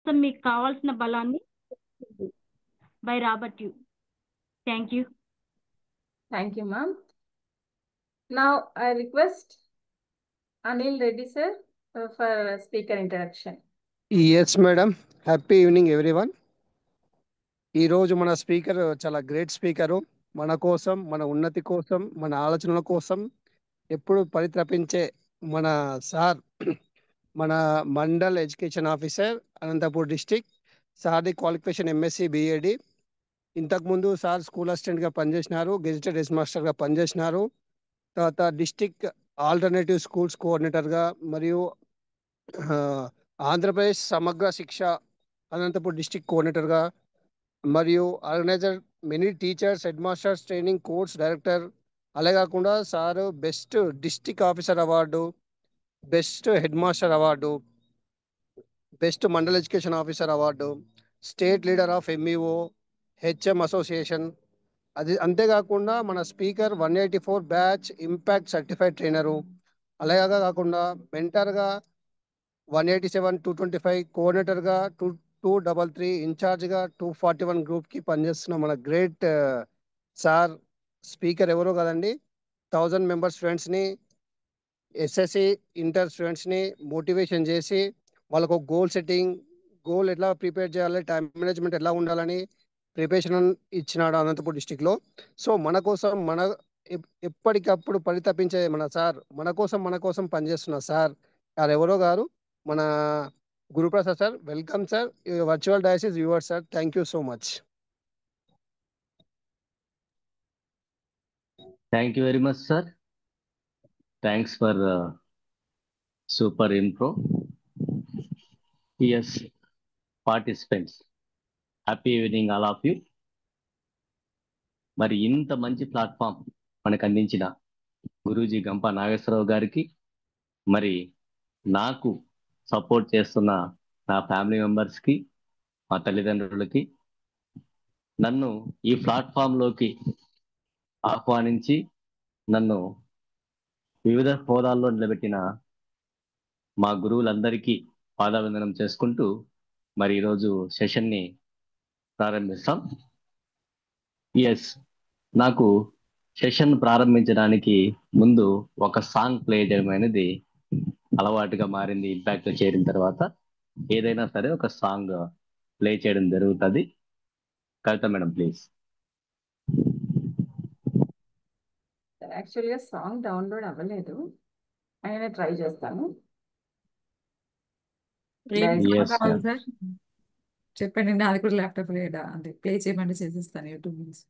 మీకు కావాల్సిన బలాన్ని by Robert you. Thank you. Thank you, ma'am. Now I request Anil Reddy sir for speaker introduction. Yes madam, happy evening everyone. ఈరోజు మన speaker చాలా great speaker. మన కోసం, మన ఉన్నతి కోసం, మన ఆలోచనల కోసం ఎప్పుడు పరితపించే మన సార్, మన mandal education officer, Anantapur district. సార్ది క్వాలిఫికేషన్ ఎంఎస్సి బిఏడి. ఇంతకుముందు సార్ స్కూల్ అసిస్టెంట్గా పనిచేసినారు, గెజిటెడ్ హెడ్ మాస్టర్గా పనిచేసినారు. తర్వాత డిస్టిక్ ఆల్టర్నేటివ్ స్కూల్స్ కోఆర్డినేటర్గా మరియు ఆంధ్రప్రదేశ్ సమగ్ర శిక్ష అనంతపూర్ డిస్టిక్ కోఆర్డినేటర్గా మరియు organiser many teachers head masters training course director. అలాగే కాకుండా sir best district officer award, best head master award, best mandal education officer award, state leader of MEO HM association. అది అంతేకాకుండా మన speaker 184 batch impact certified trainer. అలాగే కాకుండా మెంటర్గా 187, 225 కోఆర్డినేటర్గా 233 ఇన్ఛార్జ్గా 241 గ్రూప్కి పనిచేస్తున్న మన గ్రేట్ సార్ స్పీకర్ ఎవరో కదండి. 1000 మెంబర్స్ స్టూడెంట్స్ని, ఎస్ఎస్సి ఇంటర్ స్టూడెంట్స్ని మోటివేషన్ చేసి వాళ్ళకు గోల్ సెట్టింగ్, గోల్ ఎట్లా ప్రిపేర్ చేయాలి, టైం మేనేజ్మెంట్ ఎలా ఉండాలని ప్రిపరేషన్ ఇచ్చినాడు అనంతపూర్ డిస్టిక్లో. సో మన కోసం, మన ఎప్పటికప్పుడు పరితపించే మన సార్, మన కోసం పనిచేస్తున్న సార్ ఎవరో గారు మన Guruprasad sir. Welcome sir, virtual diocese viewers sir. Thank you so much. Thank you very much, sir. Thanks for super intro. Yes, participants. Happy evening, all of you. మరి ఇంత మంచి ప్లాట్ఫామ్ మనకు అందించిన గురూజీ గంప నాగేశ్వరరావు గారికి, మరి నాకు సపోర్ట్ చేస్తున్న నా ఫ్యామిలీ మెంబర్స్కి, మా తల్లిదండ్రులకి, నన్ను ఈ ప్లాట్ఫామ్లోకి ఆహ్వానించి నన్ను వివిధ హోదాల్లో నిలబెట్టిన మా గురువులందరికీ పాదాభివందనం చేసుకుంటూ మరి ఈరోజు సెషన్ని ప్రారంభిస్తాం. ఎస్, నాకు సెషన్ ప్రారంభించడానికి ముందు ఒక సాంగ్ ప్లే చేయడం అనేది అలవాటుగా మారింది. ఇంపాక్ట్లో చేరిన తర్వాత ఏదైనా సరే ఒక సాంగ్ ప్లే చేయడం జరుగుతుంది. కవిత మేడం ప్లీజ్. యాక్చువల్గా సాంగ్ డౌన్లోడ్ అవ్వలేదు, అయినా ట్రై చేస్తాను. సార్ చెప్పండి, నాది కూడా ల్యాప్టాప్ లేదా అంటే ప్లే చేయమంటే చేసేస్తాను యూట్యూబ్ నుంచి.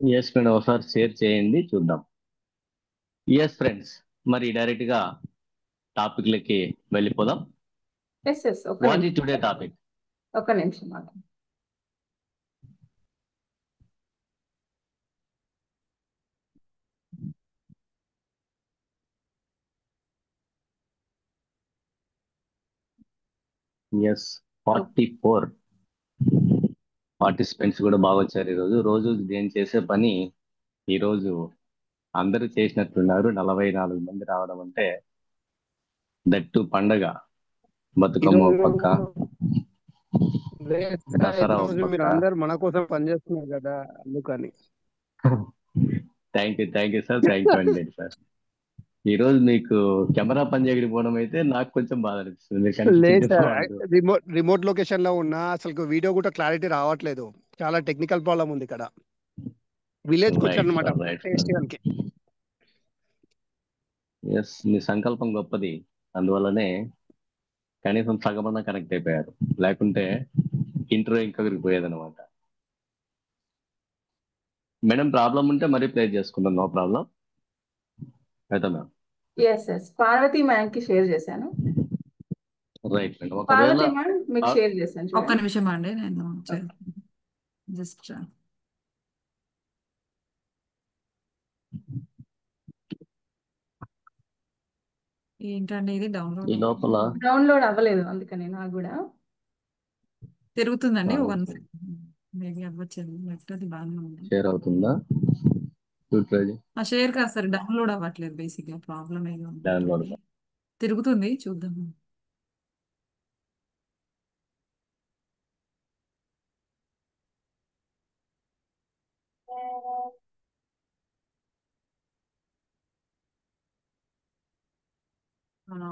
ఎస్ మేడం, ఒకసారి షేర్ చేయండి చూద్దాం. ఎస్ ఫ్రెండ్స్, మరి డైరెక్ట్ గా టాపిక్ లకి వెళ్ళిపోదాం. What is today topic? ఒక నిమిషం మాట. ఎస్, 44 పార్టిసిపెంట్స్ కూడా బాగా వచ్చారు ఈరోజు. రోజు నేను చేసే పని ఈరోజు అందరూ చేసినట్లున్నారు. 44 మంది రావడం అంటే దట్టు పండగ. బతుకమ్మ పక్క, దసరా మీరు అందరు మన కోసం పనిచేస్తున్నారు కదా, అందుకని. Thank you sir, thank you అండి సార్. ఈ రోజు మీకు కెమెరా పని చేయకపోవడం అయితే నాకు కొంచెం బాధ అనిపిస్తుంది. రిమోట్ లొకేషన్ లో ఉన్నా అసలు వీడియో కూడా క్లారిటీ రావట్లేదు. చాలా టెక్నికల్ ప్రాబ్లం ఉంది ఇక్కడ. విలేజ్ వచ్చారనమాట. ఎస్, మీ సంకల్పం గొప్పది, అందువల్లనే కనీసం సగమన్నా కనెక్ట్ అయిపోయారు. లేకుంటే ఇంటర్వ్యూ ఇంకొకరికి పోయేది అనమాట. మేడం ప్రాబ్లం ఉంటే మరీ ప్లే చేసుకుందాం, నో ప్రాబ్లం. అయితే మ్యామ్ పార్వతి మ్యామ్ కి షేర్ చేశాను. రైట్ మేడం, పార్వతి మ్యామ్ మీకు షేర్ చేశాను. ఒక్క నిమిషం అండి, నేను జస్ట్ ఏంటండి ఇది డౌన్లోడ్ అవ్వలేదు, అందుకని నాకు కూడా తిరుగుతుందండి. 1 సెకండ్ మేబీ అవ్వచ్చు, అది బాగానే ఉంది. షేర్ అవుతుందా? షేర్ కాదు సార్, డౌన్లోడ్ అవ్వట్లేదు. బేసిక్ గా ప్రాబ్లం ఏదో తిరుగుతుంది, చూద్దాం.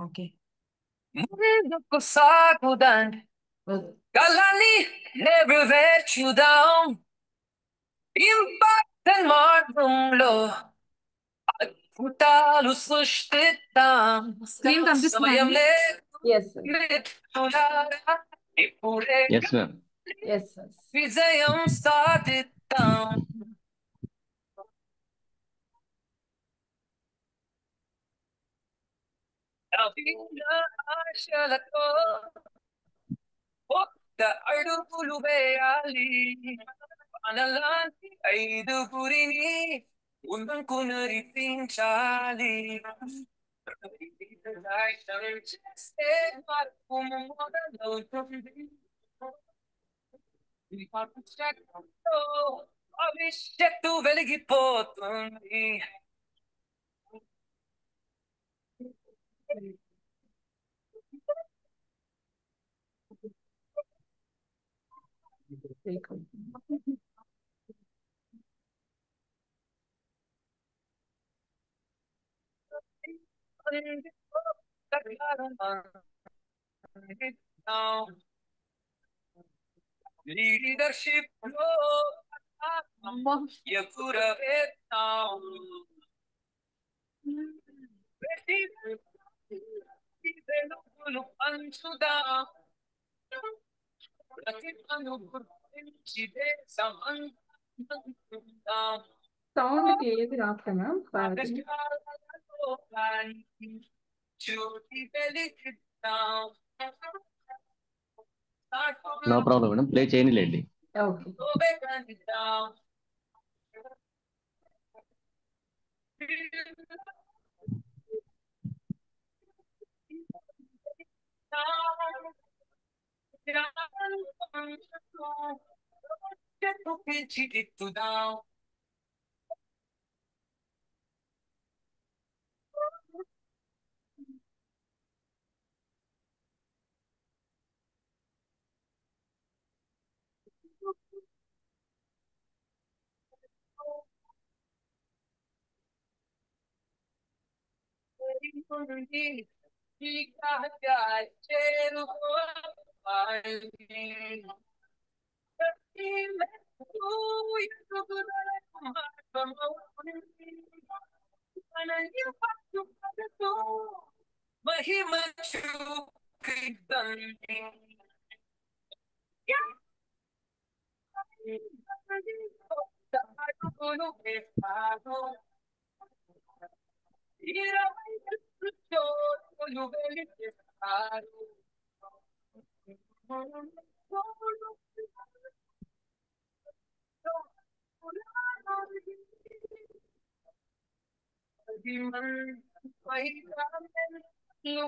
ఓకే. ముందుకు సాగుదాం కలని నెరవేర్చుదాం ఇంపాక్ట్ మార్గంలో అద్భుతాలు సృష్టిద్దాం స్క్రీన్ కనిపిస్తుందా సమయం అండి? ఎస్ లేదు ఇప్పుడే ఎస్ మ్యామ్. ఎస్ విజయం సాధిద్దాం నవీన ఆశలతో ఒక్క అడుగులు వేయాలి మనలాంటి ఐదుగురిని ముందుకు నడిపించాలి ప్రయత్నం చేస్తే మార్పు మొదలవుతుంది ఈ మార్పు చక్రంలో భవిష్యత్తు వెలిగిపోతుంది లీడర్షిప్ లో ఎగురవేద్దాం వెలుగులు పంచుదాం ప్రతిభను గుర్తించి దేశమందుకుందాం సౌండ్ కి ఏది రాకుండా పార్వతి జ్యోతి వెలిగిద్దాం నో ప్రాబ్లం మేడం, ప్లే చేయనిలేండి. ఓకే తీర్చిదిద్దుదాం మహిమ చూపిద్దాం అడుగులు వేస్తాను 20 చోటులు వెలిగిస్తారు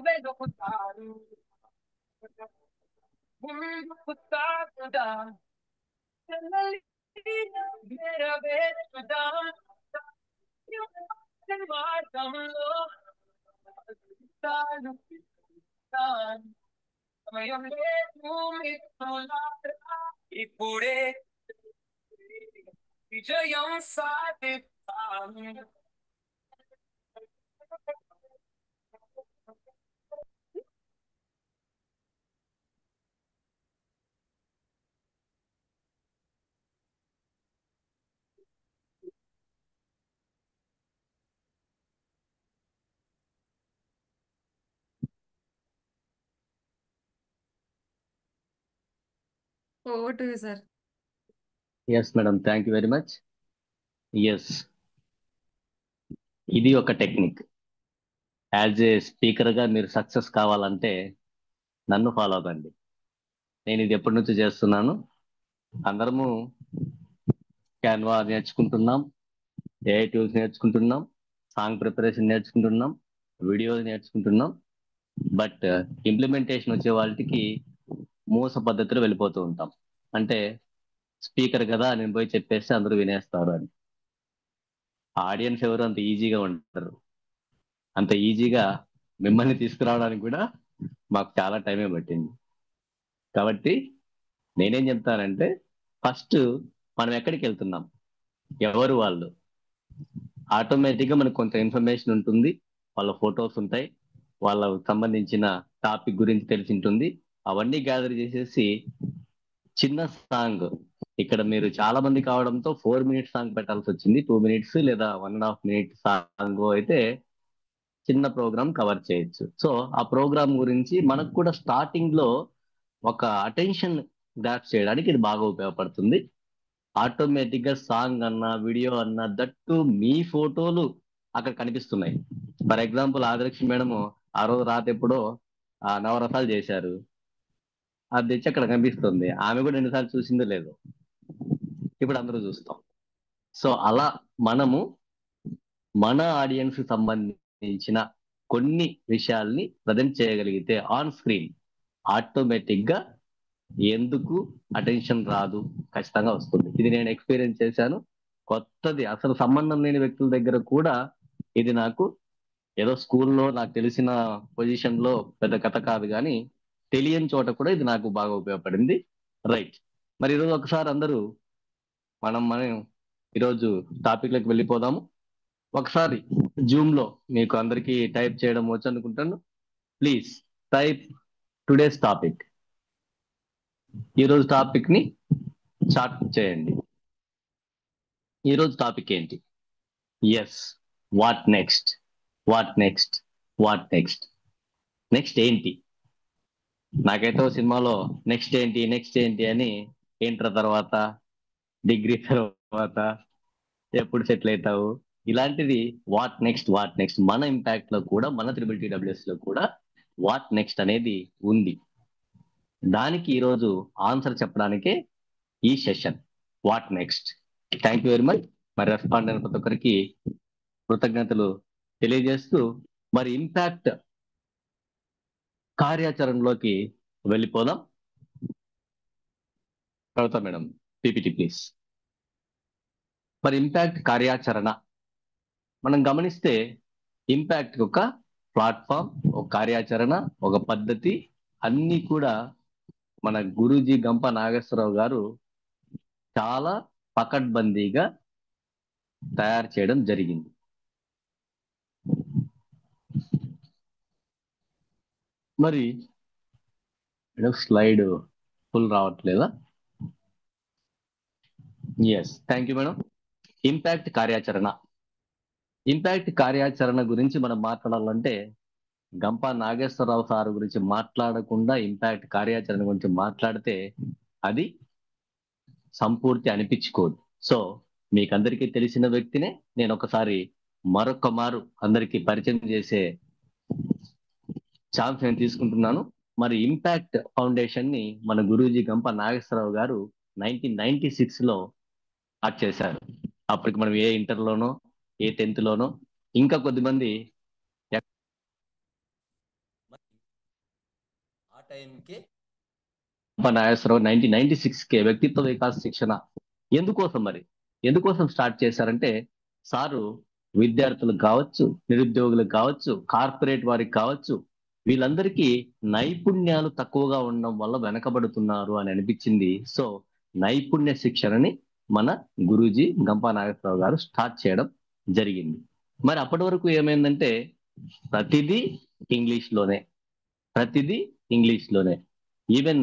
వెలుగుతారు ముందుకు సాగుదాం నెరవేర్చుదాం మార్గంలో సమయం లేదు మిత్రులారా ఇప్పుడే విజయం సాధిస్తాం over to you sir. Yes madam, thank you very much. Yes, ఇది ఒక టెక్నిక్. యాజ్ ఏ స్పీకర్గా మీరు సక్సెస్ కావాలంటే నన్ను ఫాలో అవ్వండి. నేను ఇది ఎప్పటి నుంచి చేస్తున్నాను. అందరము క్యాన్వా నేర్చుకుంటున్నాం, ఏఐ టూల్స్ నేర్చుకుంటున్నాం, సాంగ్ ప్రిపరేషన్ నేర్చుకుంటున్నాం, వీడియోస్ నేర్చుకుంటున్నాం. బట్ ఇంప్లిమెంటేషన్ వచ్చే వాళ్ళకి మూస పద్ధతిలో వెళ్ళిపోతూ ఉంటాం. అంటే స్పీకర్ కదా నేను పోయి చెప్పేస్తే అందరూ వినేస్తారు అని. ఆడియన్స్ ఎవరు అంత ఈజీగా ఉంటారు. అంత ఈజీగా మిమ్మల్ని తీసుకురావడానికి కూడా మాకు చాలా టైమే పట్టింది. కాబట్టి నేనేం చెప్తానంటే, ఫస్ట్ మనం ఎక్కడికి వెళ్తున్నాం, ఎవరు వాళ్ళు ఆటోమేటిక్ గా మనకు కొంత ఇన్ఫర్మేషన్ ఉంటుంది, వాళ్ళ ఫొటోస్ ఉంటాయి, వాళ్ళకు సంబంధించిన టాపిక్ గురించి తెలిసి ఉంటుంది. అవన్నీ గ్యాదర్ చేసేసి చిన్న సాంగ్, ఇక్కడ మీరు చాలా మంది కావడంతో 4 minutes సాంగ్ పెట్టాల్సి వచ్చింది. 2 minutes లేదా 1.5 minute సాంగ్ అయితే చిన్న ప్రోగ్రామ్ కవర్ చేయొచ్చు. సో ఆ ప్రోగ్రామ్ గురించి మనకు కూడా స్టార్టింగ్ లో ఒక అటెన్షన్ గ్రాప్ చేయడానికి ఇది బాగా ఉపయోగపడుతుంది. ఆటోమేటిక్ గా సాంగ్ అన్నా వీడియో అన్నా దట్టు మీ ఫోటోలు అక్కడ కనిపిస్తున్నాయి. ఫర్ ఎగ్జాంపుల్ ఆదర్శ్ మేడం ఆ రోజు రాత్రి ఎప్పుడో నవరసాలు చేశారు, అది తెచ్చి అక్కడ కనిపిస్తుంది. ఆమె కూడా ఎన్నిసార్లు చూసిందో లేదు, ఇప్పుడు అందరూ చూస్తాం. సో అలా మనము మన ఆడియన్స్ సంబంధించిన కొన్ని విషయాల్ని ప్రజెంట్ చేయగలిగితే ఆన్ స్క్రీన్ ఆటోమేటిక్ గా ఎందుకు అటెన్షన్ రాదు, ఖచ్చితంగా వస్తుంది. ఇది నేను ఎక్స్పీరియన్స్ చేశాను. కొత్తది అసలు సంబంధం లేని వ్యక్తుల దగ్గర కూడా ఇది నాకు ఏదో స్కూల్లో నాకు తెలిసిన పొజిషన్ లో పెద్ద కథ కాదు, కానీ తెలియని చోట కూడా ఇది నాకు బాగా ఉపయోగపడింది. రైట్, మరి ఈరోజు ఒకసారి అందరూ మనం ఈరోజు టాపిక్ లోకి వెళ్ళిపోదాము. ఒకసారి జూమ్ లో మీకు అందరికీ టైప్ చేయడం వచ్చు అనుకుంటాను. Please type today's topic. ఈరోజు టాపిక్ ని చార్ట్ చేయండి. ఈరోజు టాపిక్ ఏంటి? Yes, what next, what next, what next. Next ఏంటి? నాకైతే ఓ సినిమాలో నెక్స్ట్ ఏంటి నెక్స్ట్ ఏంటి అని, ఇంటర్ తర్వాత, డిగ్రీ తర్వాత, ఎప్పుడు సెటిల్ అవుతావు, ఇలాంటిది వాట్ నెక్స్ట్, వాట్ నెక్స్ట్. మన ఇంపాక్ట్ లో కూడా, మన TTWS లో కూడా వాట్ నెక్స్ట్ అనేది ఉంది. దానికి ఈరోజు ఆన్సర్ చెప్పడానికే ఈ session, what next. Thank you very much. మరి రెస్పాండ్ అయిన ప్రతి ఒక్కరికి కృతజ్ఞతలు తెలియజేస్తూ, మరి ఇంపాక్ట్ కార్యాచరణలోకి వెళ్ళిపోదాం. కవిత మేడం, PPT ప్లీజ్. మరి ఇంపాక్ట్ కార్యాచరణ మనం గమనిస్తే, ఇంపాక్ట్ ఒక ప్లాట్ఫామ్, ఒక కార్యాచరణ, ఒక పద్ధతి, అన్ని కూడా మన గురూజీ గంప నాగేశ్వరరావు గారు చాలా పకడ్బందీగా తయారు చేయడం జరిగింది. మరి స్లైడ్ ఫుల్ రావట్లేదా? Yes, thank you madam. Impact కార్యాచరణ. ఇంపాక్ట్ కార్యాచరణ గురించి మనం మాట్లాడాలంటే, గంప నాగేశ్వరరావు సార్ గురించి మాట్లాడకుండా ఇంపాక్ట్ కార్యాచరణ గురించి మాట్లాడితే అది సంపూర్తి అనిపించుకోదు. సో మీకు అందరికీ తెలిసిన వ్యక్తినే నేను ఒకసారి మరొక మారు అందరికీ పరిచయం చేసే ఛాన్స్ నేను తీసుకుంటున్నాను. మరి ఇంపాక్ట్ ఫౌండేషన్ ని మన గురూజీ గంప నాగేశ్వరరావు గారు 1996 లో స్టార్ట్ చేశారు. అప్పటికి మనం ఏ ఇంటర్లోనో ఏ 10th లోనో, ఇంకా కొద్దిమంది ఆ టైంకి నాగేశ్వరరావు 1996కే వ్యక్తిత్వ వికాస శిక్షణ ఎందుకోసం స్టార్ట్ చేశారంటే, సారు విద్యార్థులకు కావచ్చు, నిరుద్యోగులకు కావచ్చు, కార్పొరేట్ వారికి కావచ్చు, వీళ్ళందరికీ నైపుణ్యాలు తక్కువగా ఉండడం వల్ల వెనకబడుతున్నారు అని అనిపించింది. సో నైపుణ్య శిక్షణని మన గురూజీ గంపా నాగేశ్వరరావు గారు స్టార్ట్ చేయడం జరిగింది. మరి అప్పటి వరకు ఏమైందంటే, ప్రతిదీ ఇంగ్లీష్ లోనే, ఈవెన్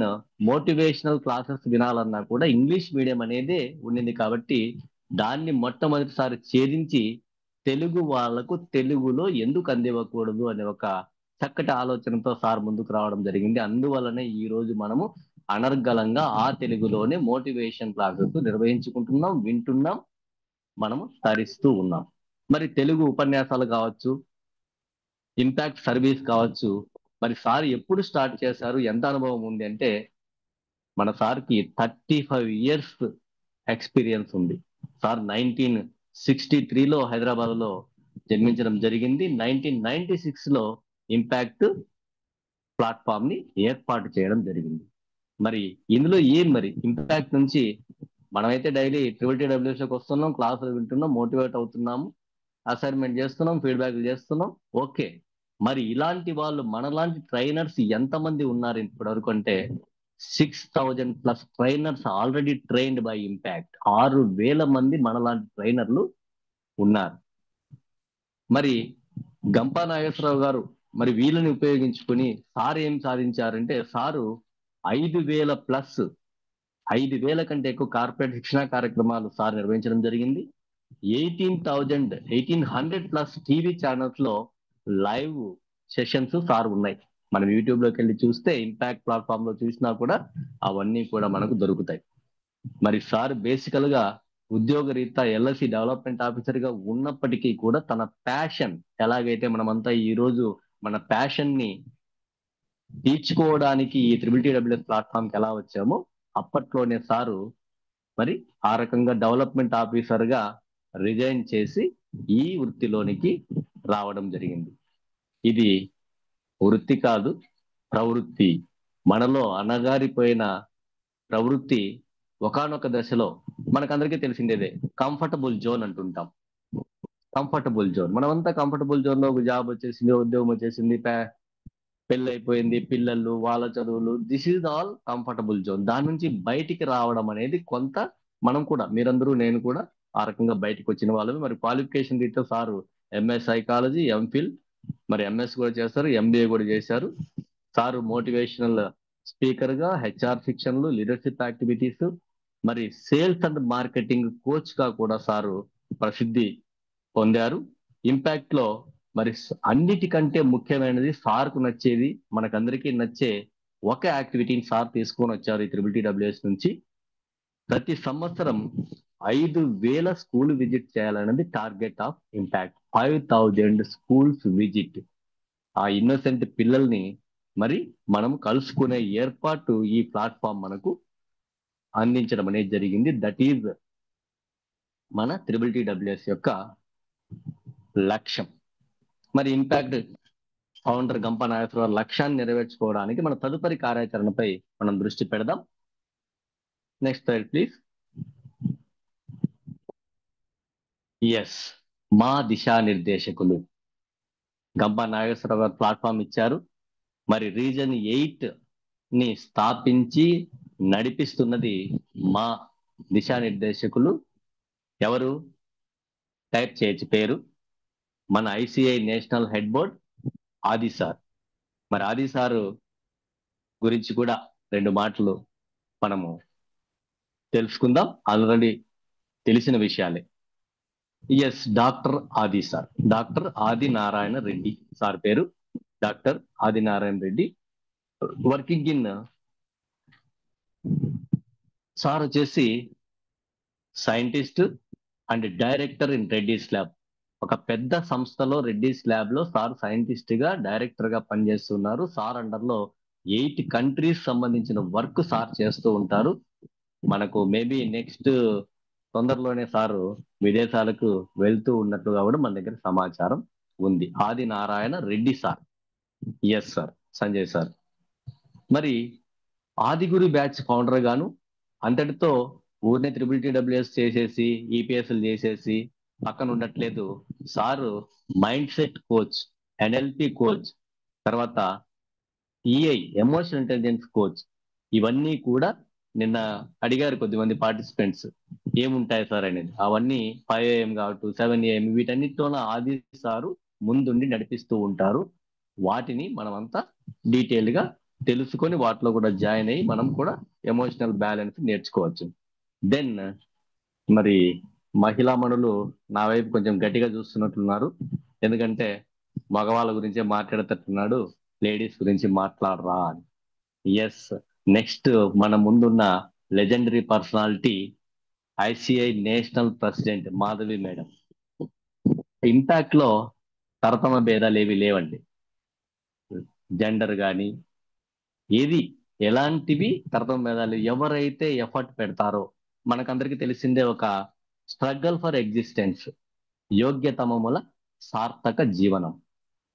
మోటివేషనల్ క్లాసెస్ వినాలన్నా కూడా ఇంగ్లీష్ మీడియం అనేదే ఉండింది. కాబట్టి దాన్ని మొట్టమొదటిసారి ఛేదించి తెలుగు వాళ్లకు తెలుగులో ఎందుకు అందివ్వకూడదు అనే ఒక చక్కటి ఆలోచనతో సార్ ముందుకు రావడం జరిగింది. అందువల్లనే ఈ రోజు మనము అనర్గళంగా ఆ తెలుగులోనే మోటివేషన్ క్లాసెస్ నిర్వహించుకుంటున్నాం, వింటున్నాం, మనము తరిస్తూ ఉన్నాం. మరి తెలుగు ఉపన్యాసాలు కావచ్చు, ఇంపాక్ట్ సర్వీస్ కావచ్చు, మరి సార్ ఎప్పుడు స్టార్ట్ చేశారు, ఎంత అనుభవం ఉంది అంటే, మన సార్కి 35 years ఎక్స్పీరియన్స్ ఉంది. సార్ 1963లో హైదరాబాద్ లో జన్మించడం జరిగింది. 1996 లో ఇంపాక్ట్ ప్లాట్ఫామ్ ని ఏర్పాటు చేయడం జరిగింది. మరి ఇందులో మరి ఇంపాక్ట్ నుంచి మనమైతే డైలీ TTWSలోకి వస్తున్నాం, క్లాసులు వింటున్నాం, మోటివేట్ అవుతున్నాము, అసైన్మెంట్ చేస్తున్నాం, ఫీడ్బ్యాక్ చేస్తున్నాం. ఓకే, మరి ఇలాంటి వాళ్ళు మనలాంటి ట్రైనర్స్ ఎంతమంది ఉన్నారు ఇప్పటివరకు అంటే, 6,000+ trainers already trained by impact. 6,000 మంది మనలాంటి ట్రైనర్లు ఉన్నారు. మరి గంపా నాగేశ్వరరావు గారు మరి వీళ్ళని ఉపయోగించుకుని సార్ ఏం సాధించారంటే, సారు 5,000+, 5,000 కంటే ఎక్కువ కార్పొరేట్ శిక్షణా కార్యక్రమాలు సార్ నిర్వహించడం జరిగింది. 1,800+ టీవీ ఛానల్స్ లో లైవ్ సెషన్స్ సార్ ఉన్నాయి. మనం యూట్యూబ్ లోకి వెళ్ళి చూస్తే, ఇంపాక్ట్ ప్లాట్ఫామ్ లో చూసినా కూడా అవన్నీ కూడా మనకు దొరుకుతాయి. మరి సార్ బేసికల్ గా ఉద్యోగ రీత్యా ఎల్ఐసి డెవలప్మెంట్ ఆఫీసర్ గా ఉన్నప్పటికీ కూడా తన ప్యాషన్, ఎలాగైతే మనమంతా ఈ రోజు మన ప్యాషన్ ని తీర్చుకోవడానికి ఈ TTTWS ప్లాట్ఫామ్ కి ఎలా వచ్చామో, అప్పట్లోనే సారు మరి ఆ రకంగా డెవలప్మెంట్ ఆఫీసర్ గా రిజైన్ చేసి ఈ వృత్తిలోనికి రావడం జరిగింది. ఇది వృత్తి కాదు, ప్రవృత్తి. మనలో అణగారిపోయిన ప్రవృత్తి ఒకానొక దశలో మనకందరికీ తెలిసిందేదే, కంఫర్టబుల్ జోన్ అంటుంటాం. కంఫర్టబుల్ జోన్, మనమంతా కంఫర్టబుల్ జోన్ లో ఒక జాబ్ వచ్చేసింది, ఉద్యోగం వచ్చేసింది, పెళ్ళి అయిపోయింది, పిల్లలు, వాళ్ళ చదువులు, this is all comfortable zone. దాని నుంచి బయటికి రావడం అనేది కొంత, మనం కూడా, మీరందరూ నేను కూడా ఆ రకంగా బయటకు వచ్చిన వాళ్ళమే. మరి క్వాలిఫికేషన్ రీత్యా సారు ఎంఎస్ సైకాలజీ, ఎంఫిల్, మరి ఎంఎస్ కూడా చేస్తారు, ఎంబీఏ కూడా చేశారు. సారు మోటివేషనల్ స్పీకర్ గా, హెచ్ఆర్ శిక్షణలు, లీడర్షిప్ యాక్టివిటీస్, మరి సేల్స్ అండ్ మార్కెటింగ్ కోచ్ గా కూడా సారు ప్రసిద్ధి పొందారు. ఇంపాక్ట్ లో మరి అన్నిటికంటే ముఖ్యమైనది, సార్కు నచ్చేది, మనకందరికీ నచ్చే ఒక యాక్టివిటీని సార్ తీసుకొని వచ్చారు ఈ TTTWS నుంచి. ప్రతి సంవత్సరం 5,000 స్కూల్ విజిట్ చేయాలన్నది target of impact. 5,000 schools visit. ఆ ఇన్నోసెంట్ పిల్లల్ని మరి మనం కలుసుకునే ఏర్పాటు ఈ ప్లాట్ఫామ్ మనకు అందించడం అనేది జరిగింది. దట్ ఈజ్ మన TTTWS యొక్క లక్ష్యం. మరి ఇంపాక్ట్ ఫౌండర్ గంపా నాగేశ్వరరావు లక్ష్యాన్ని నెరవేర్చుకోవడానికి మన తదుపరి కార్యాచరణపై మనం దృష్టి పెడదాం. Next slide please. ఎస్, మా దిశానిర్దేశకులు గంపా నాగేశ్వరరావు గారు ప్లాట్ఫామ్ ఇచ్చారు. మరి రీజన్ 8 ని స్థాపించి నడిపిస్తున్నది మా దిశానిర్దేశకులు. ఎవరు? టైప్ చేయొచ్చు పేరు. మన ICI నేషనల్ హెడ్ బోర్డ్ ఆది సార్. మరి ఆది సారు గురించి కూడా 2 మాటలు మనము తెలుసుకుందాం. ఆల్రెడీ తెలిసిన విషయాలే. Yes, doctor Adi sir, doctor Adi Narayana Reddy sir పేరు. Doctor Adi Narayana Reddy working in, sir వచ్చేసి scientist and director in Reddy's lab. ఒక పెద్ద సంస్థలో రెడ్డీస్ ల్యాబ్ లో సార్ సైంటిస్ట్ గా, డైరెక్టర్ గా పనిచేస్తున్నారు. సార్ అండర్ లో 8 కంట్రీస్ సంబంధించిన వర్క్ సార్ చేస్తూ ఉంటారు. మనకు మేబీ నెక్స్ట్ తొందరలోనే సారు విదేశాలకు వెళ్తూ ఉన్నట్లుగా కూడా మన దగ్గర సమాచారం ఉంది. Adi Narayana Reddy sir. Yes sir, Sanjay sir. మరి ఆదిగురి బ్యాచ్ ఫౌండర్ గాను, అంతటితో ఊరినే TTTWS చేసేసి, ఈపీఎస్లు చేసేసి పక్కన ఉండట్లేదు. Sir mind set coach, NLP coach, తర్వాత EI ఎమోషనల్ ఇంటెలిజెన్స్ కోచ్. ఇవన్నీ కూడా నిన్న అడిగారు కొద్దిమంది పార్టిసిపెంట్స్, ఏముంటాయి సార్ అనేది. అవన్నీ 5 AM కావచ్చు, 7 AM, వీటన్నిటితోన ఆది సారు ముందుండి నడిపిస్తూ ఉంటారు. వాటిని మనమంతా డీటెయిల్ గా తెలుసుకొని వాటిలో కూడా జాయిన్ అయ్యి మనం కూడా ఎమోషనల్ బ్యాలెన్స్ నేర్చుకోవచ్చు. దెన్ మరి మహిళా మనులు నా వైపు కొంచెం గట్టిగా చూస్తున్నట్లున్నారు. ఎందుకంటే మగవాళ్ళ గురించే మాట్లాడేటట్టున్నాడు, లేడీస్ గురించి మాట్లాడరా అని. ఎస్, నెక్స్ట్ మన ముందున్న legendary personality ICI national president Madhavi madam. Impact లో తరతమ భేదాలు ఏవి లేవండి. జెండర్ కానీ ఏది, ఎలాంటివి తరతమ భేదాలు. ఎవరైతే ఎఫర్ట్ పెడతారో, మనకందరికీ తెలిసిందే ఒక స్ట్రగల్ ఫర్ ఎగ్జిస్టెన్స్, యోగ్యతమముల సార్థక జీవనం.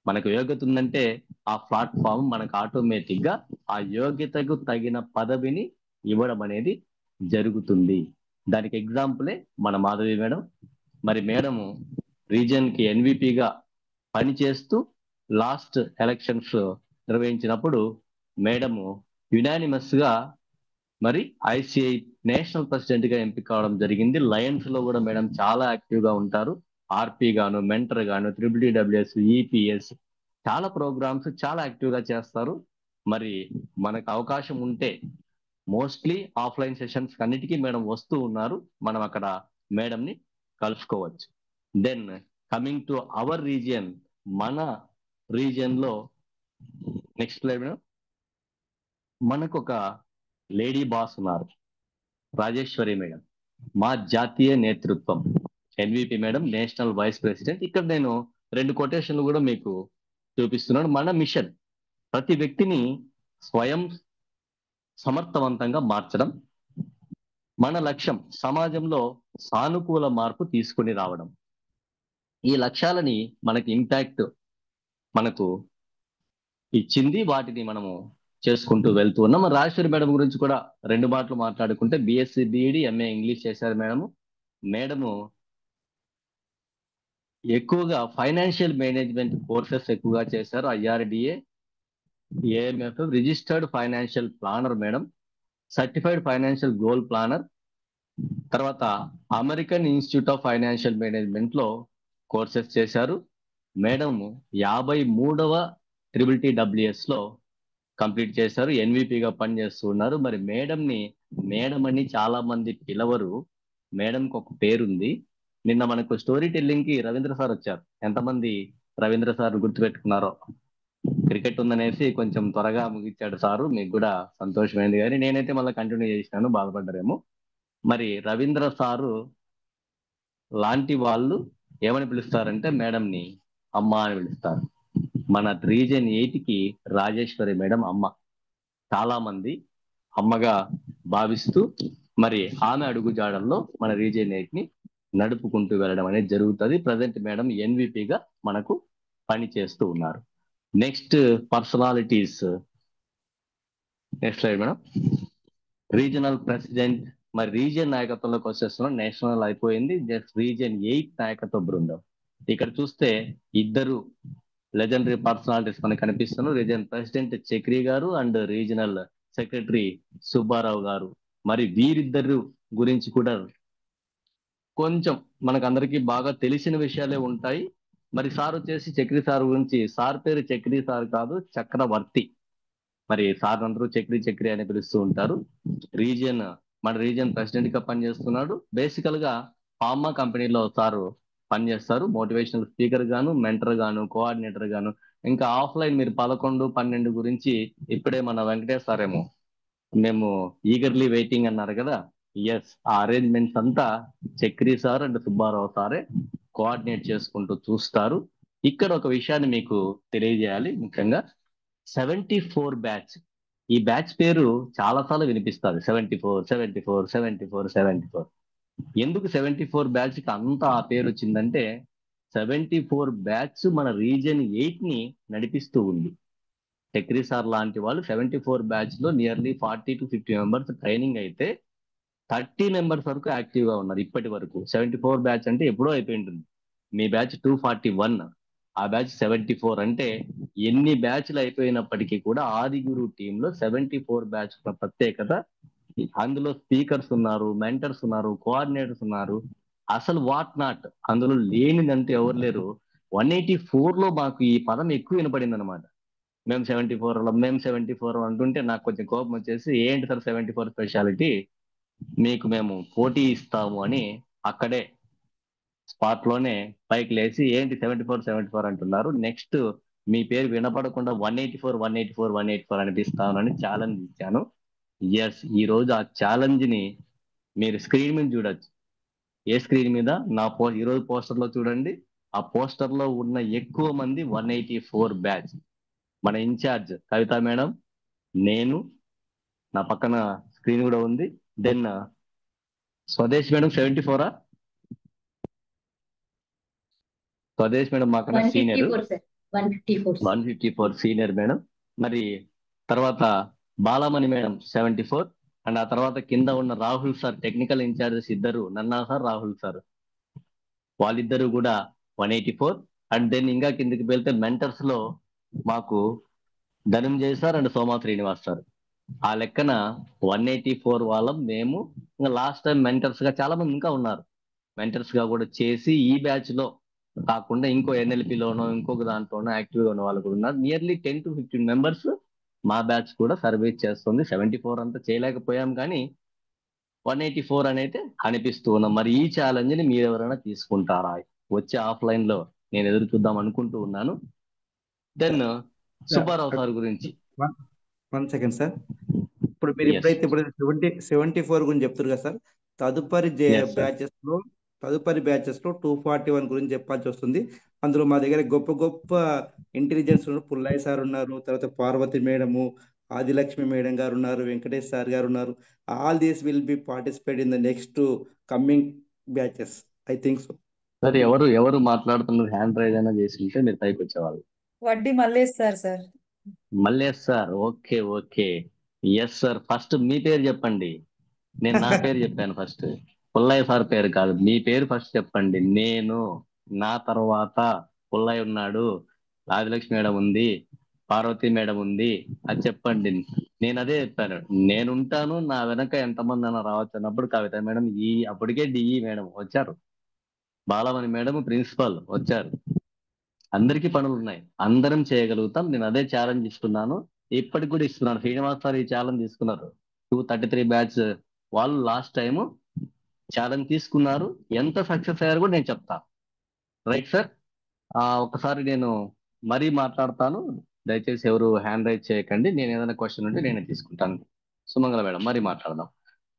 మనకు యోగ్యత ఉందంటే ఆ ప్లాట్ఫామ్ మనకు ఆటోమేటిక్ గా ఆ యోగ్యతకు తగిన పదవిని ఇవ్వడం అనేది జరుగుతుంది. దానికి ఎగ్జాంపులే మన మాధవి మేడం. మరి మేడము రీజియన్ కి NVPగా పనిచేస్తూ లాస్ట్ ఎలక్షన్స్ నిర్వహించినప్పుడు మేడము యునానిమస్ గా మరి ఐసిఐ నేషనల్ ప్రెసిడెంట్ గా ఎంపిక కావడం జరిగింది. లయన్స్ లో కూడా మేడం చాలా యాక్టివ్ గా ఉంటారు. ఆర్పి గాను, మెంటర్ గాను, TRIPLEWS, ఈపీఎస్ చాలా ప్రోగ్రామ్స్ చాలా యాక్టివ్ గా చేస్తారు. మరి మనకు అవకాశం ఉంటే మోస్ట్లీ ఆఫ్లైన్ సెషన్స్ అన్నిటికీ మేడం వస్తూ ఉన్నారు. మనం అక్కడ మేడం ని కలుసుకోవచ్చు. Then coming to our region, మన రీజియన్ లో నెక్స్ట్ స్లైడ్ మేడం, మనకు ఒక లేడీ బాస్ ఉన్నారు, రాజేశ్వరి మేడం, మా జాతీయ నేతృత్వం, NVP madam, national vice president. ఇక్కడ నేను 2 కొటేషన్లు కూడా మీకు చూపిస్తున్నాను. మన మిషన్ ప్రతి వ్యక్తిని స్వయం సమర్థవంతంగా మార్చడం, మన లక్ష్యం సమాజంలో సానుకూల మార్పు తీసుకుని రావడం. ఈ లక్ష్యాలని మనకి ఇంపాక్ట్ మనకు ఇచ్చింది, వాటిని మనము చేసుకుంటూ వెళ్తూ ఉన్నాం. రాజేశ్వరి మేడం గురించి కూడా 2 మాటలు మాట్లాడుకుంటే, బిఎస్సి బిఈడి ఎంఏ ఇంగ్లీష్ చేశారు మేడము. మేడము ఎక్కువగా ఫైనాన్షియల్ మేనేజ్మెంట్ కోర్సెస్ ఎక్కువగా చేశారు. IRDA, AMF, registered financial planner madam, certified financial goal planner, తర్వాత American institute of financial management లో కోర్సెస్ చేశారు. మేడం 53వ TRIPLEWS లో కంప్లీట్ చేశారు. ఎన్విపిగా పనిచేస్తూ ఉన్నారు. మరి మేడం అని చాలా మంది పిలవరు. మేడంకి ఒక పేరుంది. నిన్న మనకు స్టోరీ టెల్లింగ్ కి రవీంద్ర సార్ వచ్చారు. ఎంతమంది రవీంద్ర సార్ గుర్తుపెట్టుకున్నారో? క్రికెట్ ఉందనేసి కొంచెం త్వరగా ముగించాడు సారు, మీకు కూడా సంతోషమైంది. కానీ నేనైతే మళ్ళీ కంటిన్యూ చేసినాను, బాధపడ్డారేమో. మరి రవీంద్ర సారు లాంటి వాళ్ళు ఏమని పిలుస్తారంటే మేడంని అమ్మ అని పిలుస్తారు. మన రీజియన్ 8కి రాజేశ్వరి మేడం అమ్మ. చాలా మంది అమ్మగా భావిస్తూ మరి ఆమె అడుగుజాడల్లో మన రీజియన్ 8ని నడుపుకుంటూ వెళ్ళడం అనేది జరుగుతుంది. ప్రజెంట్ మేడం ఎన్విపిగా మనకు పని చేస్తూ ఉన్నారు. Next personalities, next slide madam. Regional president, మరి రీజియన్ నాయకత్వంలోకి వచ్చేస్తున్నాం. నేషనల్ అయిపోయింది, జస్ట్ రీజియన్ 8 నాయకత్వ బృందం. ఇక్కడ చూస్తే 2 లెజెండరీ పర్సనాలిటీస్ మనకు కనిపిస్తున్నారు. రీజియన్ ప్రెసిడెంట్ చక్రి గారు అండ్ రీజనల్ సెక్రటరీ సుబ్బారావు గారు. మరి వీరిద్దరు గురించి కూడా కొంచెం మనకు అందరికీ బాగా తెలిసిన విషయాలే ఉంటాయి. మరి సార్ వచ్చేసి చక్రి సార్ గురించి, సార్ పేరు చక్రి సార్ కాదు, చక్రవర్తి. మరి సార్ అందరూ చక్రి అని పిలుస్తూ ఉంటారు. మన రీజియన్ ప్రెసిడెంట్ గా పనిచేస్తున్నాడు. బేసికల్ గా ఫార్మా కంపెనీలో సారు పనిచేస్తారు. మోటివేషనల్ స్పీకర్ గాను, మెంటర్ గాను, కోఆర్డినేటర్ గాను. ఇంకా ఆఫ్లైన్ మీరు 11, 12 గురించి ఇప్పుడే మన వెంకటేష్ సార్ ఏమో మేము ఈగర్లీ వెయిటింగ్ అన్నారు కదా. ఎస్, ఆ అరేంజ్మెంట్స్ అంతా చక్రి సార్ అండ్ సుబ్బారావు సారే కోఆర్డినేట్ చేసుకుంటూ చూస్తారు. ఇక్కడ ఒక విషయాన్ని మీకు తెలియజేయాలి. ముఖ్యంగా 74 బ్యాచ్, ఈ బ్యాచ్ పేరు చాలా సార్లు వినిపిస్తుంది. 74. ఎందుకు 74 బ్యాచ్ కి అంత ఆ పేరు వచ్చిందంటే, 74 బ్యాచ్ మన రీజియన్ 8ని నడిపిస్తూ ఉంది. చక్రి సార్ లాంటి వాళ్ళు 74 బ్యాచ్ లో నియర్లీ 40 to 50 మెంబర్స్ ట్రైనింగ్ అయితే 30 మెంబర్స్ వరకు యాక్టివ్ గా ఉన్నారు ఇప్పటి వరకు. 74 బ్యాచ్ అంటే ఎప్పుడో అయిపోయి ఉంటుంది. మీ బ్యాచ్ 241, ఆ బ్యాచ్ 74. అంటే ఎన్ని బ్యాచ్లు అయిపోయినప్పటికీ కూడా ఆదిగురు టీంలో 74 బ్యాచ్ ప్రత్యేకత. అందులో స్పీకర్స్ ఉన్నారు, మెంటర్స్ ఉన్నారు, కోఆర్డినేటర్స్ ఉన్నారు. అసలు వాట్ నాట్ అందులో లేనిదంటే ఎవరు లేరు. 184 లో మాకు ఈ పదం ఎక్కువ వినపడింది అనమాట. మేము 74 అంటుంటే నాకు కొంచెం కోపం వచ్చేసి, ఏంటి సార్ 74 స్పెషాలిటీ, మీకు మేము పోటీ ఇస్తాము అని అక్కడే స్పాట్ లోనే పైకి లేచి, ఏంటి 74 అంటున్నారు, నెక్స్ట్ మీ పేరు వినపడకుండా 184 అనిపిస్తానని ఛాలెంజ్ ఇచ్చాను. ఎస్, ఈ రోజు ఆ ఛాలెంజ్ ని మీరు స్క్రీన్ మీద చూడొచ్చు. ఏ స్క్రీన్ మీద? ఈ రోజు పోస్టర్ లో చూడండి. ఆ పోస్టర్ లో ఉన్న ఎక్కువ మంది 184 బ్యాచ్. మన ఇన్ఛార్జ్ కవిత మేడం, నేను, నా పక్కన స్క్రీన్ కూడా ఉంది. Then Swadesh madam 74. Swadesh madam మాకన్నా సీనియర్, 154 సీనియర్ మేడం. మరి తర్వాత బాలమణి మేడం 74. అండ్ ఆ తర్వాత కింద ఉన్న రాహుల్ సార్, టెక్నికల్ ఇన్ఛార్జెస్ ఇద్దరు, నన్నా సార్, రాహుల్ సార్, వాళ్ళిద్దరు కూడా 184. అండ్ దెన్ ఇంకా కిందకి వెళ్తే మెంటర్స్ లో మాకు Dhananjay sir and Soma Srinivas sir. ఆ లెక్కన 184 వాళ్ళం మేము. ఇంకా లాస్ట్ టైం మెంటర్స్ గా చాలా మంది ఇంకా ఉన్నారు. మెంటర్స్ గా కూడా చేసి ఈ బ్యాచ్ లో కాకుండా ఇంకో NLP లోనో ఇంకొక దాంట్లోనో యాక్టివ్ గా ఉన్న వాళ్ళు కూడా ఉన్నారు. నియర్లీ 10 to 15 మెంబర్స్ మా బ్యాచ్ కూడా సర్వీస్ చేస్తుంది. 74 అంతా చేయలేకపోయాం కానీ 184 అనేది అనిపిస్తూ ఉన్నాం. మరి ఈ ఛాలెంజ్ ని మీరు ఎవరైనా తీసుకుంటారా? వచ్చే ఆఫ్లైన్ లో నేను ఎదురు చూద్దాం అనుకుంటూ ఉన్నాను. దెన్ సుబ్బారావు సార్ గురించి. 1 సెకండ్ సార్. ఇప్పుడు మీరు Yes. ఎప్పుడైతే ఇప్పుడు 74 గురించి చెప్తారు కదా సార్, తదుపరి Yes, sir. బ్యాచెస్ లో 241 గురించి చెప్పాల్సి వస్తుంది. అందులో మా దగ్గర గొప్ప గొప్ప ఇంటెలిజెన్స్ పుల్లయ్య సార్ ఉన్నారు, తర్వాత పార్వతి మేడము, ఆదిలక్ష్మి మేడం గారు ఉన్నారు, వెంకటేష్ సార్ గారు ఉన్నారు. All these will be participate in the next coming batches, I think so. Sir ఎవరు మాట్లాడుతున్నారు? హ్యాండ్ రైజ్ అయినా చేసి ఉంటే మీరు పైకి వచ్చేవాళ్ళు. వడ్డీ మల్లేస్తారు sir. Mallesh sir, okay. Yes sir. First మీ పేరు చెప్పండి. నేను నా పేరు చెప్పాను ఫస్ట్. పుల్లయ్య సార్ పేరు కాదు, మీ పేరు ఫస్ట్ చెప్పండి. నేను, నా తర్వాత పుల్లయ్య ఉన్నాడు, ఆదిలక్ష్మి మేడం ఉంది, పార్వతి మేడం ఉంది, అది చెప్పండి. నేను అదే చెప్పాను, నేనుంటాను, నా వెనక ఎంతమంది అన్న రావచ్చు అన్నప్పుడు కవిత మేడం, అప్పటికే డిఈ మేడం వచ్చారు, బాలమణి మేడం ప్రిన్సిపల్ వచ్చారు. అందరికీ పనులు ఉన్నాయి, అందరం చేయగలుగుతాం. నేను అదే ఛాలెంజ్ ఇస్తున్నాను, ఇప్పటికి కూడా ఇస్తున్నాను. శ్రీనివాస్ సార్ ఈ ఛాలెంజ్ తీసుకున్నారు. 233 బ్యాచ్ వాళ్ళు లాస్ట్ టైం ఛాలెంజ్ తీసుకున్నారు. ఎంత సక్సెస్ అయ్యారు కూడా నేను చెప్తా. Right sir. ఒకసారి నేను మరీ మాట్లాడతాను, దయచేసి ఎవరు హ్యాండ్ రైజ్ చేయకండి. నేను ఏదైనా క్వశ్చన్ ఉంటే నేనే తీసుకుంటాను. సుమంగళ మేడం మరి మాట్లాడదాం.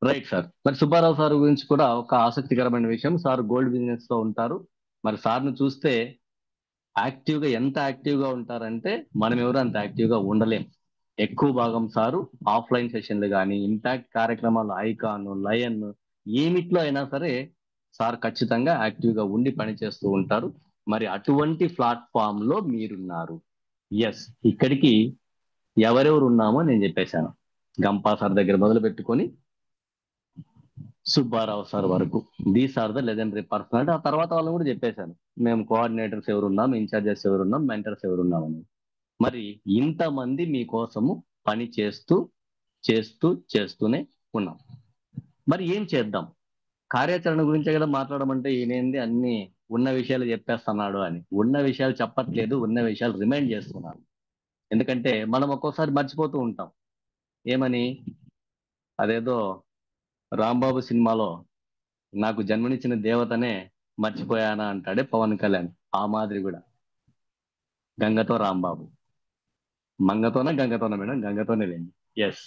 Right sir. మరి సుబ్బారావు సార్ గురించి కూడా ఒక ఆసక్తికరమైన విషయం. సార్ గోల్డ్ బిజినెస్ లో ఉంటారు. మరి సార్ను చూస్తే ఎంత యాక్టివ్ గా ఉంటారంటే మనం ఎవరు అంత యాక్టివ్ గా ఉండలేం. ఎక్కువ భాగం సారు ఆఫ్లైన్ సెషన్లు కానీ, ఇంపాక్ట్ కార్యక్రమాలు, ఐకాన్, లయన్, ఏమిట్లో అయినా సరే సార్ ఖచ్చితంగా యాక్టివ్ గా ఉండి పని చేస్తూ ఉంటారు. మరి అటువంటి ప్లాట్ఫామ్ లో మీరున్నారు. ఎస్, ఇక్కడికి ఎవరెవరు ఉన్నామో నేను చెప్పేశాను. గంపా సార్ దగ్గర మొదలు పెట్టుకొని సుబ్బారావు సార్ వరకు, these are the legendary personality. ఆ తర్వాత వాళ్ళని కూడా చెప్పేశాను, మేము కోఆర్డినేటర్స్ ఎవరున్నాం, ఇన్ఛార్జెస్ ఎవరున్నాం, మెంటర్స్ ఎవరున్నామని. మరి ఇంతమంది మీకోసము పని చేస్తూనే ఉన్నాం. మరి ఏం చేద్దాం? కార్యాచరణ గురించే కదా మాట్లాడమంటే ఈయనేంది అన్ని ఉన్న విషయాలు చెప్పేస్తున్నాడు అని. ఉన్న విషయాలు చెప్పట్లేదు, ఉన్న విషయాలు రిమైండ్ చేస్తున్నాను. ఎందుకంటే మనం ఒక్కోసారి మర్చిపోతూ ఉంటాం. ఏమని? అదేదో రాంబాబు సినిమాలో నాకు జన్మనిచ్చిన దేవతనే మర్చిపోయానా అంటాడే పవన్ కళ్యాణ్. ఆ మాదిరి కూడా గంగతో రాంబాబు, మంగతోనే గంగతోనే మేడం, గంగతోనే లేండి. ఎస్,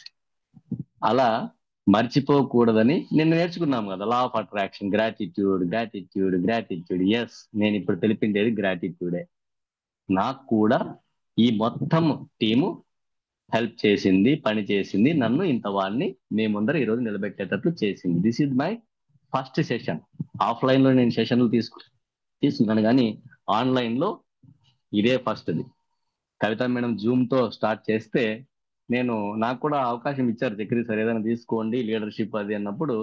అలా మర్చిపోకూడదని నిన్న నేర్చుకున్నాం కదా, law of attraction, gratitude. Yes, నేను ఇప్పుడు తెలిపిండేది గ్రాటిట్యూడే. నాకు కూడా ఈ మొత్తం టీము హెల్ప్ చేసింది, పని చేసింది, నన్ను ఇంత వాడిని మీ ముందర ఈరోజు నిలబెట్టేటట్లు చేసింది. This is my first session. Offline లో నేను సెషన్లు తీసుకున్నాను కానీ ఆన్లైన్ లో ఇదే ఫస్ట్ది. కవిత మేడం జూమ్ తో స్టార్ట్ చేస్తే నాకు కూడా అవకాశం ఇచ్చారు, చక్రి సార్ ఏదైనా తీసుకోండి లీడర్షిప్ అది అన్నప్పుడు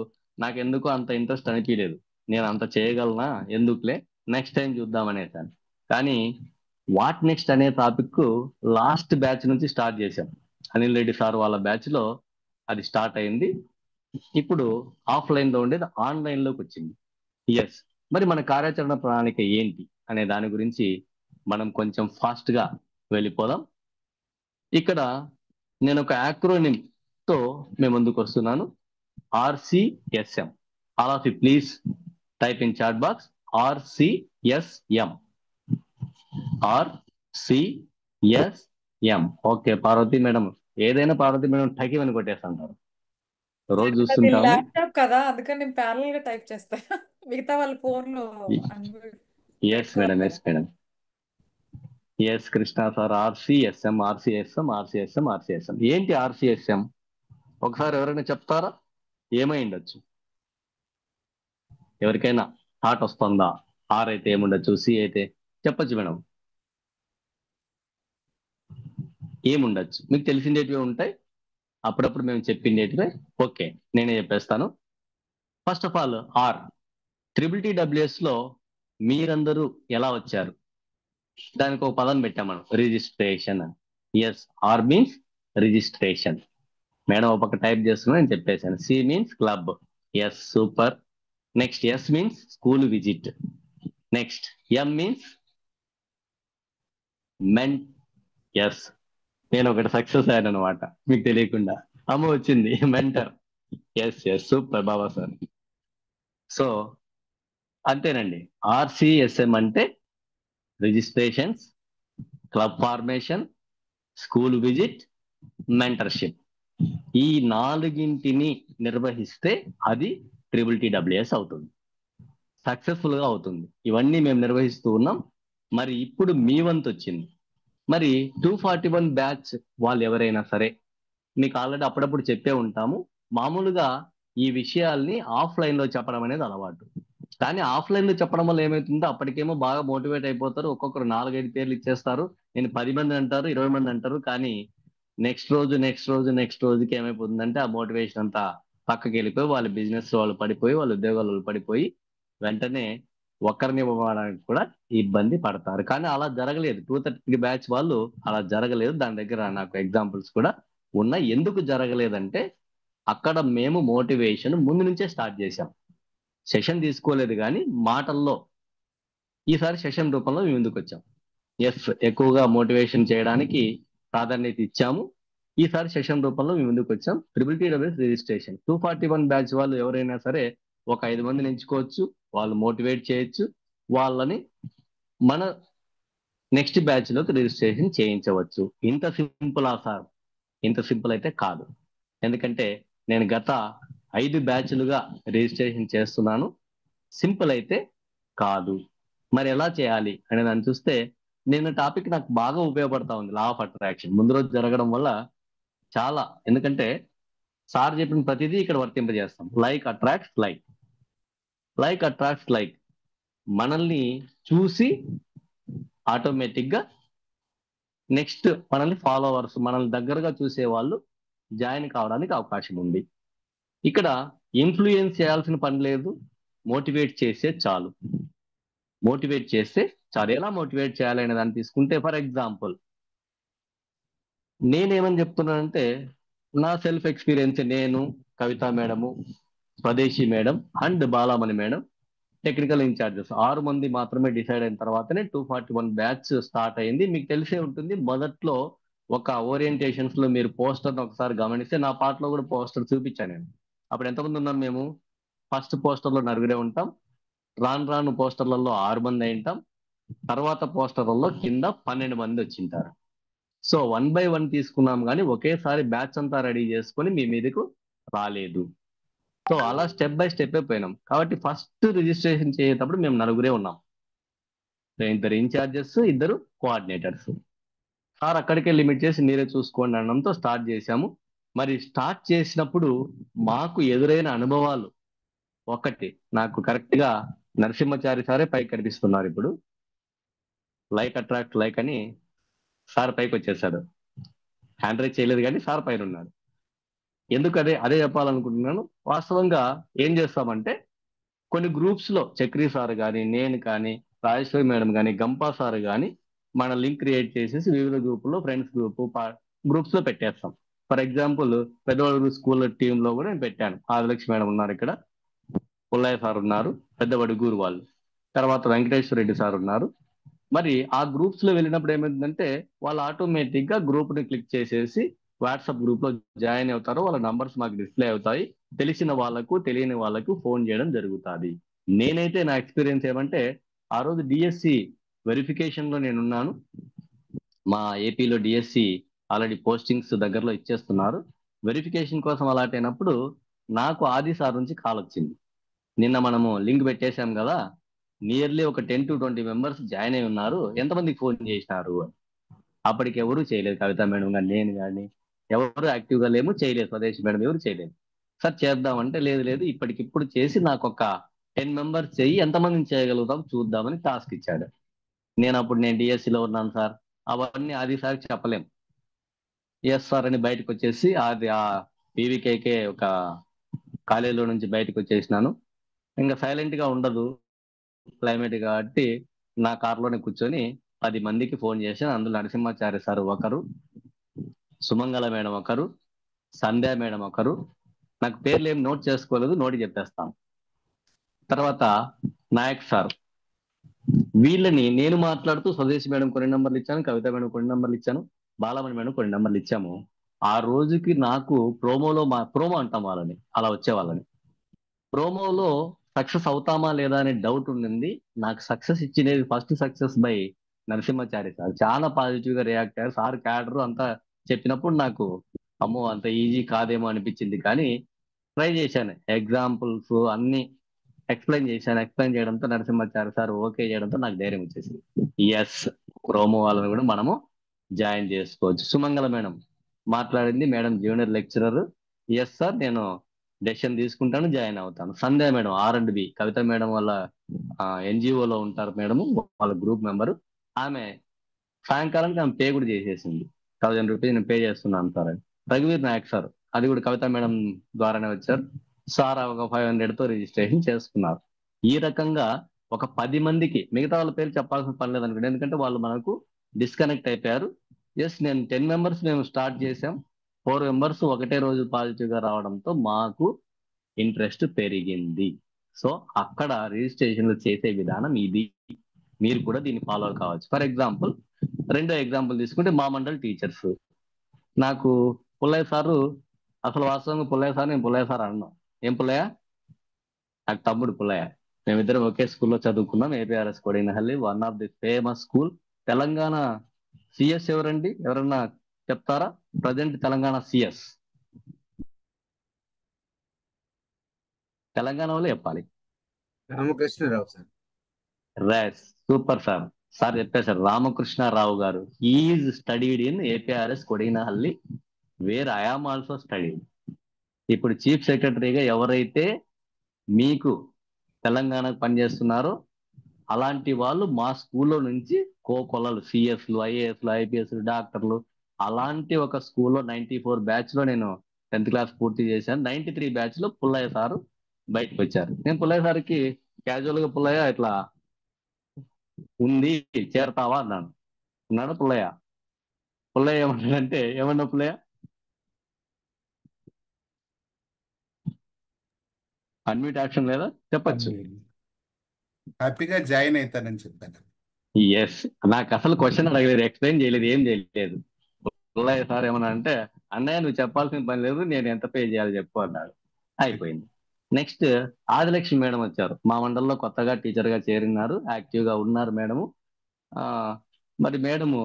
నాకు ఎందుకో అంత ఇంట్రెస్ట్ అనిపించలేదు. నేను అంత చేయగలనా, ఎందుకులే, నెక్స్ట్ టైం చూద్దామనేసాను. కానీ వాట్ నెక్స్ట్ అనే టాపిక్ లాస్ట్ బ్యాచ్ నుంచి స్టార్ట్ చేశాం. అనిల్ రెడ్డి సార్ వాళ్ళ బ్యాచ్ లో అది స్టార్ట్ అయింది. ఇప్పుడు ఆఫ్లైన్ లో ఉండేది ఆన్లైన్ లోకి వచ్చింది. ఎస్, మరి మన కార్యాచరణ ప్రణాళిక ఏంటి అనే దాని గురించి మనం కొంచెం ఫాస్ట్ గా వెళ్ళిపోదాం. ఇక్కడ నేను ఒక యాక్రోనిమ్ తో మేము ముందుకు వస్తున్నాను. RCSM. All of you please type in chat box RCSM. RCSM. Okay Parvathi madam, ఏదైనా పార్వతి మేడం టైకి కొట్టేస్తుంటారు. రోజు చూస్తుంటాము. ల్యాప్టాప్ కదా, అందుకని నేను ప్యారల్ గా టైప్ చేస్తా. మిగతా వాళ్ళ ఫోన్ లో yes madam. Yes Krishna sir. RCSM. ఏంటి RCSM? ఒకసారి ఎవరైనా చెప్తారా? ఏమై ఉండొచ్చు? ఎవరికైనా థాట్ వస్తుందా? R అయితే ఏముండొచ్చు, C అయితే చెప్పచ్చు మేడం. ఏముండొచ్చు? మీకు తెలిసిండేటివి ఉంటాయి, అప్పుడప్పుడు మేము చెప్పిండేటివే. ఓకే, నేనే చెప్పేస్తాను. First of all R. TTWS లో మీరందరూ ఎలా వచ్చారు? దానికి ఒక పదం పెట్టాం మనం, registration. Yes, R means registration. Madam ఒక పక్క టైప్ చేస్తున్నా, నేను చెప్పేశాను. C means club. Yes, super. Next S means school visit. Next M means men. Yes, నేను ఒకటి సక్సెస్ అయ్యాను అనమాట మీకు తెలియకుండా. అమ్మ వచ్చింది mentor. Yes yes, super Baba sir. So అంతేనండి. RCSM అంటే registrations, club formation, school visit, mentorship. ఈ నాలుగింటిని నిర్వహిస్తే అది TTTWS అవుతుంది, సక్సెస్ఫుల్ గా అవుతుంది. ఇవన్నీ మేము నిర్వహిస్తూ ఉన్నాం. మరి ఇప్పుడు మీ వంతు వచ్చింది. మరి 241 బ్యాచ్ వాళ్ళు ఎవరైనా సరే, మీకు ఆల్రెడీ అప్పుడప్పుడు చెప్పే ఉంటాము, మామూలుగా ఈ విషయాల్ని ఆఫ్లైన్ లో చెప్పడం అనేది అలవాటు. కానీ ఆఫ్లైన్ లో చెప్పడం వల్ల ఏమవుతుందో, అప్పటికేమో బాగా మోటివేట్ అయిపోతారు, ఒక్కొక్కరు 4-5 పేర్లు ఇచ్చేస్తారు, నేను 10 మంది అంటారు, 20 మంది అంటారు. కానీ నెక్స్ట్ రోజుకి ఏమైపోతుందంటే ఆ మోటివేషన్ అంతా పక్కకి వెళ్ళిపోయి వాళ్ళ బిజినెస్ వాళ్ళు పడిపోయి, వాళ్ళ ఉద్యోగాలు వాళ్ళు పడిపోయి, వెంటనే ఒక్కరిని ఇవ్వడానికి కూడా ఇబ్బంది పడతారు. కానీ అలా జరగలేదు. 233 బ్యాచ్ వాళ్ళు అలా జరగలేదు. దాని దగ్గర నాకు ఎగ్జాంపుల్స్ కూడా ఉన్నాయి. ఎందుకు జరగలేదంటే అక్కడ మేము మోటివేషన్ ముందు నుంచే స్టార్ట్ చేశాం. సెషన్ తీసుకోలేదు కానీ మాటల్లో. ఈసారి సెషన్ రూపంలో మేము ముందుకు వచ్చాం. ఎస్, ఎక్కువగా మోటివేషన్ చేయడానికి ప్రాధాన్యత ఇచ్చాము. ఈసారి సెషన్ రూపంలో మేము ముందుకు వచ్చాం. TTTWS రిజిస్ట్రేషన్ 241 బ్యాచ్ వాళ్ళు ఎవరైనా సరే ఒక 5 మందిని ఎంచుకోవచ్చు, వాళ్ళు మోటివేట్ చేయొచ్చు, వాళ్ళని మన నెక్స్ట్ బ్యాచ్ లోకి రిజిస్ట్రేషన్ చేయించవచ్చు. ఇంత సింపులా సార్? ఇంత సింపుల్ అయితే కాదు. ఎందుకంటే నేను గత 5 బ్యాచ్లుగా రిజిస్ట్రేషన్ చేస్తున్నాను. సింపుల్ అయితే కాదు. మరి ఎలా చేయాలి అనే దాన్ని చూస్తే, నేను టాపిక్ నాకు బాగా ఉపయోగపడతా ఉంది. లా ఆఫ్ అట్రాక్షన్ ముందు రోజు జరగడం వల్ల చాలా, ఎందుకంటే సార్ చెప్పిన ప్రతిదీ ఇక్కడ వర్తింపజేస్తాం. Like attracts like, like attracts like. మనల్ని చూసి ఆటోమేటిక్ గా నెక్స్ట్ మనల్ని ఫాలోవర్స్, మనల్ని దగ్గరగా చూసే వాళ్ళు జాయిన్ కావడానికి అవకాశం ఉంది. ఇక్కడ ఇన్ఫ్లుయెన్స్ చేయాల్సిన పని లేదు, మోటివేట్ చేస్తే చాలు. మోటివేట్ చేస్తే చాలు. ఎలా మోటివేట్ చేయాలి అనే దాన్ని తీసుకుంటే, ఫర్ ఎగ్జాంపుల్ నేనేమని చెప్తున్నానంటే, నా సెల్ఫ్ ఎక్స్పీరియన్స్, నేను, కవిత మేడము, స్వదేశీ madam and Balamani madam technical in-charges 6 మంది మాత్రమే డిసైడ్ అయిన తర్వాతనే 241 బ్యాచ్ స్టార్ట్ అయింది. మీకు తెలిసే ఉంటుంది, మొదట్లో ఒక ఓరియంటేషన్స్ లో మీరు పోస్టర్ ఒకసారి గమనిస్తే, నా పాటలో కూడా పోస్టర్ చూపించాను నేను. అప్పుడు ఎంతమంది ఉన్నాం మేము? ఫస్ట్ పోస్టర్ లో 9 ఉంటాం, రాను పోస్టర్లలో 6 మంది అయింటాం, తర్వాత పోస్టర్లలో కింద 12 మంది వచ్చింటారు. సో 1 by 1 తీసుకున్నాం, కానీ ఒకేసారి బ్యాచ్ అంతా రెడీ చేసుకొని మీ మీదకు రాలేదు. సో అలా స్టెప్ బై స్టెప్ పోయినాం. కాబట్టి ఫస్ట్ రిజిస్ట్రేషన్ చేసేటప్పుడు మేము 9 ఉన్నాం. 2 ఇన్ఛార్జెస్, 2 కోఆర్డినేటర్స్. సార్ అక్కడికే లిమిట్ చేసి మీరే చూసుకోండి అనడంతో స్టార్ట్ చేశాము. మరి స్టార్ట్ చేసినప్పుడు మాకు ఎదురైన అనుభవాలు, ఒకటి నాకు కరెక్ట్ గా నరసింహచారి సారే పైకి కనిపిస్తున్నారు ఇప్పుడు. లైక్ అట్రాక్ట్ లైక్ అని సార్ పైకి వచ్చేసాడు. హ్యాండ్ రైజ్ చేయలేదు కానీ సార్ పైన ఉన్నాడు. ఎందుకు అదే చెప్పాలనుకుంటున్నాను. వాస్తవంగా ఏం చేస్తామంటే, కొన్ని గ్రూప్స్ లో చక్రీ సార్ కానీ, నేను కానీ, రాజేశ్వరి మేడం కానీ, గంపా సార్ కానీ మన లింక్ క్రియేట్ చేసేసి వివిధ గ్రూపుల్లో, ఫ్రెండ్స్ గ్రూప్స్ లో పెట్టేస్తాం. ఫర్ ఎగ్జాంపుల్ పెద్దవాడు స్కూల్ టీమ్ లో కూడా నేను పెట్టాను. ఆదిలక్ష్మి మేడం ఉన్నారు ఇక్కడ, పుల్లయ్య సార్ ఉన్నారు, పెద్ద వడుగూరు వాళ్ళు, తర్వాత వెంకటేశ్వర రెడ్డి సార్ ఉన్నారు. మరి ఆ గ్రూప్స్ లో వెళ్ళినప్పుడు ఏమైందంటే, వాళ్ళు ఆటోమేటిక్ గా గ్రూప్ ని క్లిక్ చేసేసి వాట్సాప్ గ్రూప్ లో జాయిన్ అవుతారు. వాళ్ళ నంబర్స్ మాకు డిస్ప్లే అవుతాయి. తెలిసిన వాళ్ళకు, తెలియని వాళ్ళకు ఫోన్ చేయడం జరుగుతుంది. నేనైతే నా ఎక్స్పీరియన్స్ ఏమంటే, ఆ రోజు డిఎస్సి వెరిఫికేషన్ లో నేనున్నాను. మా ఏపీలో డిఎస్సి ఆల్రెడీ పోస్టింగ్స్ దగ్గరలో ఇచ్చేస్తున్నారు. వెరిఫికేషన్ కోసం అలాట్ అయినప్పుడు నాకు ఆది సార్ నుంచి కాల్ వచ్చింది. నిన్న మనము లింక్ పెట్టేశాం కదా, నియర్లీ ఒక 10 to 20 మెంబర్స్ జాయిన్ అయి ఉన్నారు, ఎంతమందికి ఫోన్ చేసినారు? అప్పటికి ఎవరు చేయలేదు. కవిత మేడం కానీ, నేను కానీ ఎవరు యాక్టివ్గా లేము, చేయలేదు. స్వదేశీ మేడం ఎవరు చేయలేదు. సార్ చేద్దామంటే, లేదు ఇప్పటికిప్పుడు చేసి నాకు ఒక 10 మెంబర్స్ చెయ్యి, ఎంతమందిని చేయగలుగుతాం చూద్దామని టాస్క్ ఇచ్చాడు. నేను డిఎస్సిలో ఉన్నాను సార్, అవన్నీ ఆది సార్కి చెప్పలేం. ఎస్ సార్ అని బయటకు వచ్చేసి అది ఆ పీవీకేకే ఒక కాలేజీలో నుంచి బయటకు వచ్చేసినాను. ఇంకా సైలెంట్ గా ఉండదు క్లైమేట్ కాబట్టి నా కార్లోనే కూర్చొని 10 మందికి ఫోన్ చేశాను. అందులో నరసింహాచార్య సార్ ఒకరు, సుమంగళ మేడం ఒకరు, సంధ్యా మేడం ఒకరు, నాకు పేర్లు ఏం నోట్ చేసుకోలేదు, నోటి చెప్పేస్తాను. తర్వాత నాయక్ సార్. వీళ్ళని నేను మాట్లాడుతూ స్వదేశ్ మేడం కొన్ని నెంబర్లు ఇచ్చాను, కవిత మేడం కొన్ని నెంబర్లు ఇచ్చాను, బాలమణి మేడం కొన్ని నెంబర్లు ఇచ్చాము. ఆ రోజుకి నాకు ప్రోమో అంటాం వాళ్ళని, అలా వచ్చే వాళ్ళని. ప్రోమోలో సక్సెస్ అవుతామా లేదా అనే డౌట్ ఉండింది. నాకు సక్సెస్ ఇచ్చినది first success by Narasimhachari sir. చాలా పాజిటివ్ గా రియాక్ట్ అయ్యారు సార్. క్యాడర్ అంతా చెప్పినప్పుడు నాకు అమ్మో అంత ఈజీ కాదేమో అనిపించింది, కానీ ట్రై చేశాను. ఎగ్జాంపుల్స్ అన్ని ఎక్స్ప్లెయిన్ చేశాను. ఎక్స్ప్లెయిన్ చేయడంతో నరసింహాచారి సార్ ఓకే చేయడంతో నాకు ధైర్యం వచ్చేసింది. ఎస్, ప్రోమో వాళ్ళని కూడా మనము జాయిన్ చేసుకోవచ్చు. సుమంగళ మేడం మాట్లాడింది, madam junior lecturer. Yes sir, నేను డెసిషన్ తీసుకుంటాను, జాయిన్ అవుతాను. సంధ్యా మేడం R&B, కవిత మేడం వాళ్ళ NGOలో ఉంటారు మేడం, వాళ్ళ గ్రూప్ మెంబర్. ఆమె సాయంకాలానికి ఆమె పే కూడా చేసేసింది. 1000 రూపీస్ నేను పే చేస్తున్నాను సార్ అని. రఘువీర్ నాయక్ సార్, అది కూడా కవిత మేడం ద్వారానే వచ్చారు సార్. ఒక 500తో రిజిస్ట్రేషన్ చేసుకున్నారు. ఈ రకంగా ఒక 10 మందికి, మిగతా వాళ్ళ పేరు చెప్పాల్సిన పని లేదనుకోండి, ఎందుకంటే వాళ్ళు మనకు డిస్కనెక్ట్ అయిపోయారు. ఎస్, నేను 10 మెంబర్స్ మేము స్టార్ట్ చేసాం. 4 మెంబర్స్ ఒకటే రోజు పాజిటివ్ గా రావడంతో మాకు ఇంట్రెస్ట్ పెరిగింది. సో అక్కడ రిజిస్ట్రేషన్లు చేసే విధానం ఇది. మీరు కూడా దీన్ని ఫాలో కావచ్చు. ఫర్ ఎగ్జాంపుల్, రెండో ఎగ్జాంపుల్ తీసుకుంటే మా మండల్ టీచర్స్. నాకు పుల్లయ్య సారు, అసలు వాస్తవంగా పుల్లయ్య సార్, నేను పుల్లయ్య సార్ అన్నాను. ఏం పుల్లయ్య? నాకు తమ్ముడు పుల్లయ్య. మేమిద్దరం ఒకే స్కూల్లో చదువుకున్నాం, APRS Kodinahalli, one of the famous school. Telangana CS ఎవరండి? ఎవరన్నా చెప్తారా? ప్రజెంట్ తెలంగాణ CS తెలంగాణ వాళ్ళు చెప్పాలి. Ramakrishna Rao sir. Right, super sir. Sir చెప్పేశారు, రామకృష్ణారావు గారు. Is studied in APRS Kodinahalli, where I am also studied. ఇప్పుడు చీఫ్ సెక్రటరీగా ఎవరైతే మీకు తెలంగాణకు పనిచేస్తున్నారో అలాంటి వాళ్ళు మా స్కూల్లో నుంచి కోకొల్లలు, CSలు, IASలు, IPSలు, డాక్టర్లు, అలాంటి ఒక స్కూల్లో 94 బ్యాచ్ లో నేను 10th క్లాస్ పూర్తి చేశాను. 93 బ్యాచ్ లో పుల్లయ్య సారు బయటకు వచ్చారు. నేను పుల్లయ్య సార్కి క్యాజువల్ గా పుల్లయ్య ఇట్లా ఉంది చేరతావా అన్నాను. అన్నాడు పుల్లయ్య. పుల్లయ్య ఏమన్నాడంటే, ఏమన్నా పుల్లయ్య? అన్మ్యూట్ యాక్షన్ లేదా? చెప్పచ్చు. హ్యాపీగా జాయిన్ అవుతానని చెప్పాను. ఎస్, నాకు అసలు క్వశ్చన్ అడగలేదు, ఎక్స్ప్లెయిన్ చేయలేదు, ఏం చేయలేదు. పుల్లయ్య సార్ ఏమన్నా అంటే, అన్నయ్య నువ్వు చెప్పాల్సిన పని లేదు, నేను ఎంత పే చేయాలి చెప్పు అన్నాడు. అయిపోయింది. నెక్స్ట్ ఆదిలక్ష్మి మేడం వచ్చారు. మా మండలంలో కొత్తగా టీచర్ గా చేరినారు, యాక్టివ్ గా ఉన్నారు మేడము. మరి మేడము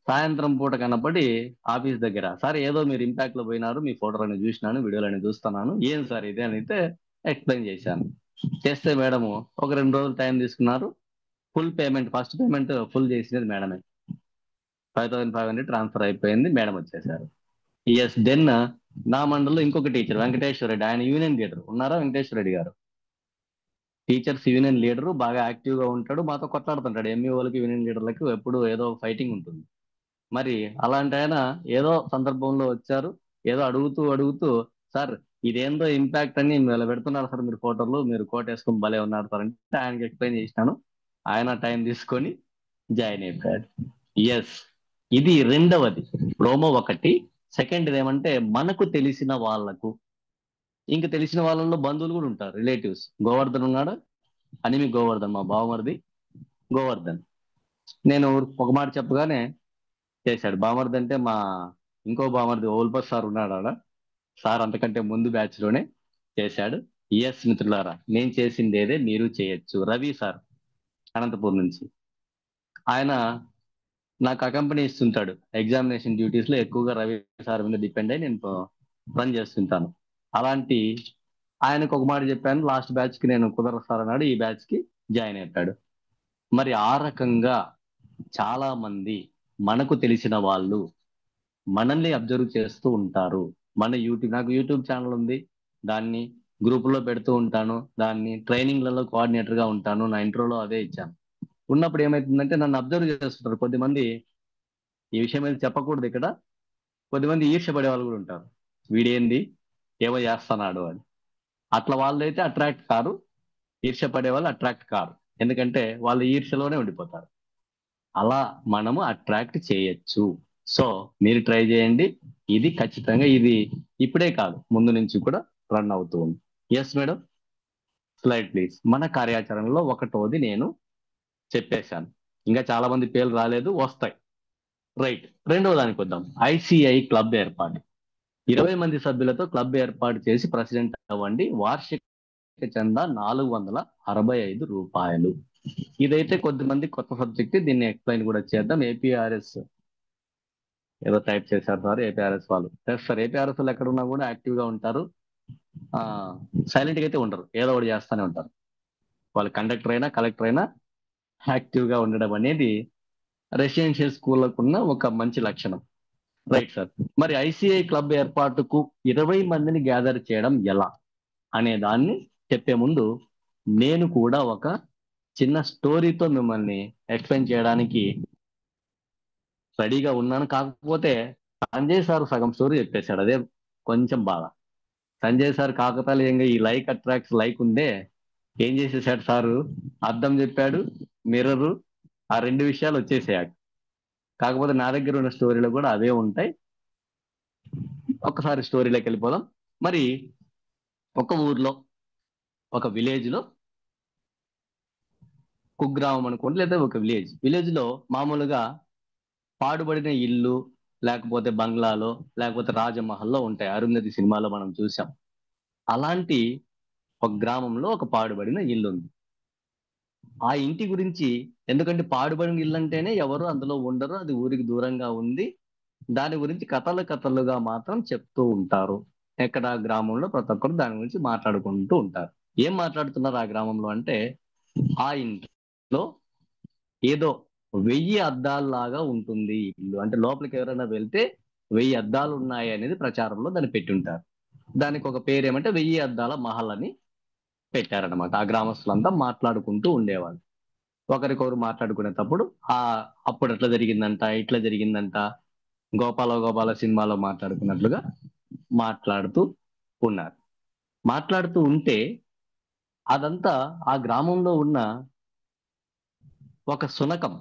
సాయంత్రం పూట కనపడి ఆఫీస్ దగ్గర, సార్ ఏదో మీరు ఇంపాక్ట్ లో పోయినారు, మీ ఫోటోలని చూసినాను, వీడియోలని చూస్తున్నాను, ఏం సార్ ఇది అని అయితే ఎక్స్ప్లెయిన్ చేశాను. చేస్తే మేడము ఒక 2 రోజులు టైం తీసుకున్నారు. Full payment, first payment full చేసినది మేడమే. 5500 ట్రాన్స్ఫర్ అయిపోయింది, మేడం వచ్చేసారు. ఎస్, దెన్ నా మండలంలో ఇంకొక టీచర్ వెంకటేశ్వర రెడ్డి, ఆయన యూనియన్ లీడర్ ఉన్నారా? వెంకటేశ్వర రెడ్డి గారు టీచర్స్ యూనియన్ లీడరు, బాగా యాక్టివ్ గా ఉంటాడు, మాతో కొట్లాడుతుంటాడు. MEOలకి యూనియన్ లీడర్లకి ఎప్పుడు ఏదో ఫైటింగ్ ఉంటుంది. మరి అలాంటి ఆయన ఏదో సందర్భంలో వచ్చారు, ఏదో అడుగుతూ సార్ ఇదేందో ఇంపాక్ట్ అని ఇలా పెడుతున్నారు సార్ మీరు ఫోటోలు, మీరు కోట్ వేసుకొని భలే ఉన్నారు సార్ అంటే ఆయనకి ఎక్స్ప్లెయిన్ చేసినాను. ఆయన టైం తీసుకొని జాయిన్ అయిపోయాడు. ఎస్, ఇది రెండవది ప్రోమో ఒకటి. సెకండ్ ఏమంటే, మనకు తెలిసిన వాళ్ళకు, ఇంకా తెలిసిన వాళ్ళలో బంధువులు కూడా ఉంటారు, రిలేటివ్స్. గోవర్ధన్ ఉన్నాడు, అనిమి గోవర్ధన్, మా బావమరిది గోవర్ధన్. నేను ఒక మాట చెప్పగానే చేశాడు. బామర్ది అంటే మా ఇంకో బామర్ది ఓల్పస్ సార్ ఉన్నాడు ఆడ. సార్ అంతకంటే ముందు బ్యాచ్ లోనే చేశాడు. ఎస్ మిత్రులారా, నేను చేసింది ఏదే మీరు చేయొచ్చు. రవి సార్ అనంతపూర్ నుంచి, ఆయన నాకు అకంపెనీ ఇస్తుంటాడు. ఎగ్జామినేషన్ డ్యూటీస్ లో ఎక్కువగా రవి సార్ మీద డిపెండ్ అయ్యి నేను రన్ చేస్తుంటాను. అలాంటి ఆయనకు ఒక మాట చెప్పాను, లాస్ట్ బ్యాచ్ కి నేను కుదరదు సార్ అన్నాడు, ఈ బ్యాచ్ కి జాయిన్ అయిపోయాడు. మరి ఆ రకంగా చాలా మంది మనకు తెలిసిన వాళ్ళు మనల్ని అబ్జర్వ్ చేస్తూ ఉంటారు. నాకు యూట్యూబ్ ఛానల్ ఉంది, దాన్ని గ్రూపుల్లో పెడుతూ ఉంటాను, దాన్ని ట్రైనింగ్లలో కోఆర్డినేటర్ గా ఉంటాను, నా ఇంట్రోలో అదే ఇచ్చాను. ఉన్నప్పుడు ఏమైతుందంటే నన్ను అబ్జర్వ్ చేస్తుంటారు కొద్దిమంది. ఈ విషయం ఏది చెప్పకూడదు ఇక్కడ. కొద్దిమంది ఈర్ష్యపడే వాళ్ళు కూడా ఉంటారు, వీడేంది ఏమో చేస్తున్నాడు అని. అట్లా వాళ్ళైతే అట్రాక్ట్ కారు, ఈర్ష్యపడే వాళ్ళు అట్రాక్ట్ కారు, ఎందుకంటే వాళ్ళు ఈర్ష్యలోనే ఉండిపోతారు. అలా మనము అట్రాక్ట్ చేయొచ్చు. సో మీరు ట్రై చేయండి. ఇది ఖచ్చితంగా ఇది ఇప్పుడే కాదు, ముందు నుంచి కూడా రన్ అవుతూ ఉంది. Yes madam, slide please. మన కార్యాచరణలో ఒకటోది నేను చెప్పేశాను. ఇంకా చాలా మంది పేర్లు రాలేదు, వస్తాయి. రైట్, రెండవ దానికి వద్దాం. ఐసిఐ క్లబ్ ఏర్పాటు. 20 మంది సభ్యులతో క్లబ్ ఏర్పాటు చేసి ప్రెసిడెంట్ అవ్వండి. వార్షిక చందా 465 రూపాయలు. ఇదైతే కొద్దిమంది కొత్త సబ్జెక్ట్, దీన్ని ఎక్స్ప్లెయిన్ కూడా చేద్దాం. ఏపీఆర్ఎస్ ఏదో టైప్ చేశారు సార్, ఏపీఆర్ఎస్ వాళ్ళు. సార్ ఏపీఆర్ఎస్ వాళ్ళు ఎక్కడ ఉన్నా కూడా యాక్టివ్ గా ఉంటారు, సైలెంట్ గా అయితే ఉండరు, ఏదో ఒకటి చేస్తూనే ఉంటారు. వాళ్ళు కండక్టర్ అయినా కలెక్టర్ అయినా యాక్టివ్ గా ఉండడం అనేది రెసిడెన్షియల్ స్కూళ్ళకు ఉన్న ఒక మంచి లక్షణం. Right sir. మరి ఐసిఐ క్లబ్ ఏర్పాటుకు 20 మందిని గ్యాదర్ చేయడం ఎలా అనే దాన్ని చెప్పే ముందు నేను కూడా ఒక చిన్న స్టోరీతో మిమ్మల్ని ఎక్స్ప్లెయిన్ చేయడానికి రెడీగా ఉన్నాను. కాకపోతే సంజయ్ సార్ సగం స్టోరీ చెప్పేశాడు, అదే కొంచెం బాధ. సంజయ్ సార్ కాకతాళీయంగా ఈ లైక్ అట్రాక్ట్స్ లైక్ ఉందే ఏం చేసేసాడు సారు, అద్దం చెప్పాడు, మిర్రరు, ఆ 2 విషయాలు వచ్చేసాడు. కాకపోతే నా దగ్గర ఉన్న స్టోరీలు కూడా అవే ఉంటాయి. ఒక్కసారి స్టోరీలోకి వెళ్ళిపోదాం. మరి ఒక ఊర్లో, ఒక విలేజ్ లో, కుగ్రామం అనుకోండి, లేదా ఒక విలేజ్ లో మామూలుగా పాడుబడిన ఇల్లు, లేకపోతే బంగ్లాలో, లేకపోతే రాజమహల్లో ఉంటాయి. అరుంధతి సినిమాలో మనం చూసాం. అలాంటి ఒక గ్రామంలో ఒక పాడుబడిన ఇల్లు ఉంది. ఆ ఇంటి గురించి, ఎందుకంటే పాడుబడిన ఇల్లు అంటేనే ఎవరు అందులో ఉండరు, అది ఊరికి దూరంగా ఉంది, దాని గురించి కథలుగా మాత్రం చెప్తూ ఉంటారు. ఎక్కడ గ్రామంలో ప్రతి ఒక్కరు దాని గురించి మాట్లాడుకుంటూ ఉంటారు. ఏం మాట్లాడుతున్నారు ఆ గ్రామంలో అంటే, ఆ ఇంట్లో ఏదో 1000 అద్దాల్లాగా ఉంటుంది ఇల్లు, అంటే లోపలికి ఎవరైనా వెళ్తే 1000 అద్దాలు ఉన్నాయి అనేది ప్రచారంలో దాన్ని పెట్టి ఉంటారు. దానికి ఒక పేరు ఏమంటే 1000 అద్దాల మహల్ అని పెట్టారనమాట. ఆ గ్రామస్తులంతా మాట్లాడుకుంటూ ఉండేవాళ్ళు. ఒకరికొకరు మాట్లాడుకునేటప్పుడు అప్పుడు అట్లా జరిగిందంట, ఇట్లా జరిగిందంట, గోపాల సినిమాలో మాట్లాడుకున్నట్లుగా మాట్లాడుతూ ఉన్నారు. మాట్లాడుతూ ఉంటే అదంతా ఆ గ్రామంలో ఉన్న ఒక శునకం,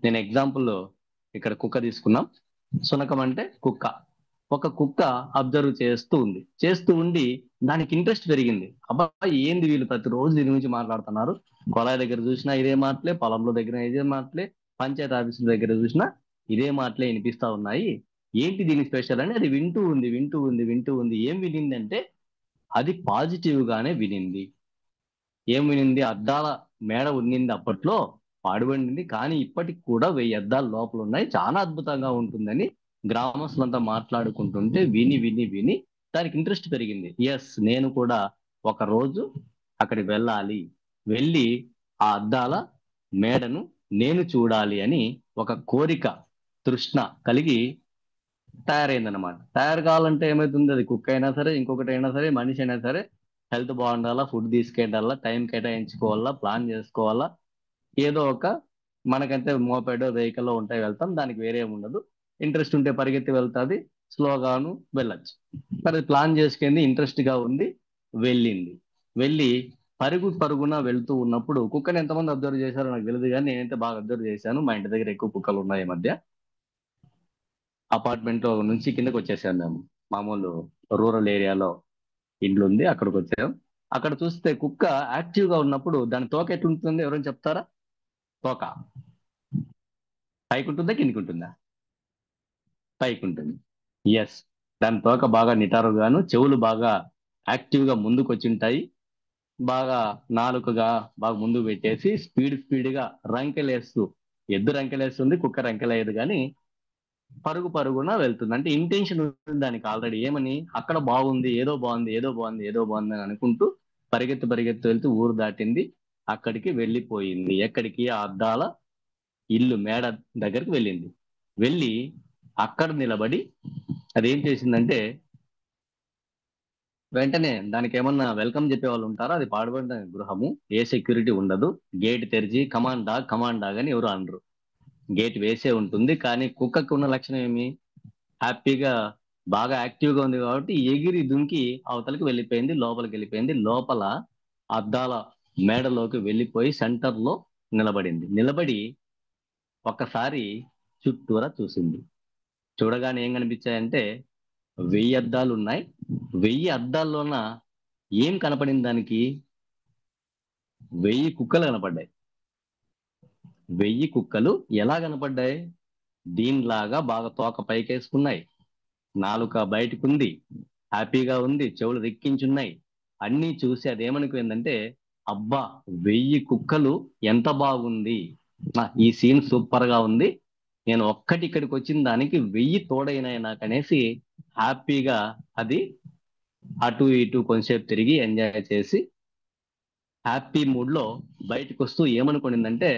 నేను ఎగ్జాంపుల్ ఇక్కడ కుక్క తీసుకున్నాం, శునకం అంటే కుక్క. ఒక కుక్క అబ్జర్వ్ చేస్తూ ఉండి దానికి ఇంట్రెస్ట్ పెరిగింది. అబ్బాయి ఏంది వీళ్ళు ప్రతిరోజు దీని గురించి మాట్లాడుతున్నారు, కొలాయి దగ్గర చూసినా ఇదే మాటలే, పొలంలో దగ్గర ఇదే మాటలే, పంచాయతీ ఆఫీసుల దగ్గర చూసినా ఇదే మాటలే వినిపిస్తా ఉన్నాయి, ఏంటి దీని స్పెషల్ అని అది వింటూ ఉంది. ఏం వినిందంటే అది పాజిటివ్ గానే వినింది. ఏం వినింది, అద్దాల మేడ ఉన్నింది అప్పట్లో, పాడుబడింది, కానీ ఇప్పటికి కూడా 1000 అద్దాలు లోపల ఉన్నాయి, చాలా అద్భుతంగా ఉంటుందని గ్రామస్తులంతా మాట్లాడుకుంటుంటే విని దానికి ఇంట్రెస్ట్ పెరిగింది. ఎస్, నేను కూడా ఒక రోజు అక్కడికి వెళ్ళి ఆ అద్దాల మేడను నేను చూడాలి అని ఒక కోరిక, తృష్ణ కలిగి తయారైందనమాట. తయారు కావాలంటే ఏమైతుంది, అది కుక్క అయినా సరే, ఇంకొకటి అయినా సరే, మనిషి అయినా సరే, హెల్త్ బాగుండాలా, ఫుడ్ తీసుకెళ్ళాలా, టైం కేటాయించుకోవాలా, ప్లాన్ చేసుకోవాలా, ఏదో ఒక మనకంటే మోపెడో వెహికల్లో ఉంటాయి, వెళ్తాం, దానికి వేరే ఉండదు. ఇంట్రెస్ట్ ఉంటే పరిగెత్తి వెళ్తుంది, స్లోగాను వెళ్ళచ్చు. మరి ప్లాన్ చేసుకుంది, ఇంట్రెస్ట్ గా ఉంది, వెళ్ళి పరుగున వెళ్తూ ఉన్నప్పుడు కుక్కని ఎంతమంది అబ్జర్వ్ చేశారో నాకు తెలియదు, కానీ నేనైతే బాగా అబ్జర్వ్ చేశాను. మా ఇంటి దగ్గర ఎక్కువ కుక్కలు ఉన్నాయి ఈ మధ్య. అపార్ట్మెంట్ నుంచి కిందకి వచ్చేసాం మేము, మామూలు రూరల్ ఏరియాలో ఇండ్లు ఉంది, అక్కడికి వచ్చాం. అక్కడ చూస్తే కుక్క యాక్టివ్ గా ఉన్నప్పుడు దాని తోక ఎట్లుంటుంది, ఎవరైనా చెప్తారా? తోక పైకి ఉంటుందా, కిందికి ఉంటుందా? పైకి ఉంటుంది. ఎస్, దాని తోక బాగా నిటారుగాను, చెవులు బాగా యాక్టివ్ గా ముందుకు వచ్చి ఉంటాయి, బాగా నాలుకగా బాగా ముందుకు పెట్టేసి స్పీడ్ గా రంకెలేస్తూ, ఎద్దు రంకెలేస్తుంది, కుక్క రంకెలేదు, కానీ పరుగున వెళ్తుంది. అంటే ఇంటెన్షన్ ఉంది దానికి ఆల్రెడీ. ఏమని, అక్కడ బాగుంది, ఏదో బాగుంది అని అనుకుంటూ పరిగెత్తు వెళ్తూ ఊరు దాటింది, అక్కడికి వెళ్ళిపోయింది. ఎక్కడికి? ఆ అద్దాల ఇల్లు మేడ దగ్గరికి వెళ్ళి అక్కడ నిలబడి అదేం చేసిందంటే, వెంటనే దానికి ఏమన్నా వెల్కమ్ చెప్పే వాళ్ళు ఉంటారా? అది పాడుబడిన గృహము, ఏ సెక్యూరిటీ ఉండదు, గేట్ తెరిచి కమాండ్ డాగ్ అని ఎవరు అనరు, గేట్ వేసే ఉంటుంది. కానీ కుక్కకి ఉన్న లక్షణం ఏమి, హ్యాపీగా బాగా యాక్టివ్ గా ఉంది కాబట్టి ఎగిరి దుంకి అవతలకి వెళ్ళిపోయింది, లోపలికి వెళ్ళిపోయింది. లోపల అద్దాల మేడలోకి వెళ్ళిపోయి సెంటర్ లో నిలబడి ఒక్కసారి చుట్టూరా చూసింది. చూడగానే ఏం కనిపించాయంటే 1000 అద్దాలు ఉన్నాయి. 1000 అద్దాల్లోన ఏం కనపడింది దానికి? 1000 కుక్కలు కనపడ్డాయి. 1000 కుక్కలు ఎలా కనపడ్డాయి? దీనిలాగా బాగా తోక పైకేసుకున్నాయి, నాలుక బయటకు ఉంది, హ్యాపీగా ఉంది, చెవులు రెక్కించున్నాయి. అన్నీ చూసి అదేమనుకుందంటే, అబ్బా 1000 కుక్కలు ఎంత బాగుంది, ఈ సీన్ సూపర్ గా ఉంది, నేను ఒక్కటి ఇక్కడికి వచ్చిన దానికి 1000 తోడైనాయి నాకు అనేసి హ్యాపీగా అది అటు ఇటు కొంచెంసేపు తిరిగి ఎంజాయ్ చేసి హ్యాపీ మూడ్ లో బయటకు వస్తూ ఏమనుకునిందంటే,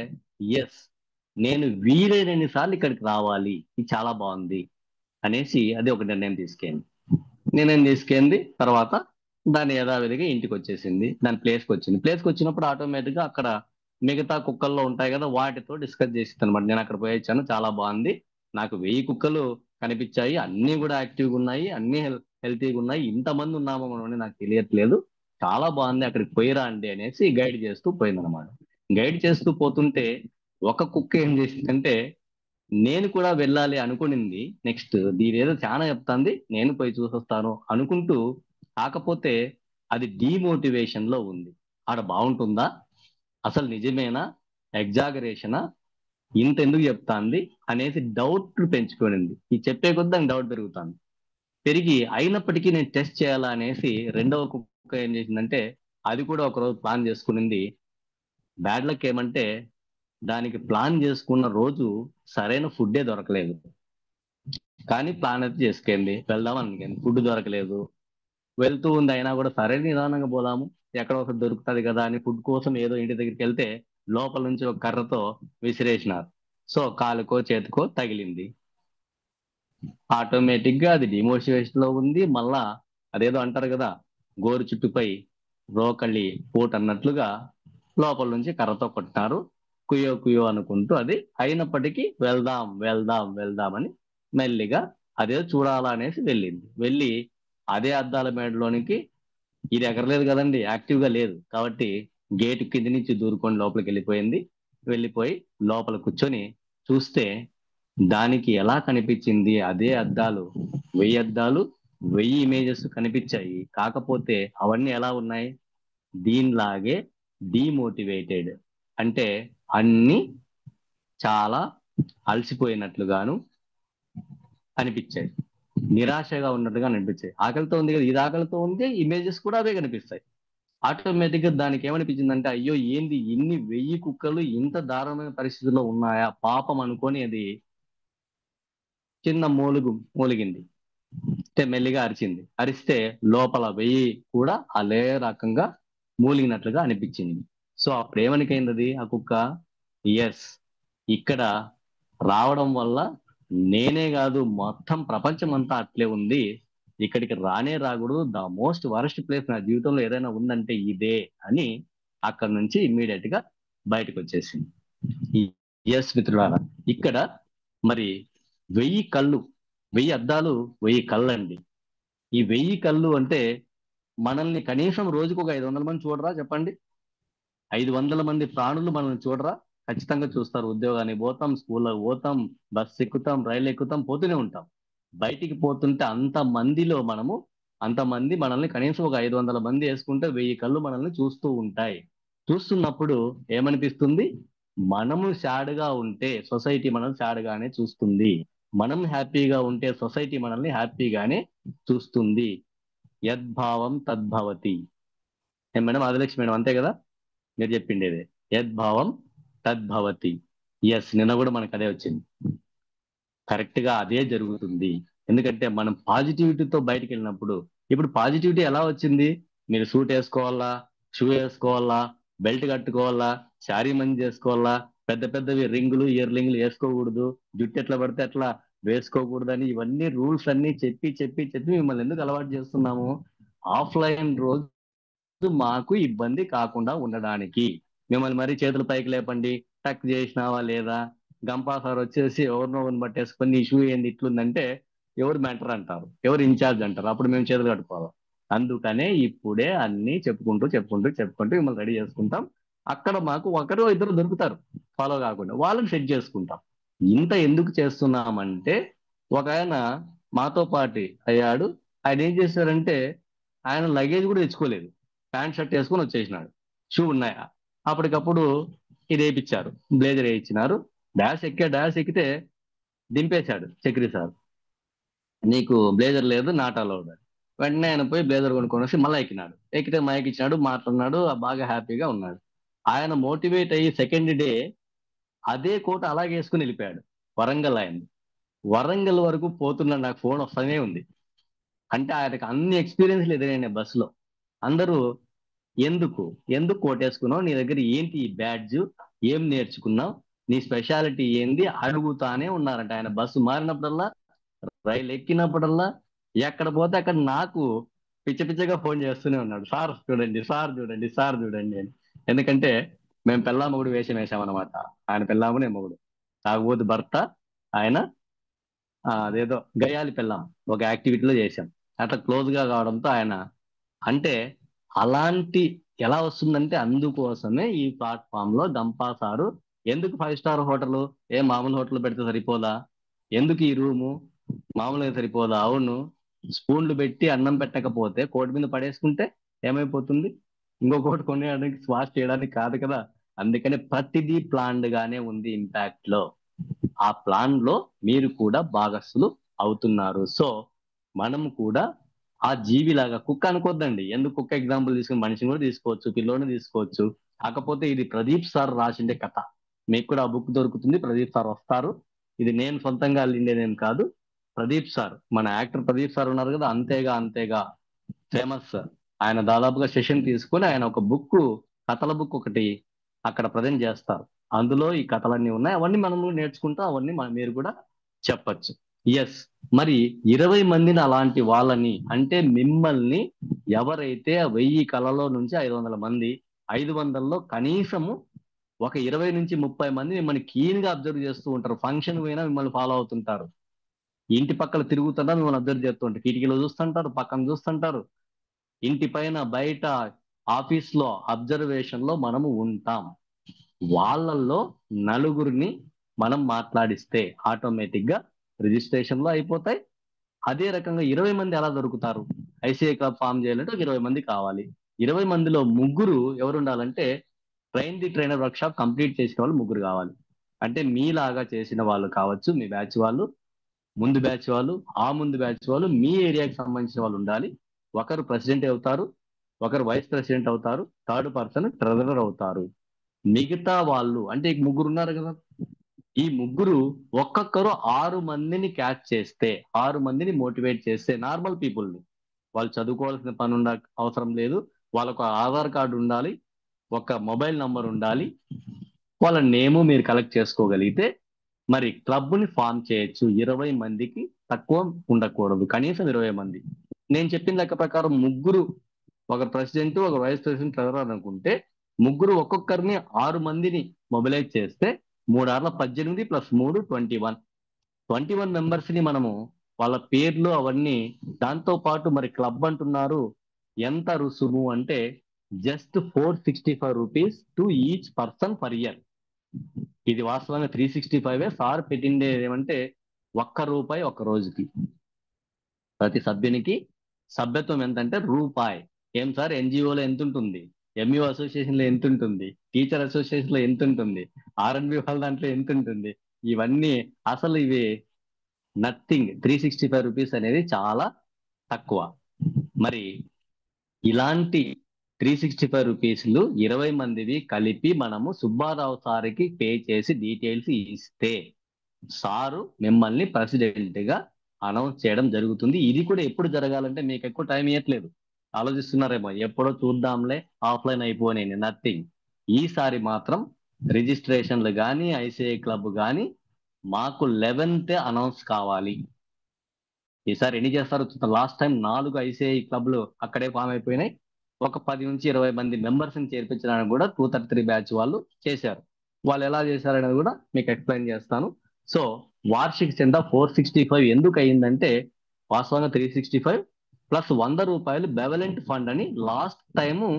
ఎస్ నేను వీలైనన్ని సార్లు ఇక్కడికి రావాలి, ఇది చాలా బాగుంది అనేసి అది ఒక నిర్ణయం తీసుకెళ్ళింది. తర్వాత దాని యథావిధిగా ఇంటికి వచ్చేసింది, దాని ప్లేస్కి వచ్చింది. ప్లేస్కి వచ్చినప్పుడు ఆటోమేటిక్ గా అక్కడ మిగతా కుక్కల్లో ఉంటాయి కదా, వాటితో డిస్కస్ చేసింది అనమాట. నేను అక్కడ పోయి వచ్చాను, చాలా బాగుంది, నాకు 1000 కుక్కలు కనిపించాయి, అన్ని కూడా యాక్టివ్గా ఉన్నాయి, అన్ని హెల్తీగా ఉన్నాయి, ఇంతమంది ఉన్నామో అని నాకు తెలియట్లేదు, చాలా బాగుంది, అక్కడికి పోయిరా అండి అనేసి గైడ్ చేస్తూ పోయిందనమాట. గైడ్ చేస్తూ పోతుంటే ఒక కుక్క ఏం చేసిందంటే, నేను కూడా వెళ్ళాలి అనుకునింది, నెక్స్ట్ దీని ఏదో చాలా చెప్తాంది, నేను పోయి చూసొస్తాను అనుకుంటూ, కాకపోతే అది డిమోటివేషన్ లో ఉంది. ఆడ బాగుంటుందా, అసలు నిజమేనా, ఎగ్జాగరేషనా, ఇంత ఎందుకు చెప్తాంది అనేసి డౌట్ పెంచుకునింది. ఈ చెప్పే కొద్ది దానికి డౌట్ పెరుగుతుంది. పెరిగి అయినప్పటికీ నేను టెస్ట్ చేయాలా అనేసి రెండవ కుక్క ఏం చేసిందంటే, అది కూడా ఒకరోజు ప్లాన్ చేసుకునింది. బ్యాడ్ లక్ ఏమంటే, దానికి ప్లాన్ చేసుకున్న రోజు సరైన ఫుడ్డే దొరకలేదు, కానీ ప్లాన్ అయితే చేసుకుంది, వెళ్దాం అనుకుంది, ఫుడ్ దొరకలేదు, వెళ్తూ ఉంది. అయినా కూడా సరే నిదానంగా పోదాము, ఎక్కడ ఒకటి దొరుకుతుంది కదా అని ఫుడ్ కోసం ఏదో ఇంటి దగ్గరికి వెళ్తే లోపల నుంచి ఒక కర్రతో విసిరేసినారు. సో కాలుకో చేతికో తగిలింది. ఆటోమేటిక్ గా అది డిమోటివేషన్ లో ఉంది. మళ్ళా అదేదో అంటారు కదా, గోరు చుట్టుపై రోకళ్ళి పూట అన్నట్లుగా లోపల నుంచి కర్రతో కొట్టినారు. కుయ్యో కుయ్యో అనుకుంటూ అది అయినప్పటికీ వెళ్దాం వెళ్దాం వెళ్దాం అని మెల్లిగా అదేదో చూడాలా అనేసి వెళ్ళి అదే అద్దాల మేడలోనికి, ఇది ఎగరలేదు కదండి, యాక్టివ్ గా లేదు కాబట్టి గేటు కింది నుంచి దూరుకొని లోపలికి వెళ్ళిపోయి లోపల కూర్చొని చూస్తే దానికి ఎలా కనిపించింది, అదే అద్దాలు 1000 అద్దాలు 1000 ఇమేజెస్ కనిపించాయి. కాకపోతే అవన్నీ ఎలా ఉన్నాయి, దీనిలాగే డిమోటివేటెడ్, అంటే అన్ని చాలా అలసిపోయినట్లుగాను అనిపించాయి, నిరాశగా ఉన్నట్టుగా అనిపించాయి. ఆకలితో ఉంది కదా, ఇది ఆకలితో ఉంది, ఇమేజెస్ కూడా అవే కనిపిస్తాయి. ఆటోమేటిక్ గా దానికి ఏమనిపించిందంటే, అయ్యో ఏంది ఇన్ని 1000 కుక్కలు ఇంత దారుణమైన పరిస్థితుల్లో ఉన్నాయా పాపం అనుకొని అది చిన్న మూలిగింది. మెల్లిగా అరిస్తే లోపల 1000 కూడా అదే రకంగా మూలిగినట్లుగా అనిపించింది. సో అప్పుడు ఏమనికైంది అది ఆ కుక్క, ఎస్ ఇక్కడ రావడం వల్ల నేనే కాదు మొత్తం ప్రపంచం అంతా అట్లే ఉంది, ఇక్కడికి రాకూడదు, ద మోస్ట్ వరస్ట్ ప్లేస్ నా జీవితంలో ఏదైనా ఉందంటే ఇదే అని అక్కడ నుంచి ఇమ్మీడియట్ గా బయటకు వచ్చేసింది. ఎస్ మిత్రులారా, ఇక్కడ మరి 1000 కళ్ళు, 1000 అద్దాలు 1000 కళ్ళు అండి. ఈ 1000 కళ్ళు అంటే మనల్ని కనీసం రోజుకు ఒక 500 మంది చూడరా చెప్పండి? 500 మంది ప్రాణులు మనల్ని చూడరా? ఖచ్చితంగా చూస్తారు. ఉద్యోగానికి పోతాం, స్కూల్లో పోతాం, బస్సు ఎక్కుతాం, రైలు ఎక్కుతాం, పోతూనే ఉంటాం. బయటికి పోతుంటే అంతమంది మనల్ని కనీసం ఒక 500 మంది వేసుకుంటే 1000 కళ్ళు మనల్ని చూస్తూ ఉంటాయి. చూస్తున్నప్పుడు ఏమనిపిస్తుంది, మనము సాడ్గా ఉంటే సొసైటీ మనల్ని సాడ్గానే చూస్తుంది, మనం హ్యాపీగా ఉంటే సొసైటీ మనల్ని హ్యాపీగానే చూస్తుంది. యద్భావం తద్భవతి. మేడం ఆదిలక్ష్మి మేడం అంతే కదా మీరు చెప్పిండేది, యద్భావం తద్భవతి. ఎస్, నిన్న కూడా మనకు అదే వచ్చింది, కరెక్ట్ గా అదే జరుగుతుంది. ఎందుకంటే మనం పాజిటివిటీతో బయటకు వెళ్ళినప్పుడు, ఇప్పుడు పాజిటివిటీ ఎలా వచ్చింది, మీరు సూట్ వేసుకోవాలా, షూ వేసుకోవాలా, బెల్ట్ కట్టుకోవాలా, శారీ మంచి చేసుకోవాలా, పెద్ద పెద్దవి రింగులు ఇయర్ రింగులు వేసుకోకూడదు, జుట్టు ఎట్లా పడితే అట్లా వేసుకోకూడదని ఇవన్నీ రూల్స్ అన్ని చెప్పి మిమ్మల్ని ఎందుకు అలవాటు చేస్తున్నాము, ఆఫ్లైన్ రోజు మాకు ఇబ్బంది కాకుండా ఉండడానికి. మిమ్మల్ని మరీ చేతులు పైకి లేపండి, టక్ చేసినావా లేదా, గంపా సార్ వచ్చేసి ఎవరినో పట్టేసుకొని నీ షూ ఏంది ఇట్లుందంటే ఎవరు మెంటర్ అంటారు, ఎవరు ఇన్ఛార్జ్ అంటారు, అప్పుడు మేము చేతులు కట్టుకోవాలి. అందుకనే ఇప్పుడే అన్ని చెప్పుకుంటూ మిమ్మల్ని రెడీ చేసుకుంటాం. అక్కడ మాకు ఒకరు ఇద్దరు దొరుకుతారు ఫాలో కాకుండా, వాళ్ళని సెట్ చేసుకుంటాం. ఇంత ఎందుకు చేస్తున్నామంటే ఒక ఆయన మాతో పాటు అయ్యాడు. ఆయన ఏం చేశారంటే ఆయన లగేజ్ కూడా తెచ్చుకోలేదు, ప్యాంట్ షర్ట్ వేసుకొని వచ్చేసినాడు. షూ ఉన్నాయా, అప్పటికప్పుడు ఇది వేయించారు, బ్లేజర్ వేయించినారు. డాష్ ఎక్కితే దింపేశాడు చక్రి సార్, నీకు బ్లేజర్ లేదు, నాట్ అలౌడ్ అని. వెంటనే ఆయన పోయి బ్లేజర్ కొనుక్కొని వచ్చి మళ్ళీ ఎక్కితే మైక్ ఇచ్చినాడు, మాట్లాడినాడు, బాగా హ్యాపీగా ఉన్నాడు. ఆయన మోటివేట్ అయ్యి సెకండ్ డే అదే కోట అలాగే వేసుకుని వెళ్ళిపోయాడు. వరంగల్ వరంగల్ వరకు పోతున్నా నాకు ఫోన్ వస్తూనే ఉంది. అంటే ఆయనకు అన్ని ఎక్స్పీరియన్స్లు ఎదురైనాయి బస్సులో. అందరూ ఎందుకు కోటేసుకున్నావు, నీ దగ్గర ఏంటి ఈ బ్యాడ్జ్, ఏం నేర్చుకున్నావు, నీ స్పెషాలిటీ ఏంది అడుగుతానే ఉన్నారంట. ఆయన బస్సు మారినప్పుడల్లా, రైలు ఎక్కినప్పుడల్లా, ఎక్కడ పోతే అక్కడ నాకు పిచ్చగా ఫోన్ చేస్తూనే ఉన్నాడు, సార్ చూడండి, సార్ చూడండి, సార్ చూడండి అని. ఎందుకంటే మేము పెళ్ళా మొగుడు వేషం వేసామన్నమాట. ఆయన పెళ్ళాము, నేను మొగుడు, కాకపోతే భర్త ఆయన అదేదో గయాలి పెళ్ళాం ఒక యాక్టివిటీలో చేశాం. అట్లా క్లోజ్ గా కావడంతో ఆయన అంటే అలాంటి ఎలా వస్తుందంటే అందుకోసమే ఈ ప్లాట్ఫామ్ లో గంపా సారు ఎందుకు 5 స్టార్ హోటల్, మామూలు హోటల్ పెడితే సరిపోదా, ఎందుకు ఈ రూము మామూలుగా సరిపోదా, అవును స్పూన్లు పెట్టి అన్నం పెట్టకపోతే కోటి మీద పడేసుకుంటే ఏమైపోతుంది, ఇంకో కోటి కొనేయడానికి స్వాష్ చేయడానికి కాదు కదా. అందుకని ప్రతిదీ ప్లాన్డ్ గానే ఉంది ఇంపాక్ట్ లో. ఆ ప్లాన్ లో మీరు కూడా భాగస్థులు అవుతున్నారు. సో మనం కూడా ఆ జీవిలాగా, కుక్క అనుకోద్దండి, ఎందుకు కుక్క ఎగ్జాంపుల్ తీసుకుని మనిషిని కూడా తీసుకోవచ్చు, పిల్లోని తీసుకోవచ్చు. కాకపోతే ఇది ప్రదీప్ సార్ రాసిండే కథ. మీకు కూడా ఆ బుక్ దొరుకుతుంది, ప్రదీప్ సార్ వస్తారు. ఇది నేను సొంతంగా అల్లిండేదేం కాదు, ప్రదీప్ సార్, మన యాక్టర్ ప్రదీప్ సార్ ఉన్నారు కదా, అంతేగా ఫేమస్ సార్. ఆయన దాదాపుగా సెషన్ తీసుకుని ఆయన ఒక బుక్, కథల బుక్ ఒకటి అక్కడ ప్రజెంట్ చేస్తారు. అందులో ఈ కథలన్నీ ఉన్నాయి, అవన్నీ మనము నేర్చుకుంటా, అవన్నీ మీరు కూడా చెప్పచ్చు. ఎస్, మరి 20 మందిని అలాంటి వాళ్ళని, అంటే మిమ్మల్ని ఎవరైతే 1000 కళలో నుంచి 500 మంది, 500లో కనీసము ఒక 20 నుంచి 30 మంది మిమ్మల్ని కీన్ గా అబ్జర్వ్ చేస్తూ ఉంటారు. ఫంక్షన్ పోయినా మిమ్మల్ని ఫాలో అవుతుంటారు, ఇంటి పక్కన తిరుగుతున్నా మిమ్మల్ని అబ్జర్వ్ చేస్తూ ఉంటారు, కిటికీలో చూస్తుంటారు, పక్కన చూస్తుంటారు, ఇంటి పైన బయట ఆఫీస్ లో అబ్జర్వేషన్ లో మనము ఉంటాం. వాళ్ళల్లో నలుగురిని మనం మాట్లాడిస్తే ఆటోమేటిక్ గా రిజిస్ట్రేషన్ లో అయిపోతాయి. అదే రకంగా 20 మంది ఎలా దొరుకుతారు, ఐసీఐ క్లబ్ ఫామ్ చేయాలంటే ఒక 20 మంది కావాలి. 20 మందిలో ముగ్గురు ఎవరు ఉండాలంటే train the trainer work shop complete చేసిన వాళ్ళు ముగ్గురు కావాలి. అంటే మీలాగా చేసిన వాళ్ళు కావచ్చు, మీ బ్యాచ్ వాళ్ళు, ముందు బ్యాచ్ వాళ్ళు, ఆ ముందు బ్యాచ్ వాళ్ళు, మీ ఏరియాకి సంబంధించిన వాళ్ళు ఉండాలి. ఒకరు ప్రెసిడెంట్ అవుతారు, ఒకరు వైస్ ప్రెసిడెంట్ అవుతారు, థర్డ్ పర్సన్ ట్రెజరర్ అవుతారు. మిగతా వాళ్ళు అంటే ముగ్గురు ఉన్నారు కదా, ఈ ముగ్గురు ఒక్కొక్కరు 6 మందిని క్యాచ్ చేస్తే, 6 మందిని మోటివేట్ చేస్తే, నార్మల్ పీపుల్ని, వాళ్ళు చదువుకోవాల్సిన పని అవసరం లేదు, వాళ్ళకు ఆధార్ కార్డు ఉండాలి, ఒక మొబైల్ నంబర్ ఉండాలి, వాళ్ళ నేము మీరు కలెక్ట్ చేసుకోగలిగితే మరి క్లబ్ని ఫామ్ చేయొచ్చు. 20 మందికి తక్కువ ఉండకూడదు, కనీసం 20 మంది. నేను చెప్పిన లెక్క ప్రకారం ముగ్గురు, ఒక ప్రెసిడెంట్, ఒక వైస్ ప్రెసిడెంట్ ట్రెజరర్ అనుకుంటే ముగ్గురు ఒక్కొక్కరిని 6 మందిని మొబిలైజ్ చేస్తే 3 6 18 ప్లస్ 3 21 మెంబర్స్ ని మనము వాళ్ళ పేర్లు అవన్నీ, దాంతో పాటు మరి క్లబ్ అంటున్నారు, ఎంత రుసుము అంటే just 465 rupees to each person per year. ఇది వాస్తవంగా 365 సార్ పెట్టిండే ఏమంటే ₹1 ఒక్క రోజుకి. ప్రతి సభ్యునికి సభ్యత్వం ఎంతంటే రూపాయి. ఏం సార్, ఎన్జిఓలో ఎంత ఉంటుంది, ఎంఈఓ అసోసియేషన్ లో ఎంత ఉంటుంది, టీచర్ అసోసియేషన్ లో ఎంత ఉంటుంది, ఆర్ఎన్బి వాళ్ళ దాంట్లో ఎంత ఉంటుంది, ఇవన్నీ అసలు ఇవి నథింగ్. 365 రూపీస్ అనేది చాలా తక్కువ. మరి ఇలాంటి 365 రూపీస్లు 20 మందివి కలిపి మనము సుబ్బారావు సార్కి పే చేసి డీటెయిల్స్ ఇస్తే సారు మిమ్మల్ని ప్రెసిడెంట్ గా అనౌన్స్ చేయడం జరుగుతుంది. ఇది కూడా ఎప్పుడు జరగాలంటే మీకు ఎక్కువ టైం ఇవ్వట్లేదు, ఆలోచిస్తున్నారేమో ఎప్పుడో చూద్దాంలే, ఆఫ్లైన్ అయిపోయి, నథింగ్. ఈసారి మాత్రం రిజిస్ట్రేషన్లు కానీ ఐసిఐ క్లబ్ కానీ మాకు 11th అనౌన్స్ కావాలి. ఈసారి ఎన్ని చేస్తారో చూద్దాం. లాస్ట్ టైం 4 ఐసిఐ క్లబ్లు అక్కడే ఫామ్ అయిపోయినాయి. ఒక 10 నుంచి 20 మంది మెంబర్స్ ని చేర్పించడానికి కూడా 233 బ్యాచ్ వాళ్ళు చేశారు. వాళ్ళు ఎలా చేశారనేది కూడా మీకు ఎక్స్ప్లెయిన్ చేస్తాను. సో వార్షిక చందా 465 ఎందుకు అయ్యిందంటే వాస్తవంగా 365 ప్లస్ ₹100 బెవలెంట్ ఫండ్ అని లాస్ట్ టైము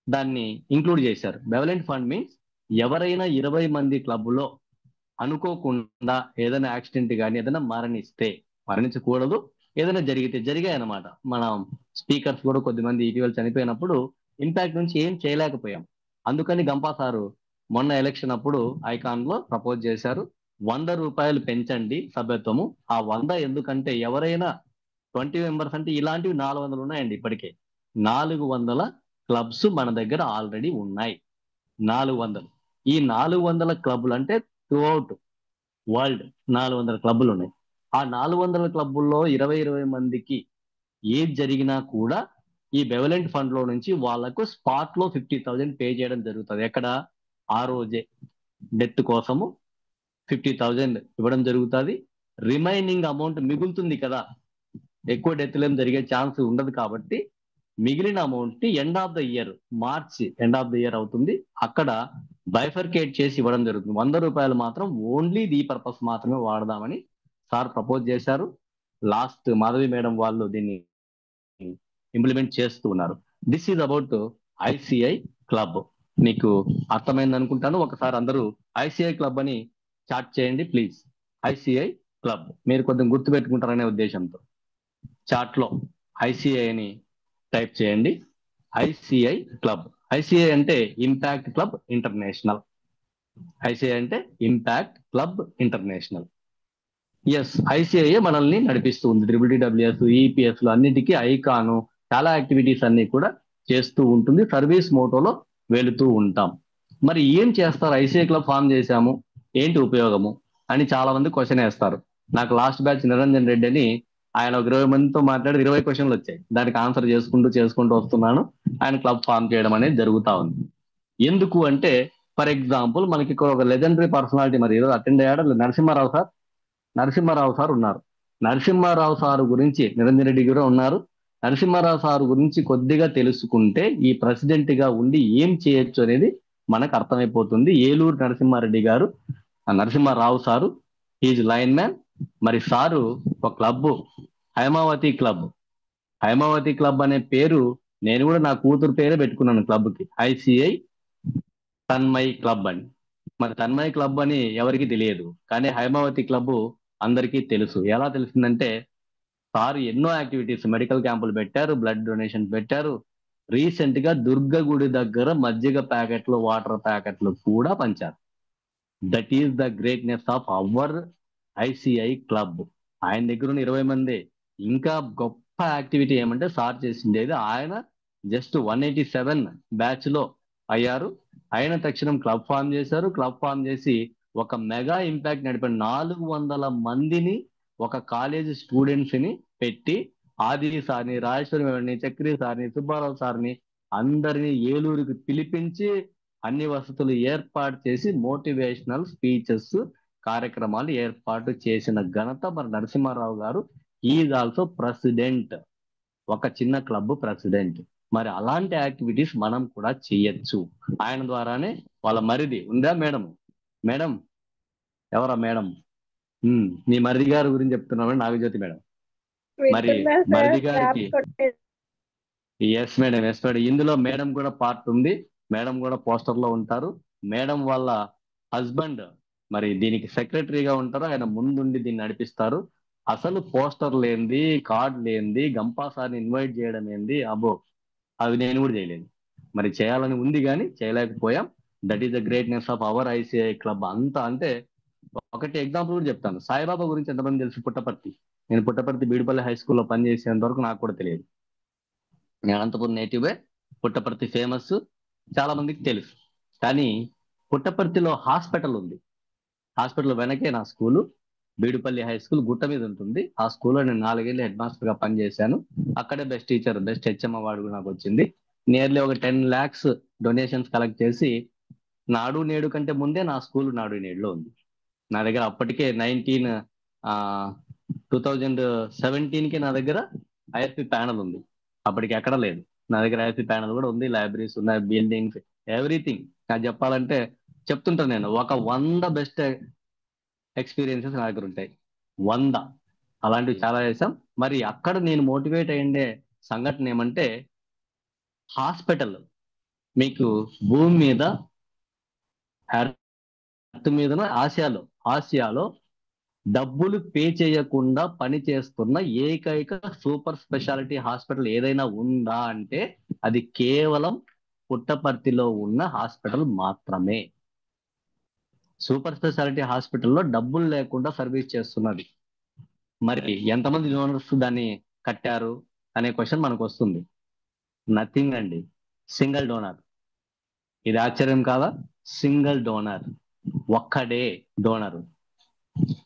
దాన్ని ఇంక్లూడ్ చేశారు. బెవలెంట్ ఫండ్ మీన్స్ ఎవరైనా 20 మంది క్లబ్లో అనుకోకుండా ఏదైనా యాక్సిడెంట్ కానీ ఏదైనా మరణించకూడదు, ఏదైనా జరిగాయి అన్నమాట. మనం స్పీకర్స్ కూడా కొద్దిమంది ఇటీవల చనిపోయినప్పుడు ఇంపాక్ట్ నుంచి ఏం చేయలేకపోయాం. అందుకని గంపా సారు మొన్న ఎలక్షన్ అప్పుడు ఐకాన్ లో ప్రపోజ్ చేశారు, 100 రూపాయలు పెంచండి సభ్యత్వము. ఆ 100 ఎందుకంటే ఎవరైనా 20 మెంబర్స్ అంటే ఇలాంటివి 400 ఉన్నాయండి. ఇప్పటికే 400 క్లబ్స్ మన దగ్గర ఆల్రెడీ ఉన్నాయి. 400 ఈ 400 క్లబ్లు అంటే త్రూఅవుట్ వరల్డ్ 400 క్లబ్లు ఉన్నాయి. ఆ 400 క్లబ్బుల్లో 20 మందికి ఏది జరిగినా కూడా ఈ బెవలెంట్ ఫండ్ లో నుంచి వాళ్లకు స్పాట్ లో 50,000 పే చేయడం జరుగుతుంది. ఎక్కడ? ఆ రోజే డెత్ కోసము 50,000 ఇవ్వడం జరుగుతుంది. రిమైనింగ్ అమౌంట్ మిగులుతుంది కదా, ఎక్కువ డెత్లు ఏం జరిగే ఛాన్స్ ఉండదు కాబట్టి మిగిలిన అమౌంట్ ని end of the year, March end of the year అవుతుంది, అక్కడ బైఫర్కేట్ చేసి ఇవ్వడం జరుగుతుంది. 100 రూపాయలు మాత్రం ఓన్లీ ఈ పర్పస్ మాత్రమే వాడదామని సార్ ప్రపోజ్ చేశారు. లాస్ట్ మాధవి మేడం వాళ్ళు దీన్ని ఇంప్లిమెంట్ చేస్తూ ఉన్నారు. This is about ICI club. మీకు అర్థమైంది అనుకుంటాను. ఒకసారి అందరూ ఐసిఐ క్లబ్ అని చాట్ చేయండి ప్లీజ్. ఐసిఐ క్లబ్ మీరు కొంచెం గుర్తు పెట్టుకుంటారనే ఉద్దేశంతో చాట్ లో ఐసిఐ అని టైప్ చేయండి. ICI club. ఐసిఐ అంటే ఇంపాక్ట్ క్లబ్ ఇంటర్నేషనల్. ఐసిఐ అంటే impact club international. Yes, ICI మనల్ని నడిపిస్తూ ఉంది. WWF, EPS లో అన్నిటికీ ఐకాను, చాలా యాక్టివిటీస్ అన్ని కూడా చేస్తూ ఉంటుంది. సర్వీస్ మోటోలో వెళుతూ ఉంటాం. మరి ఏం చేస్తారు? ఐసిఐ క్లబ్ ఫామ్ చేశాము, ఏంటి ఉపయోగము అని చాలా మంది క్వశ్చన్ వేస్తారు. నాకు లాస్ట్ బ్యాచ్ నిరంజన్ రెడ్డి అని ఆయన ఒక 20 మందితో మాట్లాడి 20 క్వశ్చన్లు వచ్చాయి. దానికి ఆన్సర్ చేసుకుంటూ వస్తున్నాను. ఆయన క్లబ్ ఫామ్ చేయడం అనేది జరుగుతా ఉంది. ఎందుకు అంటే, ఫర్ ఎగ్జాంపుల్ మనకి ఇక్కడ ఒక లెజెండరీ పర్సనాలిటీ మరి ఈరోజు అటెండ్ అయ్యాడు నరసింహారావు సార్ ఉన్నారు. నరసింహారావు సార్ గురించి నిరంజన్ రెడ్డి కూడా ఉన్నారు. నరసింహారావు సార్ గురించి కొద్దిగా తెలుసుకుంటే ఈ ప్రెసిడెంట్ గా ఉండి ఏం చేయొచ్చు అనేది మనకు అర్థమైపోతుంది. ఏలూరు నరసింహారెడ్డి గారు, Narasimha Rao sir is line man. మరి సారు ఒక club, Haimavathi club. Haimavathi club అనే పేరు నేను కూడా నా కూతురు పేరే పెట్టుకున్నాను క్లబ్ కి, ఐసిఐ తన్మయ్ క్లబ్ అని. మరి తన్మయ్ క్లబ్ అని ఎవరికి తెలియదు, కానీ హైమావతి క్లబ్ అందరికీ తెలుసు. ఎలా తెలిసిందంటే, సార్ ఎన్నో యాక్టివిటీస్, మెడికల్ క్యాంపులు పెట్టారు, బ్లడ్ డొనేషన్ పెట్టారు. రీసెంట్ గా దుర్గగుడి దగ్గర మజ్జిగ ప్యాకెట్లు, వాటర్ ప్యాకెట్లు కూడా పంచారు. That is the greatness of our ICI club. ఆయన దగ్గర ఉన్న 20 మంది. ఇంకా గొప్ప యాక్టివిటీ ఏమంటే సార్ చేసిండేది, ఆయన జస్ట్ 187 బ్యాచ్ లో అయ్యారు. అయిన తక్షణం క్లబ్ ఫామ్ చేశారు. క్లబ్ ఫామ్ చేసి ఒక మెగా ఇంపాక్ట్ నడిపారు. 400 మందిని, ఒక కాలేజ్ స్టూడెంట్స్ ని పెట్టి, ఆది సార్ని, రాజేశ్వరి మేడంని, చక్రి సార్ని, సుబ్బారావు సార్ని అందరినీ ఏలూరుకి పిలిపించి అన్ని వసతులు ఏర్పాటు చేసి మోటివేషనల్ స్పీచెస్ కార్యక్రమాలు ఏర్పాటు చేసిన ఘనత మరి నరసింహారావు గారు. ఈజ్ ఆల్సో ప్రెసిడెంట్, ఒక చిన్న క్లబ్ ప్రెసిడెంట్. మరి అలాంటి యాక్టివిటీస్ మనం కూడా చేయొచ్చు. ఆయన ద్వారానే వాళ్ళ మరిది ఉందా మేడం ఎవరా మేడం? నీ మరిది గారి గురించి చెప్తున్నాను, నాగజ్యోతి మేడం. మరి మరిది గారికి ఎస్ మేడం. ఇందులో మేడం కూడా పార్ట్ ఉంది. మేడం కూడా పోస్టర్ లో ఉంటారు. మేడం వాళ్ళ హస్బెండ్ మరి దీనికి సెక్రటరీగా ఉంటారు. ఆయన ముందుండి దీన్ని నడిపిస్తారు. అసలు పోస్టర్ లేనిది, కార్డ్ లేనిది, గంపా సార్ని ఇన్వైట్ చేయడం ఏంది, అబ్బో అవి నేను కూడా చేయలేదు. మరి చేయాలని ఉంది కానీ చేయలేకపోయాం. That is the greatness of our ICI club. అంతా అంటే ఒకటి ఎగ్జాంపుల్ కూడా చెప్తాను. సాయిబాబా గురించి ఎంతమంది తెలుసు? పుట్టపర్తి. నేను పుట్టపర్తి బీడుపల్లి హై స్కూల్లో పనిచేసేంత వరకు నాకు కూడా తెలియదు. నేను అనంతపురం నేటివే, పుట్టపర్తి ఫేమస్, చాలా మందికి తెలుసు. కానీ పుట్టపర్తిలో హాస్పిటల్ ఉంది. హాస్పిటల్ వెనకే నా స్కూలు, బీడుపల్లి హై స్కూల్ గుట్ట మీద ఉంటుంది. ఆ స్కూల్లో నేను 4 ఏళ్ళు హెడ్ మాస్టర్ గా పనిచేశాను. అక్కడే best teacher, best HM award కూడా నాకు వచ్చింది. నియర్లీ ఒక 10 lakhs డొనేషన్స్ కలెక్ట్ చేసి, నాడు నేడు కంటే ముందే నా స్కూల్ నాడు నేడులో ఉంది. నా దగ్గర అప్పటికే 2017కి నా దగ్గర ఐఎస్పి ప్యానల్ ఉంది. అప్పటికి ఎక్కడ లేదు. నా దగ్గర ఐఎస్పి ప్యానల్ కూడా ఉంది, లైబ్రరీస్ ఉన్నాయి, బిల్డింగ్స్, ఎవ్రీథింగ్. నాకు చెప్పాలంటే చెప్తుంటాను నేను, ఒక 100 బెస్ట్ ఎక్స్పీరియన్సెస్ నా దగ్గర ఉంటాయి. 100 అలాంటివి చాలా చేశాం. మరి అక్కడ నేను మోటివేట్ అయ్యిండే సంఘటన ఏమంటే, హాస్పిటల్ మీకు భూమి మీద, ఎర్త్ మీదనో, ఆసియాలో ఆసియాలో డబ్బులు పే చేయకుండా పని చేస్తున్న ఏకైక సూపర్ స్పెషాలిటీ హాస్పిటల్ ఏదైనా ఉందా అంటే అది కేవలం పుట్టపర్తిలో ఉన్న హాస్పిటల్ మాత్రమే. సూపర్ స్పెషాలిటీ హాస్పిటల్లో డబ్బులు లేకుండా సర్వీస్ చేస్తున్నది. మరి ఎంతమంది డోనర్స్ దాన్ని కట్టారు అనే క్వశ్చన్ మనకు వస్తుంది. నథింగ్ అండి, సింగిల్ డోనర్. ఇది ఆశ్చర్యం కాదా? సింగిల్ డోనర్, ఒక్కడే డోనర్.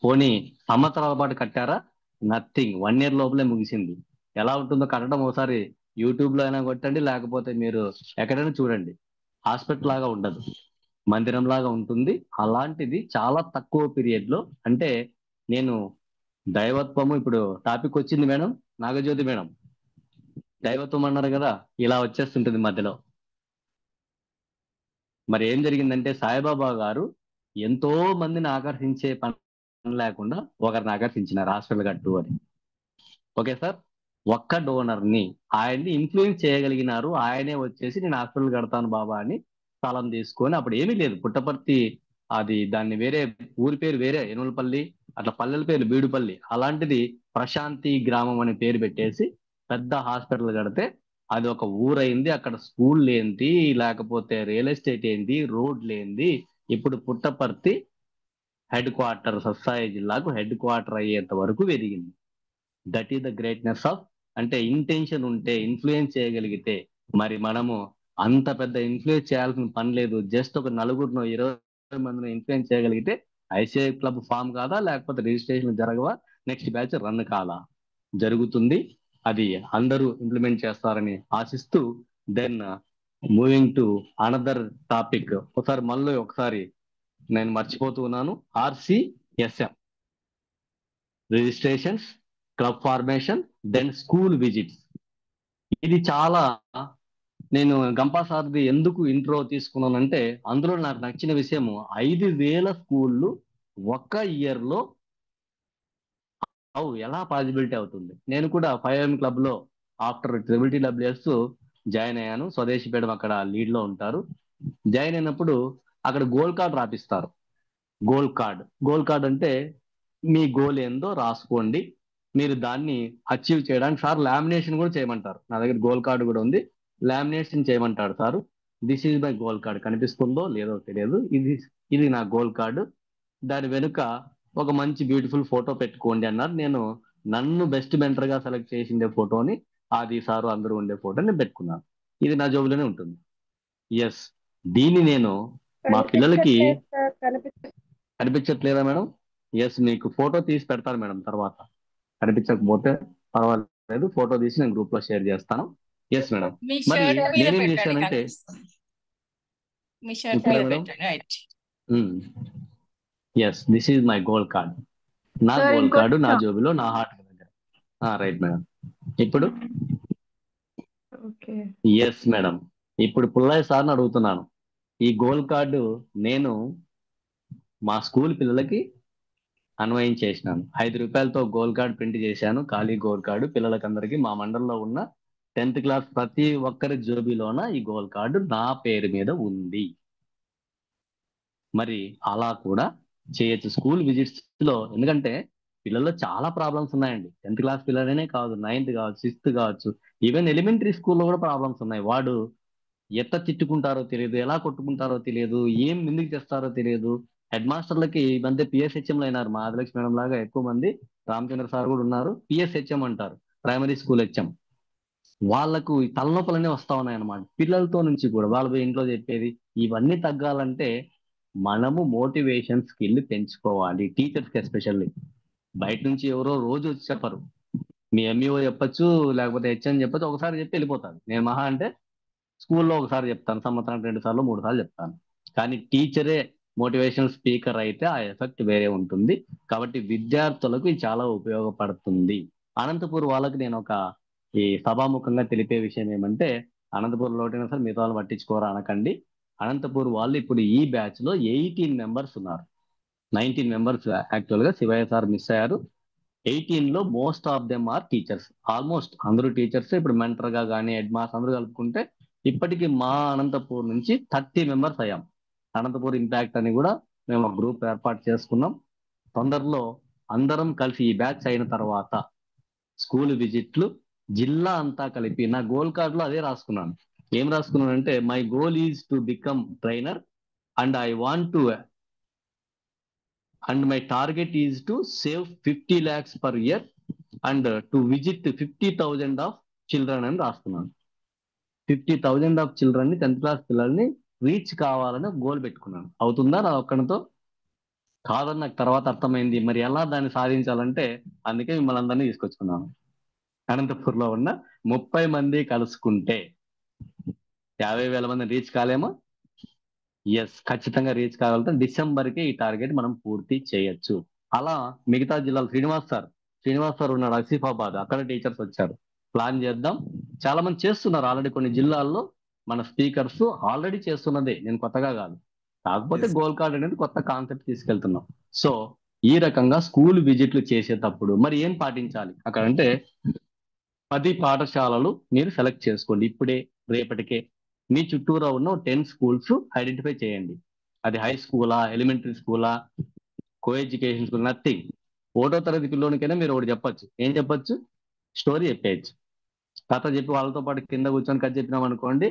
పోనీ సంవత్సరాల పాటు కట్టారా? నథింగ్, 1 year లోపలే ముగిసింది. ఎలా ఉంటుందో కట్టడం ఒకసారి యూట్యూబ్ లో అయినా కొట్టండి, లేకపోతే మీరు ఎక్కడైనా చూడండి. హాస్పిటల్ లాగా ఉండదు, మందిరం లాగా ఉంటుంది. అలాంటిది చాలా తక్కువ పీరియడ్ లో. అంటే నేను దైవత్వము, ఇప్పుడు టాపిక్ వచ్చింది మేడం, నాగజ్యోతి మేడం, దైవత్వం అన్నారు కదా, ఇలా వచ్చేస్తుంటుంది మధ్యలో. మరి ఏం జరిగిందంటే సాయిబాబా గారు ఎంతో మందిని ఆకర్షించే పని లేకుండా ఒకరిని ఆకర్షించినారు, హాస్పిటల్ కట్టు అని. ఓకే సార్, ఒక్క డోనర్ ని ఆయన్ని ఇన్ఫ్లుయెన్స్ చేయగలిగినారు. ఆయనే వచ్చేసి నేను హాస్పిటల్ కడతాను బాబా అని స్థలం తీసుకొని, అప్పుడు ఏమీ లేదు పుట్టపర్తి, అది దాన్ని వేరే ఊరి పేరు వేరే, ఎనుమలపల్లి, అట్లా పల్లెల పేరు బీడుపల్లి, అలాంటిది ప్రశాంతి గ్రామం అనే పేరు పెట్టేసి పెద్ద హాస్పిటల్ కడితే అది ఒక ఊరైంది. అక్కడ స్కూల్ లేనిది, లేకపోతే రియల్ ఎస్టేట్ ఏంది, రోడ్ లేనిది, ఇప్పుడు పుట్టపర్తి హెడ్ క్వార్టర్, సత్సాయి జిల్లాకు హెడ్ క్వార్టర్ అయ్యేంత వరకు ఎదిగింది. That is the greatness of, అంటే ఇంటెన్షన్ ఉంటే, ఇన్ఫ్లుయెన్స్ చేయగలిగితే. మరి మనము అంత పెద్ద ఇన్ఫ్లుయెన్స్ చేయాల్సిన పని లేదు. జస్ట్ ఒక 4 20 మందిని ఇన్ఫ్లుయెన్స్ చేయగలిగితే ఐసిఐ క్లబ్ ఫామ్ కాదా, లేకపోతే రిజిస్ట్రేషన్ జరగవా, నెక్స్ట్ బ్యాచ్ రన్ కాదా? జరుగుతుంది. అది అందరూ ఇంప్లిమెంట్ చేస్తారని ఆశిస్తూ, then moving to another topic. ఒకసారి నేను మర్చిపోతూ ఉన్నాను. RCSM, registrations, club formation, then school visits. ఇది చాలా, నేను గంపా సార్ది ఎందుకు ఇంట్రో తీసుకున్నానంటే, అందులో నాకు నచ్చిన విషయము 5,000 స్కూళ్ళు ఒక్క ఇయర్ లో ఎలా పాసిబిలిటీ అవుతుంది. నేను కూడా 5M క్లబ్ లో ఆఫ్టర్ TTWS జాయిన్ అయ్యాను. స్వదేశీపేట అక్కడ లీడ్ లో ఉంటారు. జాయిన్ అయినప్పుడు అక్కడ గోల్డ్ కార్డ్ రాపిస్తారు. గోల్డ్ కార్డ్ అంటే మీ గోల్ ఏందో రాసుకోండి, మీరు దాన్ని అచీవ్ చేయడానికి సార్ లామినేషన్ కూడా చేయమంటారు. నా దగ్గర గోల్డ్ కార్డు కూడా ఉంది, లామినేషన్ చేయమంటాడు sir. This is my gold card, కనిపిస్తుందో లేదో తెలియదు, ఇది నా గోల్డ్ కార్డు. దాని వెనుక ఒక మంచి బ్యూటిఫుల్ ఫోటో పెట్టుకోండి అన్నారు. నన్ను బెస్ట్ మెంటర్ గా సెలెక్ట్ చేసిండే ఫోటోని, ఆది సారు అందరూ ఉండే ఫోటోని పెట్టుకున్నాను. ఇది నా జోబులోనే ఉంటుంది. ఎస్, దీన్ని నేను మా పిల్లలకి, కనిపించట్లేదా మేడం? ఎస్, మీకు ఫోటో తీసి పెడతాను మేడం తర్వాత. కనిపించకపోతే పర్వాలేదు, ఫోటో తీసి నేను గ్రూప్ లో షేర్ చేస్తాను. Yes madam. మీ మరి షర్ట్ మీద నేనేం పెట్టండి, చేశానంటే, కనిపిస్తుంది. మీ షర్ట్ ఇక్కడ మీద మేడం, పెట్టండి. Right. Yes, this is my gold card. నా సార్ గోల్డ్ ఇంకో కార్డు నా జోబిలో, నా హార్ట్ దగ్గర. Right madam. ఇప్పుడు ఓకే. ఎస్ మేడం, ఇప్పుడు పుల్లయ్య సార్ని అడుగుతున్నాను. ఈ గోల్డ్ కార్డు నేను మా స్కూల్ పిల్లలకి అన్వయం చేసినాను. 5 రూపాయలతో గోల్డ్ కార్డ్ ప్రింట్ చేశాను, ఖాళీ గోల్డ్ కార్డు పిల్లలకందరికీ. మా మండలంలో ఉన్న 10th క్లాస్ ప్రతి ఒక్కరి జోబీలోన ఈ గోల్డ్ కార్డు నా పేరు మీద ఉంది. మరి అలా కూడా చేయొచ్చు స్కూల్ విజిట్స్ లో. ఎందుకంటే పిల్లల్లో చాలా ప్రాబ్లమ్స్ ఉన్నాయండి. 10th క్లాస్ పిల్లలనే కాదు, 9th కావచ్చు, 6th కావచ్చు, ఈవెన్ ఎలిమెంటరీ స్కూల్లో కూడా ప్రాబ్లమ్స్ ఉన్నాయి. వాడు ఎట్లా తిట్టుకుంటారో తెలియదు, ఎలా కొట్టుకుంటారో తెలియదు, ఏం ఎందుకు చేస్తారో తెలియదు. హెడ్ మాస్టర్లకి ఈ మధ్య PSHMలు అయినారు. మా ఆదిలక్ష్మి మేడం లాగా ఎక్కువ మంది, రామచంద్ర సార్ కూడా ఉన్నారు, PSHM అంటారు, ప్రైమరీ స్కూల్ HM. వాళ్ళకు ఈ తలనొప్పులనే వస్తా ఉన్నాయి అన్నమాట. పిల్లలతో నుంచి కూడా వాళ్ళు ఇంట్లో చెప్పేది. ఇవన్నీ తగ్గాలంటే మనము మోటివేషన్ స్కిల్ పెంచుకోవాలి. టీచర్స్కి ఎస్పెషల్లీ. బయట నుంచి ఎవరో రోజు వచ్చి చెప్పరు. మీ MEO చెప్పచ్చు, లేకపోతే HM చెప్పచ్చు, ఒకసారి చెప్పి వెళ్ళిపోతాను. నేను మహా అంటే స్కూల్లో ఒకసారి చెప్తాను, సంవత్సరానికి 2 సార్లు 3 సార్లు చెప్తాను. కానీ టీచరే మోటివేషనల్ స్పీకర్ అయితే ఆ ఎఫెక్ట్ వేరే ఉంటుంది. కాబట్టి విద్యార్థులకు ఇది చాలా ఉపయోగపడుతుంది. అనంతపూర్ వాళ్ళకి నేను ఈ సభాముఖంగా తెలిపే విషయం ఏమంటే, అనంతపూర్ లోటైనా సార్ మిగతా వాళ్ళు పట్టించుకోరా అనకండి. అనంతపూర్ వాళ్ళు ఇప్పుడు ఈ బ్యాచ్ లో 18 మెంబర్స్ ఉన్నారు. 19 మెంబర్స్ యాక్చువల్ గా శివయ్య సార్ మిస్ అయ్యారు. 18 లో most of them are teachers. Almost అందరూ టీచర్స్. ఇప్పుడు మెంటర్ గా కానీ హెడ్ మాస్టర్ అందరూ కలుపుకుంటే ఇప్పటికీ మా అనంతపూర్ నుంచి 30 మెంబర్స్ అయ్యాం. అనంతపూర్ ఇంపాక్ట్ అని కూడా మేము ఒక గ్రూప్ ఏర్పాటు చేసుకున్నాం. తొందరలో అందరం కలిసి ఈ బ్యాచ్ అయిన తర్వాత స్కూల్ విజిట్లు జిల్లా అంతా కలిపి నా గోల్ కార్డులో అదే రాసుకున్నాను. ఏం రాసుకున్నానంటే my goal is to become trainer and I want to and my target is to save 50 lakhs per year and to visit 50,000 of children అని రాసుకున్నాను. 50,000 ఆఫ్ చిల్డ్రన్ ని 10th క్లాస్ పిల్లల్ని రీచ్ కావాలని గోల్ పెట్టుకున్నాను. అవుతుందా నా ఒక్కడితో? కాదని నాకు తర్వాత అర్థమైంది. మరి ఎలా దాన్ని సాధించాలంటే అందుకే మిమ్మల్ని అందరినీ తీసుకొచ్చుకున్నాను. అనంతపూర్లో ఉన్న 30 మంది కలుసుకుంటే 50,000 మంది రీచ్ కాలేమో? ఎస్, ఖచ్చితంగా రీచ్ కాగలుగుతాం. డిసెంబర్కి ఈ టార్గెట్ మనం పూర్తి చేయొచ్చు. అలా మిగతా జిల్లాలు శ్రీనివాస్ సార్ ఉన్నాడు ఆసిఫాబాద్, అక్కడ టీచర్స్ వచ్చారు. ప్లాన్ చేద్దాం. చాలా మంది చేస్తున్నారు ఆల్రెడీ. కొన్ని జిల్లాల్లో మన స్పీకర్స్ ఆల్రెడీ చేస్తున్నదే, నేను కొత్తగా కాదు. కాకపోతే గోల్ కార్డ్ అనేది కొత్త కాన్సెప్ట్ తీసుకెళ్తున్నాం. సో ఈ రకంగా స్కూల్ విజిట్లు చేసేటప్పుడు మరి ఏం పాటించాలి అక్కడ అంటే 10 పాఠశాలలు మీరు సెలెక్ట్ చేసుకోండి. ఇప్పుడే రేపటికే మీ చుట్టూరా ఉన్న 10 స్కూల్స్ ఐడెంటిఫై చేయండి. అది హై స్కూలా, ఎలిమెంటరీ స్కూలా, కో ఎడ్యుకేషన్ స్కూల్, నథింగ్. 1వ తరగతి పిల్లోనికైనా మీరు ఒకటి చెప్పొచ్చు. ఏం చెప్పొచ్చు? స్టోరీ చెప్పేయచ్చు. కథ చెప్పి వాళ్ళతో పాటు కింద కూర్చొని కథ చెప్పినాం అనుకోండి,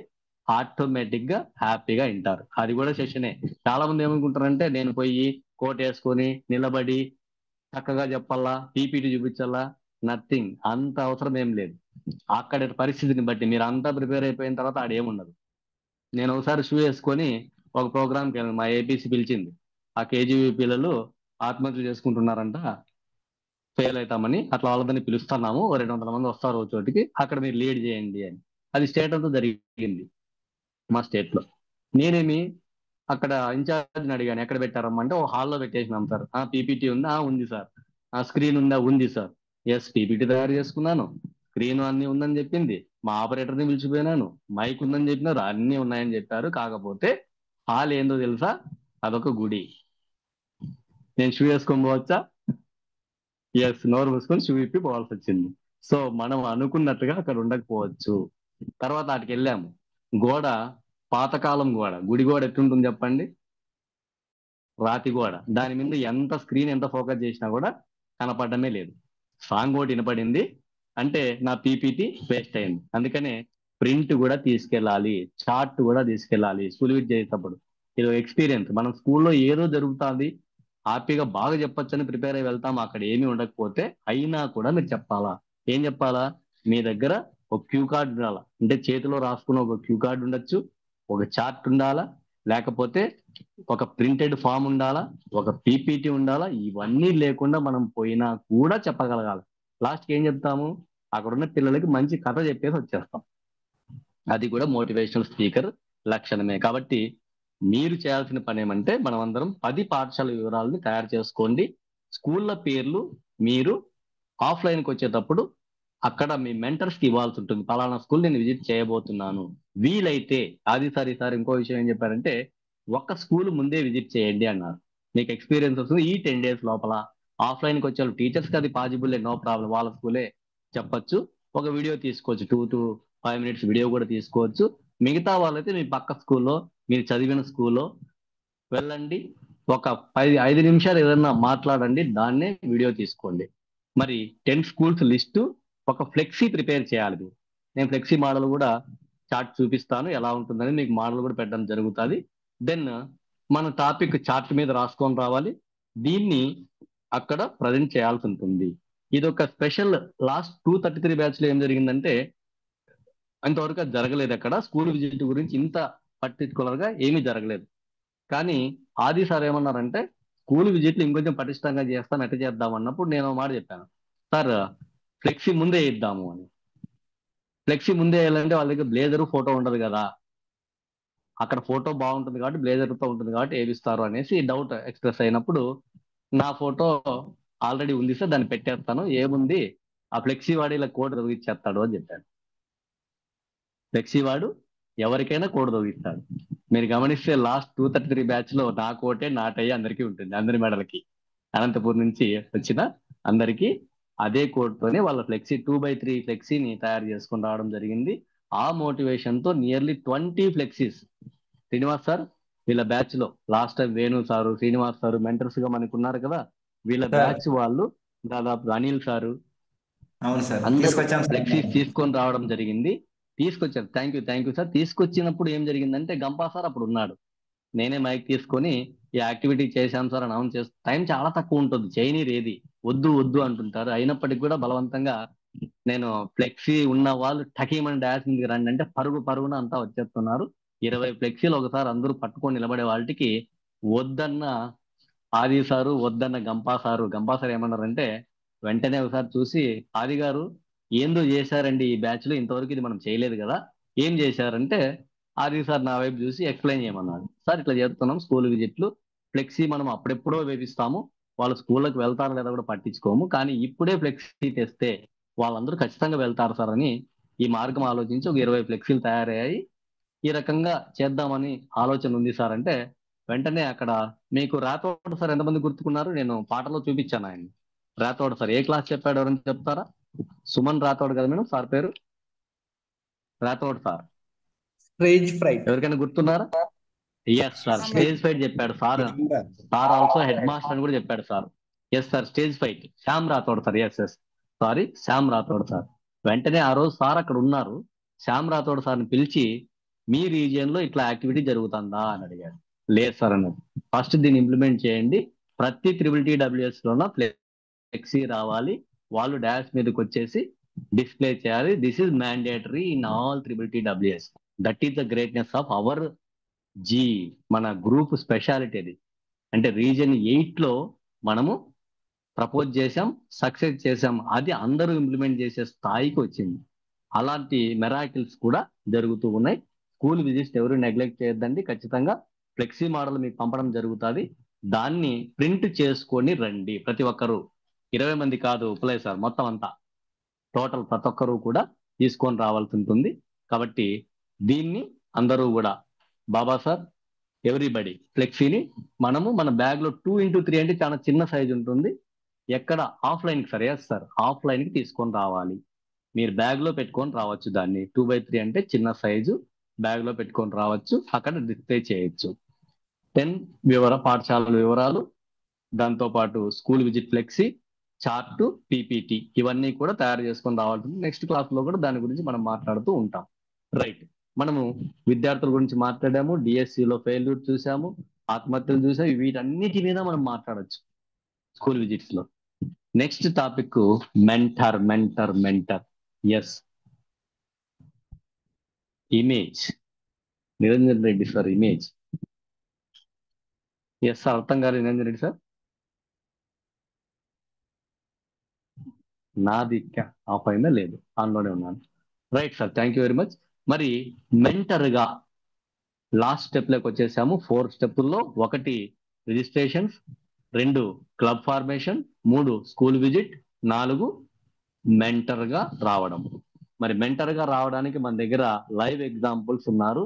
ఆటోమేటిక్ గా హ్యాపీగా వింటారు. అది కూడా సెషనే. చాలా మంది ఏమనుకుంటారంటే నేను పోయి కోట్ వేసుకొని నిలబడి చక్కగా చెప్పాలా, పీపీటీ చూపించాలా. నథింగ్, అంత అవసరం ఏం లేదు. అక్కడ పరిస్థితిని బట్టి మీరు అంతా ప్రిపేర్ అయిపోయిన తర్వాత ఆడేముండదు. నేను ఒకసారి షూ వేసుకొని ఒక ప్రోగ్రామ్కి వెళ్ళాను. మా ఏపీసీ పిలిచింది. ఆ కేజీవీ పిల్లలు ఆత్మహత్యలు చేసుకుంటున్నారంట, ఫెయిల్ అవుతామని. అట్లా వాళ్ళని పిలుస్తున్నాము, 200 మంది వస్తారు ఒక చోటికి, అక్కడ మీరు లీడ్ చేయండి అని. అది స్టేట్ అంతా జరిగింది మా స్టేట్ లో. నేనేమి అక్కడ ఇన్ఛార్జ్ని అడిగాను, ఎక్కడ పెట్టారమ్మా అంటే, ఓ హాల్లో పెట్టేసినాం సార్. పీపీటీ ఉందా? ఉంది సార్. స్క్రీన్ ఉందా? ఉంది సార్. ఎస్, పీపీటీ తయారు చేసుకున్నాను, స్క్రీన్ అన్ని ఉందని చెప్పింది. మా ఆపరేటర్ని పిలిచిపోయినాను, మైక్ ఉందని చెప్పినారు, అన్ని ఉన్నాయని చెప్పారు. కాకపోతే హాల్ ఏందో తెలుసా? అదొక గుడి. నేను షూ వేసుకొని పోవచ్చా? ఎస్, నోరు మూసుకొని షూ ఇప్పి పోవాల్సి వచ్చింది. సో మనం అనుకున్నట్టుగా అక్కడ ఉండకపోవచ్చు. తర్వాత అటుకి వెళ్ళాము. గోడ పాతకాలం గోడ, గుడి గోడ ఎట్లుంటుంది చెప్పండి? రాతి గోడ. దాని మీద ఎంత స్క్రీన్ ఎంత ఫోకస్ చేసినా కూడా కనపడమే లేదు. సాంగ్ ఒకటి వినపడింది అంటే నా పీపీటీ వేస్ట్ అయింది. అందుకనే ప్రింట్ కూడా తీసుకెళ్ళాలి, చార్ట్ కూడా తీసుకెళ్ళాలి స్కూల్ విజిట్ చేసేటప్పుడు. ఇది ఎక్స్పీరియన్స్. మనం స్కూల్లో ఏదో జరుగుతుంది, హ్యాపీగా బాగా చెప్పొచ్చని ప్రిపేర్ అయ్యి వెళ్తాం. అక్కడ ఏమీ ఉండకపోతే అయినా కూడా మీరు చెప్పాలా. ఏం చెప్పాలా? మీ దగ్గర ఒక క్యూ కార్డ్ ఉండాలా, అంటే చేతిలో రాసుకున్న ఒక క్యూ కార్డ్ ఉండొచ్చు, ఒక చార్ట్ ఉండాలా, లేకపోతే ఒక ప్రింటెడ్ ఫామ్ ఉండాలా, ఒక పీపీటీ ఉండాలా. ఇవన్నీ లేకుండా మనం పోయినా కూడా చెప్పగలగాలి. లాస్ట్కి ఏం చెప్తాము? అక్కడ ఉన్న పిల్లలకి మంచి కథ చెప్పేసి వచ్చేస్తాం. అది కూడా మోటివేషనల్ స్పీకర్ లక్షణమే. కాబట్టి మీరు చేయాల్సిన పని ఏమంటే, మనం అందరం 10 పాఠశాల వివరాలను తయారు చేసుకోండి. స్కూళ్ళ పేర్లు మీరు ఆఫ్లైన్కి వచ్చేటప్పుడు అక్కడ మీ మెంటర్స్కి ఇవ్వాల్సి ఉంటుంది. పలానా స్కూల్ నేను విజిట్ చేయబోతున్నాను. వీలైతే అది సారి ఇంకో విషయం ఏం చెప్పారంటే, ఒక్క స్కూల్ ముందే విజిట్ చేయండి అన్నారు. మీకు ఎక్స్పీరియన్స్ వస్తుంది. ఈ 10 days లోపల ఆఫ్లైన్కి వచ్చే టీచర్స్కి అది పాజిబుల్, నో ప్రాబ్లం, వాళ్ళ స్కూలే చెప్పొచ్చు. ఒక వీడియో తీసుకోవచ్చు, 2 to 5 minutes వీడియో కూడా తీసుకోవచ్చు. మిగతా వాళ్ళైతే మీ పక్క స్కూల్లో, మీరు చదివిన స్కూల్లో వెళ్ళండి, ఒక 5 నిమిషాలు ఏదన్నా మాట్లాడండి, దాన్నే వీడియో తీసుకోండి. మరి 10 స్కూల్స్ లిస్టు ఒక ఫ్లెక్సీ ప్రిపేర్ చేయాలి. నేను ఫ్లెక్సీ మోడల్ కూడా చార్ట్ చూపిస్తాను ఎలా ఉంటుందని, మీకు మోడల్ కూడా పెట్టడం జరుగుతుంది. దెన్ మన టాపిక్ చార్ట్ మీద రాసుకొని రావాలి. దీన్ని అక్కడ ప్రజెంట్ చేయాల్సి ఉంటుంది. ఇది ఒక స్పెషల్. లాస్ట్ 233 బ్యాచ్లో ఏం జరిగిందంటే, అంతవరకు అది జరగలేదు. అక్కడ స్కూల్ విజిట్ గురించి ఇంత పర్టికులర్ గా ఏమీ జరగలేదు. కానీ ఆది సార్ ఏమన్నారంటే, స్కూల్ విజిట్లు ఇంకొంచెం పటిష్టంగా చేస్తాం, ఎట్ట చేద్దాం అన్నప్పుడు నేను ఒక మాట చెప్పాను, సార్ ఫ్లెక్సీ ముందే ఇద్దాము అని. ఫ్లెక్సీ ముందే వేయాలంటే వాళ్ళ దగ్గర బ్లేజర్ ఫోటో ఉండదు కదా, అక్కడ ఫోటో బాగుంటుంది కాబట్టి బ్లేజర్తో ఉంటుంది కాబట్టి ఏవిస్తారు అనేసి డౌట్ ఎక్స్ప్రెస్ అయినప్పుడు, నా ఫోటో ఆల్రెడీ ఉంది సార్, దాన్ని పెట్టేస్తాను, ఏముంది ఆ ఫ్లెక్సీ వాడు ఇలా కోడ్ తొలగిచ్చేస్తాడు అని చెప్పాడు. ఫ్లెక్సీ వాడు ఎవరికైనా కోడ్ తొలగిస్తాడు. మీరు గమనిస్తే లాస్ట్ 233 బ్యాచ్ లో నా కోటే నాటయ్యి అందరికీ ఉంటుంది, అందరి మెడలకి. అనంతపూర్ నుంచి వచ్చిన అందరికీ అదే కోడ్తోనే వాళ్ళ ఫ్లెక్సీ 2x3 ఫ్లెక్సీని తయారు చేసుకుని రావడం జరిగింది. ఆ మోటివేషన్ తో నియర్లీ 20 ఫ్లెక్సీస్ శ్రీనివాస్ సార్ వీళ్ళ బ్యాచ్ లో last time Venu sir, Srinivas sir mentors గా మనకు ఉన్నారు కదా, వీళ్ళ సార్ బ్యాచ్ వాళ్ళు దాదాపు అనిల్ సారు అవును సార్ అందరూ తీసుకొచ్చాం సార్ ఫ్లెక్సీస్ మేము. తీసుకొని రావడం జరిగింది. తీసుకొచ్చారు. Thank you sir. తీసుకొచ్చినప్పుడు ఏం జరిగిందంటే గంపా సార్ అప్పుడు ఉన్నాడు. నేనే మైక్ తీసుకొని ఈ యాక్టివిటీ చేశాం సార్ అని అనౌన్స్ చేస్తే టైం చాలా తక్కువ ఉంటుంది, చేయనీరు ఏది, వద్దు అంటుంటారు. అయినప్పటికీ కూడా బలవంతంగా నేను ఫ్లెక్సీ ఉన్న వాళ్ళు టకీమని డాష్ మీదకి రండి అంటే పరుగున అంతా వచ్చేస్తున్నారు. 20 ఫ్లెక్సీలు ఒకసారి అందరూ పట్టుకొని నిలబడే వాళ్ళకి వద్దన్న ఆది సారు, వద్దన్న గంపా సారు ఏమన్నారంటే వెంటనే ఒకసారి చూసి, ఆది గారు ఏందో చేశారండి ఈ బ్యాచ్ లో, ఇంతవరకు ఇది మనం చేయలేదు కదా, ఏం చేశారంటే ఆది సార్ నా వైపు చూసి ఎక్స్ప్లెయిన్ చేయమన్నాడు. సార్ ఇట్లా చేస్తున్నాం స్కూల్ విజిట్లు, ఫ్లెక్సీ మనం అప్పుడెప్పుడో వేపిస్తాము, వాళ్ళు స్కూళ్ళకి వెళ్తారో లేదా కూడా పట్టించుకోము, కానీ ఇప్పుడే ఫ్లెక్సీ తెస్తే వాళ్ళందరూ ఖచ్చితంగా వెళ్తారు సార్ అని ఈ మార్గం ఆలోచించి ఒక 20 ఫ్లెక్సీలు తయారయ్యాయి. ఈ రకంగా చేద్దామని ఆలోచన ఉంది సార్ అంటే వెంటనే అక్కడ మీకు రాథోడ్ సార్ ఎంతమంది గుర్తుకున్నారు? నేను పాటలో చూపించాను ఆయన. రాథోడ్ సార్ ఏ క్లాస్ చెప్పాడు ఎవరైనా చెప్తారా? సుమన్ రాథోడ్ కదా మేడం సార్ పేరు? రాథోడ్ సార్ స్టేజ్ ఫ్రైట్ ఎవరికైనా గుర్తున్నారా? ఎస్ సార్, స్టేజ్ ఫైట్ చెప్పాడు sir. Sir also head master అని కూడా చెప్పాడు sir. Yes sir, stage fight Shyam Rathod sir. Sorry Shyam Rathod sir. వెంటనే ఆ రోజు సార్ అక్కడ ఉన్నారు. శ్యామ్ రాథోడ్ సార్ని పిలిచి మీ రీజియన్ లో ఇట్లా యాక్టివిటీ జరుగుతుందా అని అడిగాడు. లేదు సార్ అన్నది. ఫస్ట్ దీన్ని ఇంప్లిమెంట్ చేయండి, ప్రతి TTTWS లోన ఫ్లెక్సీ రావాలి, వాళ్ళు డాష్ మీదకి వచ్చేసి డిస్ప్లే చేయాలి. This is mandatory in all TTTWS. That is the greatness of our జీ, మన గ్రూప్ స్పెషాలిటీ అది. అంటే రీజన్ 8 లో మనము ప్రపోజ్ చేసాం, సక్సెస్ చేసాం, అది అందరూ ఇంప్లిమెంట్ చేసే స్థాయికి వచ్చింది. అలాంటి మెరాకిల్స్ కూడా జరుగుతూ ఉన్నాయి. స్కూల్ విజిట్స్ ఎవరు నెగ్లెక్ట్ చేయొద్దండి. ఖచ్చితంగా ఫ్లెక్సీ మోడల్ మీకు పంపడం జరుగుతుంది. దాన్ని ప్రింట్ చేసుకొని రండి ప్రతి ఒక్కరు. 20 మంది కాదు ఉపలే సార్, మొత్తం అంతా టోటల్ ప్రతి ఒక్కరు కూడా తీసుకొని రావాల్సి ఉంటుంది. కాబట్టి దీన్ని అందరూ కూడా బాబా సార్ ఎవ్రీబడి ఫ్లెక్సీని మనము మన బ్యాగ్ లో 2x3 అంటే చాలా చిన్న సైజ్ ఉంటుంది. ఎక్కడ offline sir? Yes sir, offline కి తీసుకొని రావాలి. మీరు బ్యాగ్ లో పెట్టుకొని రావచ్చు. దాన్ని 2x3 అంటే చిన్న సైజు, బ్యాగ్ లో పెట్టుకొని రావచ్చు, అక్కడ డిస్ప్లే చేయొచ్చు. 10 పాఠశాలల వివరాలు, దాంతోపాటు school visit flexi, chart, PPT ఇవన్నీ కూడా తయారు చేసుకొని రావాల్సింది. నెక్స్ట్ క్లాస్ లో కూడా దాని గురించి మనం మాట్లాడుతూ ఉంటాం. రైట్, మనము విద్యార్థుల గురించి మాట్లాడాము, డిఎస్సిలో ఫెయిల్యూర్ చూసాము, ఆత్మహత్యలు చూసాము. వీటన్నిటి మీద మనం మాట్లాడచ్చు స్కూల్ విజిట్స్ లో. Next topic mentor. Yes, image. Niranjan Reddy sir image. Yes sir, అర్థం కాలేదు నిరంజన్ రెడ్డి సార్. నాది ఆఫ్ అయిందా? లేదు, ఆన్లోనే ఉన్నాను. Right sir, thank you very much. మరి మెంటర్గా లాస్ట్ స్టెప్ లోకి వచ్చేసాము. 4 స్టెప్పుల్లో 1 registrations, 2 club formation, 3 school visit, 4 మెంటర్గా రావడం. మరి మెంటర్గా రావడానికి మన దగ్గర లైవ్ ఎగ్జాంపుల్స్ ఉన్నారు.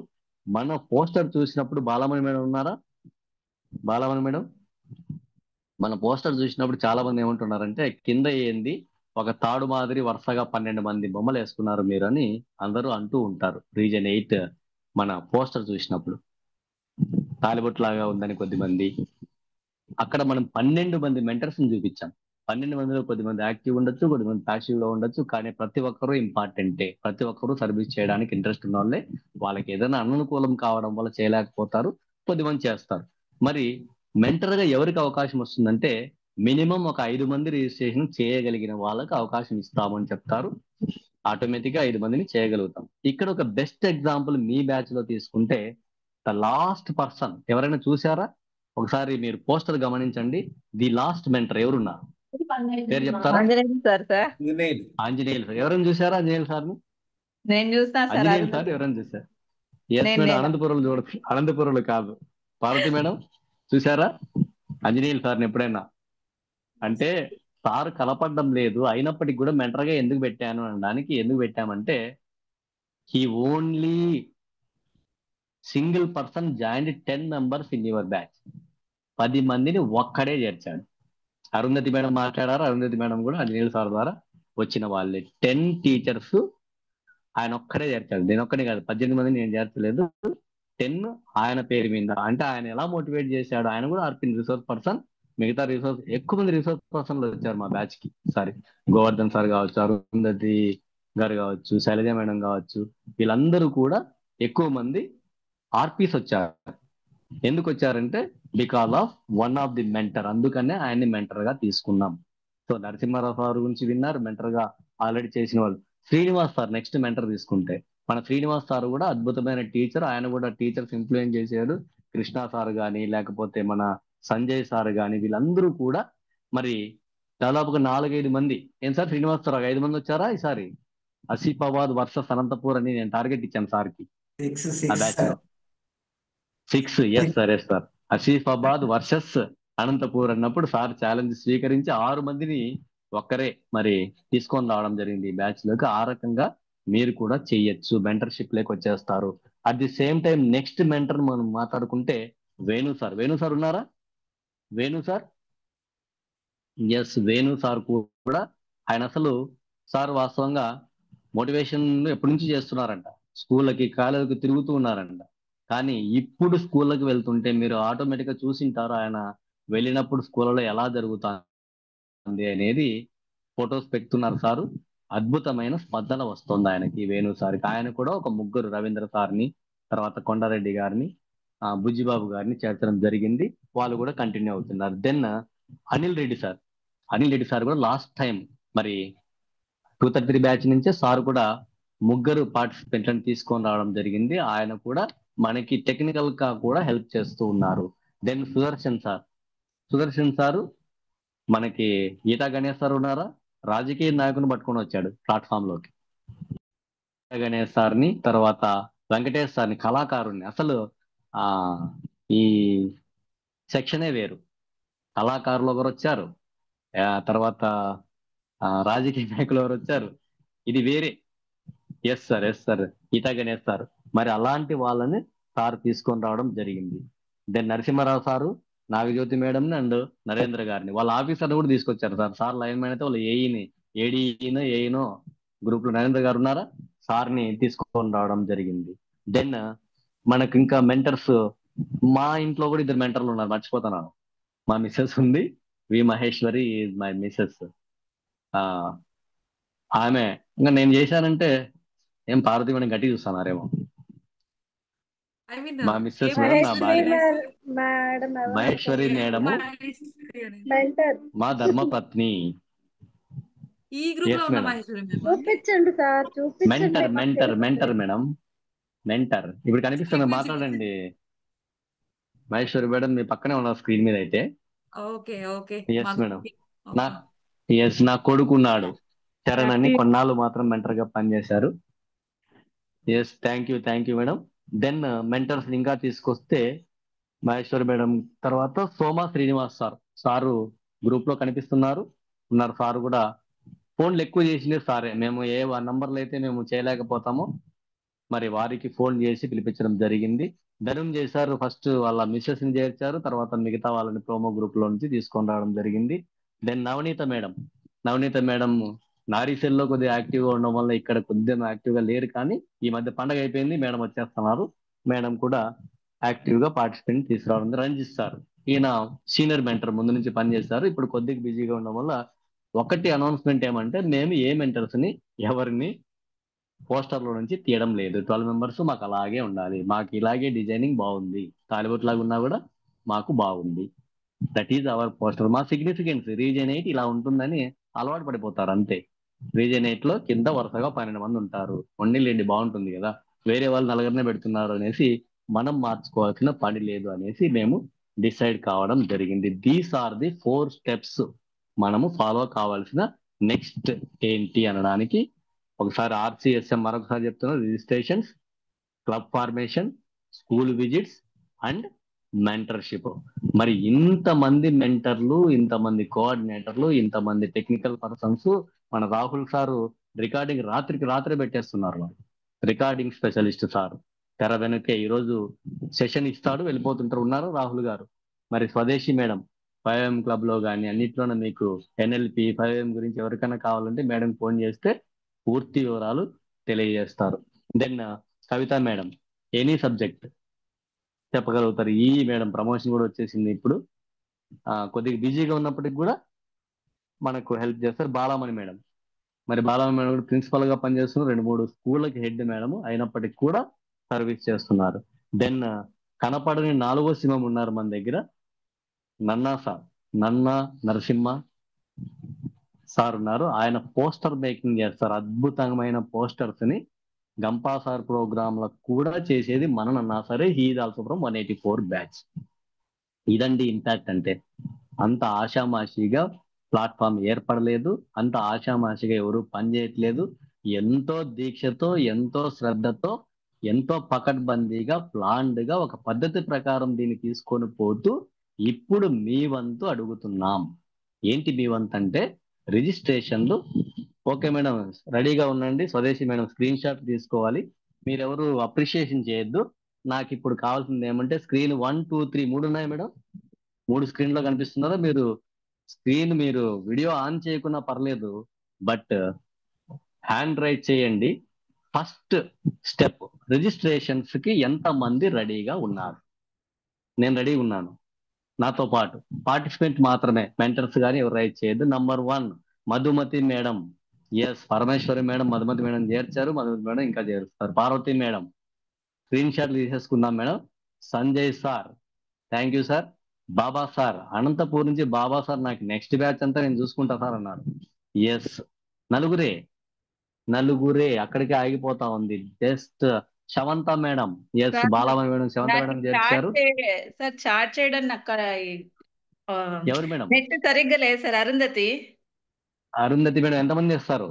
మన పోస్టర్ చూసినప్పుడు బాలమణి మేడం ఉన్నారా? బాలమణి మేడం, మన పోస్టర్ చూసినప్పుడు చాలా మంది ఏమంటున్నారంటే కింద ఏంది ఒక తాడు మాదిరి వరుసగా 12 మంది బొమ్మలు వేసుకున్నారు మీరు అని అందరూ అంటూ ఉంటారు. రీజన్ 8 మన పోస్టర్ చూసినప్పుడు తాలిబొట్టు లాగా ఉందని కొద్దిమంది. అక్కడ మనం 12 మంది మెంటర్స్ ని చూపించాం. 12 మందిలో కొద్దిమంది యాక్టివ్ ఉండొచ్చు, కొద్దిమంది ప్యాసివ్ లో ఉండొచ్చు, కానీ ప్రతి ఒక్కరూ ఇంపార్టెంటే. ప్రతి ఒక్కరూ సర్వీస్ చేయడానికి ఇంట్రెస్ట్ ఉన్న వాళ్ళే. వాళ్ళకి ఏదైనా అననుకూలం కావడం వల్ల చేయలేకపోతారు, కొద్దిమంది చేస్తారు. మరి మెంటర్ గా ఎవరికి అవకాశం వస్తుందంటే మినిమం ఒక 5 మంది రిజిస్ట్రేషన్ చేయగలిగిన వాళ్ళకి అవకాశం ఇస్తామని చెప్తారు. ఆటోమేటిక్ గా 5 మందిని చేయగలుగుతాం. ఇక్కడ ఒక బెస్ట్ ఎగ్జాంపుల్ మీ బ్యాచ్ లో తీసుకుంటే ద లాస్ట్ పర్సన్ ఎవరైనా చూసారా? ఒకసారి మీరు పోస్టర్ గమనించండి. ది లాస్ట్ మెంటర్ ఎవరున్నారు? పేరు చెప్తారా? ఆంజనేయులు సార్. ఆంజనేయులు సార్. ఎవరైనా చూసారా ఆంజనేయులు సార్ ని? నేను చూస్తా సార్. ఆంజనేయులు సార్ ఎవరైనా చూసారు? ఎస్ మేడం, అనంతపురంలో చూడచ్చు. అనంతపురంలో కాదు, పార్వతి మేడం చూసారా ఆంజనేయులు సార్ని ఎప్పుడైనా? అంటే సార్ కలపడం లేదు, అయినప్పటికీ కూడా మెంటర్ గా ఎందుకు పెట్టాను అనడానికి ఎందుకు పెట్టామంటే he only single person joined 10 members in your batch. 10 మందిని ఒక్కడే చేర్చాడు. అరుంధతి మేడం మాట్లాడారు. అరుంధతి మేడం కూడా ఆంజనేయులు సార్ ద్వారా వచ్చిన వాళ్ళే. 10 టీచర్స్ ఆయన ఒక్కడే చేర్చాడు. నేను ఒక్కడే కాదు, 18 మందిని నేను చేర్చలేదు. 10 ఆయన పేరు మీద. అంటే ఆయన ఎలా మోటివేట్ చేశాడు? ఆయన కూడా ఆర్పిన్ రిసోర్స్ పర్సన్, మిగతా రిసోర్స్ ఎక్కువ మంది రిసోర్స్ పర్సన్లు వచ్చారు మా బ్యాచ్ కి. సారీ, గోవర్ధన్ సార్ కావచ్చు, అరుంధతి గారు కావచ్చు, శైలజ మేడం కావచ్చు, వీళ్ళందరూ కూడా ఎక్కువ మంది ఆర్పీస్ వచ్చారు. ఎందుకు వచ్చారంటే because of one of the mentor, అందుకనే ఆయన్ని మెంటర్ గా తీసుకున్నాం. సో నరసింహారావు సార్ గురించి విన్నారు, మెంటర్ గా ఆల్రెడీ చేసిన వాళ్ళు. శ్రీనివాస్ సార్ నెక్స్ట్ మెంటర్ తీసుకుంటే, మన శ్రీనివాస్ సార్ కూడా అద్భుతమైన టీచర్, ఆయన కూడా టీచర్స్ ఇన్ఫ్లుయెన్స్ చేశాడు. కృష్ణ సార్ కానీ, లేకపోతే మన సంజయ్ సార్ కానీ, వీళ్ళందరూ కూడా మరి దాదాపుగా 4-5 మంది. ఏం సార్ శ్రీనివాస్ సార్ 5 మంది వచ్చారా ఈసారి? ఆసిఫాబాద్ వర్సెస్ అనంతపూర్ అని నేను టార్గెట్ ఇచ్చాను సార్కి ఆ బ్యాచ్ లో. 6, yes sir, yes sir. Asifabad versus Anantapur అన్నప్పుడు సార్ ఛాలెంజ్ స్వీకరించి 6 మందిని ఒక్కరే మరి తీసుకొని రావడం జరిగింది ఈ బ్యాచ్ లోకి. ఆ రకంగా మీరు కూడా చెయ్యొచ్చు, మెంటర్షిప్ లేక వచ్చేస్తారు. At the same time next mentor మనం మాట్లాడుకుంటే వేణు సార్. వేణు సార్ ఉన్నారా? Venu sir, yes, Venu sir కూడా ఆయన అసలు సార్ వాస్తవంగా మోటివేషన్ ఎప్పటి నుంచి చేస్తున్నారంట, స్కూళ్ళకి కాలేజీకి తిరుగుతూ ఉన్నారంట. కానీ ఇప్పుడు స్కూళ్ళకి వెళ్తుంటే మీరు ఆటోమేటిక్ గా చూసింటారు, ఆయన వెళ్ళినప్పుడు స్కూళ్ళలో ఎలా జరుగుతుంది అనేది ఫొటోస్ పెడుతున్నారు సారు. అద్భుతమైన స్పందన వస్తుంది ఆయనకి, వేణు సార్కి. ఆయన కూడా ఒక 3 రవీంద్ర సార్ని, తర్వాత కొండారెడ్డి గారిని, బుజ్జిబాబు గారిని చేర్చడం జరిగింది. వాళ్ళు కూడా కంటిన్యూ అవుతున్నారు. Then Anil Reddy sir. Anil Reddy sir కూడా లాస్ట్ టైం మరి 233 బ్యాచ్ నుంచే సార్ కూడా 3 పార్టిసిపెంట్లను తీసుకొని రావడం జరిగింది. ఆయన కూడా మనకి టెక్నికల్ గా కూడా హెల్ప్ చేస్తూ ఉన్నారు. Then Sudarshan sir. Sudarshan sir మనకి గీతా గణేష్ సార్ ఉన్నారా? రాజకీయ నాయకుని పట్టుకొని వచ్చాడు ప్లాట్ఫామ్ లోకి. గీతా గణేష్ సార్ని, తర్వాత వెంకటేష్ సార్ని, కళాకారుణ్ణి. అసలు ఈ సెక్షనే వేరు. కళాకారులు ఒకరు వచ్చారు, తర్వాత రాజకీయ నాయకులు ఎవరు వచ్చారు, ఇది వేరే. Yes sir, yes sir, Geetha Ganesh sir. మరి అలాంటి వాళ్ళని సార్ తీసుకొని రావడం జరిగింది. Then Narasimha Rao sir, Nagajyothi madam and Narendra గారిని, వాళ్ళ ఆఫీసర్ని కూడా తీసుకొచ్చారు సార్. సార్ లైన్ మ్యాన్ అయితే వాళ్ళు ఏఈనో గ్రూప్ లో నరేంద్ర గారు ఉన్నారా, సార్ని తీసుకొని రావడం జరిగింది. దెన్ మనకు ఇంకా మెంటర్స్, మా ఇంట్లో కూడా 2 మెంటర్లు ఉన్నారు, మర్చిపోతున్నాను. మా మిస్సెస్ ఉంది, వి మహేశ్వరి ఈజ్ మై మిస్సెస్. ఆమె ఇంకా నేను చేశానంటే ఏం పార్వతి మేడం గట్టి చూస్తున్నారేమో. ఐ మీన్ మా మిస్సెస్ మేడం నా భార్య. మేడం మహేశ్వరి మేడము మెంటర్ మా ధర్మపత్ని. ఈ గ్రూప్ లో ఎస్ ఉన్న మేడం. మహేశ్వరి మేడం. చూపించండి సార్, చూపించండి. మెంటర్ మాకు మెంటర్ తెలుస్తుంది. Mentor madam, mentor. ఇప్పుడు కనిపిస్తుంది, మాట్లాడండి. మహేశ్వరి మేడం మీ పక్కనే ఉన్నారు స్క్రీన్ మీద అయితే. Okay okay. Yes madam. నా కొడుకున్నాడు చరణ్ అని, కొన్నాళ్ళు మాత్రం మెంటర్ గా పనిచేశారు. Yes, thank you madam. Then mentors ఇంకా తీసుకొస్తే మహేశ్వరి మేడం తర్వాత Soma Srinivas sir. Sir group లో కనిపిస్తున్నారు. సార్ కూడా ఫోన్లు ఎక్కువ చేసింది సారే. మేము ఏ నంబర్లు అయితే మేము చేయలేకపోతామో మరి వారికి ఫోన్ చేసి పిలిపించడం జరిగింది. ధనుంజయ్ సార్ ఫస్ట్ వాళ్ళ మిస్సెస్ ని చేర్చారు, తర్వాత మిగతా వాళ్ళని ప్రోమో గ్రూప్ లో నుంచి తీసుకొని రావడం జరిగింది. దెన్ నవనీత మేడం నారీ సెల్ లో కొద్దిగా యాక్టివ్ గా ఉండడం వల్ల ఇక్కడ కొద్దిగా యాక్టివ్ గా లేరు, కానీ ఈ మధ్య పండగ అయిపోయింది, మేడం వచ్చేస్తున్నారు. మేడం కూడా యాక్టివ్ గా పార్టిసిపెంట్ తీసుకురావడం. రంజిత్ సార్, ఈయన సీనియర్ మెంటర్, ముందు నుంచి పనిచేస్తారు, ఇప్పుడు కొద్దిగా బిజీగా ఉండడం వల్ల. ఒకటి అనౌన్స్మెంట్ ఏమంటే, మేము ఏ మెంటర్స్ ని ఎవరిని పోస్టర్ లో నుంచి తీయడం లేదు. 12 మెంబర్స్ మాకు అలాగే ఉండాలి, మాకు ఇలాగే డిజైనింగ్ బాగుంది, తాలిబొట్ లాగా ఉన్నా కూడా మాకు బాగుంది. That is our poster. మా సిగ్నిఫికెన్స్ రీజన్ 8 ఇలా ఉంటుందని అలవాటు పడిపోతారు అంతే. రీజన్ 8 లో కింద వరుసగా 12 మంది ఉంటారు. లేండి బాగుంటుంది కదా, వేరే వాళ్ళు 4 పెడుతున్నారు అనేసి మనం మార్చుకోవాల్సిన పని లేదు అనేసి మేము డిసైడ్ కావడం జరిగింది. దీస్ ఆర్ ది 4 స్టెప్స్ మనము ఫాలో కావాల్సిన. నెక్స్ట్ ఏంటి అనడానికి ఒకసారి RCSM మరొకసారి చెప్తున్నా: registrations, club formation, school visits and mentorship. మరి ఇంతమంది మెంటర్లు, ఇంతమంది కోఆర్డినేటర్లు, ఇంతమంది టెక్నికల్ పర్సన్స్, మన రాహుల్ సారు రికార్డింగ్ రాత్రికి రాత్రే పెట్టేస్తున్నారు. రికార్డింగ్ స్పెషలిస్ట్ సార్ తెర వెనుకే ఈరోజు సెషన్ ఇస్తాడు, వెళ్ళిపోతుంటారు. ఉన్నారు రాహుల్ గారు. మరి స్వదేశీ మేడం 5am క్లబ్ లో కానీ అన్నిట్లోనే మీకు NLP 5am గురించి ఎవరికైనా కావాలంటే మేడం ఫోన్ చేస్తే పూర్తి వివరాలు తెలియజేస్తారు. దెన్ కవిత మేడం ఎనీ సబ్జెక్ట్ చెప్పగలుగుతారు. ఈ మేడం ప్రమోషన్ కూడా వచ్చేసింది ఇప్పుడు. కొద్దిగా బిజీగా ఉన్నప్పటికి కూడా మనకు హెల్ప్ చేస్తారు. బాలామణి మేడం, మరి బాలామణి మేడం కూడా ప్రిన్సిపల్ గా పనిచేస్తున్నారు, 2-3 స్కూళ్ళకి హెడ్ మేడం అయినప్పటికీ కూడా సర్వీస్ చేస్తున్నారు. దెన్ కనపడని 4వ సింహం ఉన్నారు మన దగ్గర, నన్నా సార్, నన్నా నరసింహ సార్ ఉన్నారు. ఆయన పోస్టర్ మేకింగ్ చేస్తారు, అద్భుతమైన పోస్టర్స్ ని గంపా సార్ ప్రోగ్రామ్ లకు కూడా చేసేది మన నన్నా సరే. హీఈ్ ఆల్సో ఫ్రమ్ 184 బ్యాచ్. ఇదండి ఇంపాక్ట్ అంటే. అంత ఆషామాషిగా ప్లాట్ఫామ్ ఏర్పడలేదు, అంత ఆషామాషిగా ఎవరు పనిచేయట్లేదు. ఎంతో దీక్షతో, ఎంతో శ్రద్ధతో, ఎంతో పకడ్బందీగా, ప్లాన్డ్ గా ఒక పద్ధతి ప్రకారం దీన్ని తీసుకొని పోతూ ఇప్పుడు మీ వంతు అడుగుతున్నాం. ఏంటి మీ వంతు అంటే రిజిస్ట్రేషన్లు. ఓకే మేడం, రెడీగా ఉండండి. స్వదేశీ మేడం స్క్రీన్ షాట్ తీసుకోవాలి. మీరెవరు అప్రిషియేషన్ చేయొద్దు. నాకు ఇప్పుడు కావాల్సింది ఏమంటే స్క్రీన్ 1, 2, 3 3 ఉన్నాయి మేడం. 3 స్క్రీన్ లో కనిపిస్తున్నారా? మీరు వీడియో ఆన్ చేయకున్నా పర్లేదు, బట్ హ్యాండ్ రైట్ చేయండి. ఫస్ట్ స్టెప్ రిజిస్ట్రేషన్స్ కి ఎంత మంది రెడీగా ఉన్నారు? నేను రెడీ ఉన్నాను. నాతో పాటు పార్టిసిపెంట్ మాత్రమే, మెంటర్స్ కానీ ఎవరు రైట్ చేయొద్దు. Number 1 Madhumathi madam. Yes, Parameshwari madam Madhumathi madam చేర్చారు, మధుమతి మేడం ఇంకా చేరుస్తారు. పార్వతి మేడం స్క్రీన్ షాట్లు తీసేసుకుందాం madam. Sanjay sir, thank you sir. Baba sir, Anantapur నుంచి బాబా సార్, నాకు నెక్స్ట్ బ్యాచ్ అంతా నేను చూసుకుంటా సార్ అన్నారు. ఎస్, నలుగురే అక్కడికి ఆగిపోతా ఉంది. జస్ట్ శవంత madam, yes, sir Balamani madam, శవంత నాకు మేడం చేర్చారు. సార్ చాట్ చేయడం నాకు ఎవరు మేడం? నెట్ సరిగ్గా లేదు సార్. అరుంధతి మేడం ఎంతమంది చేస్తారు?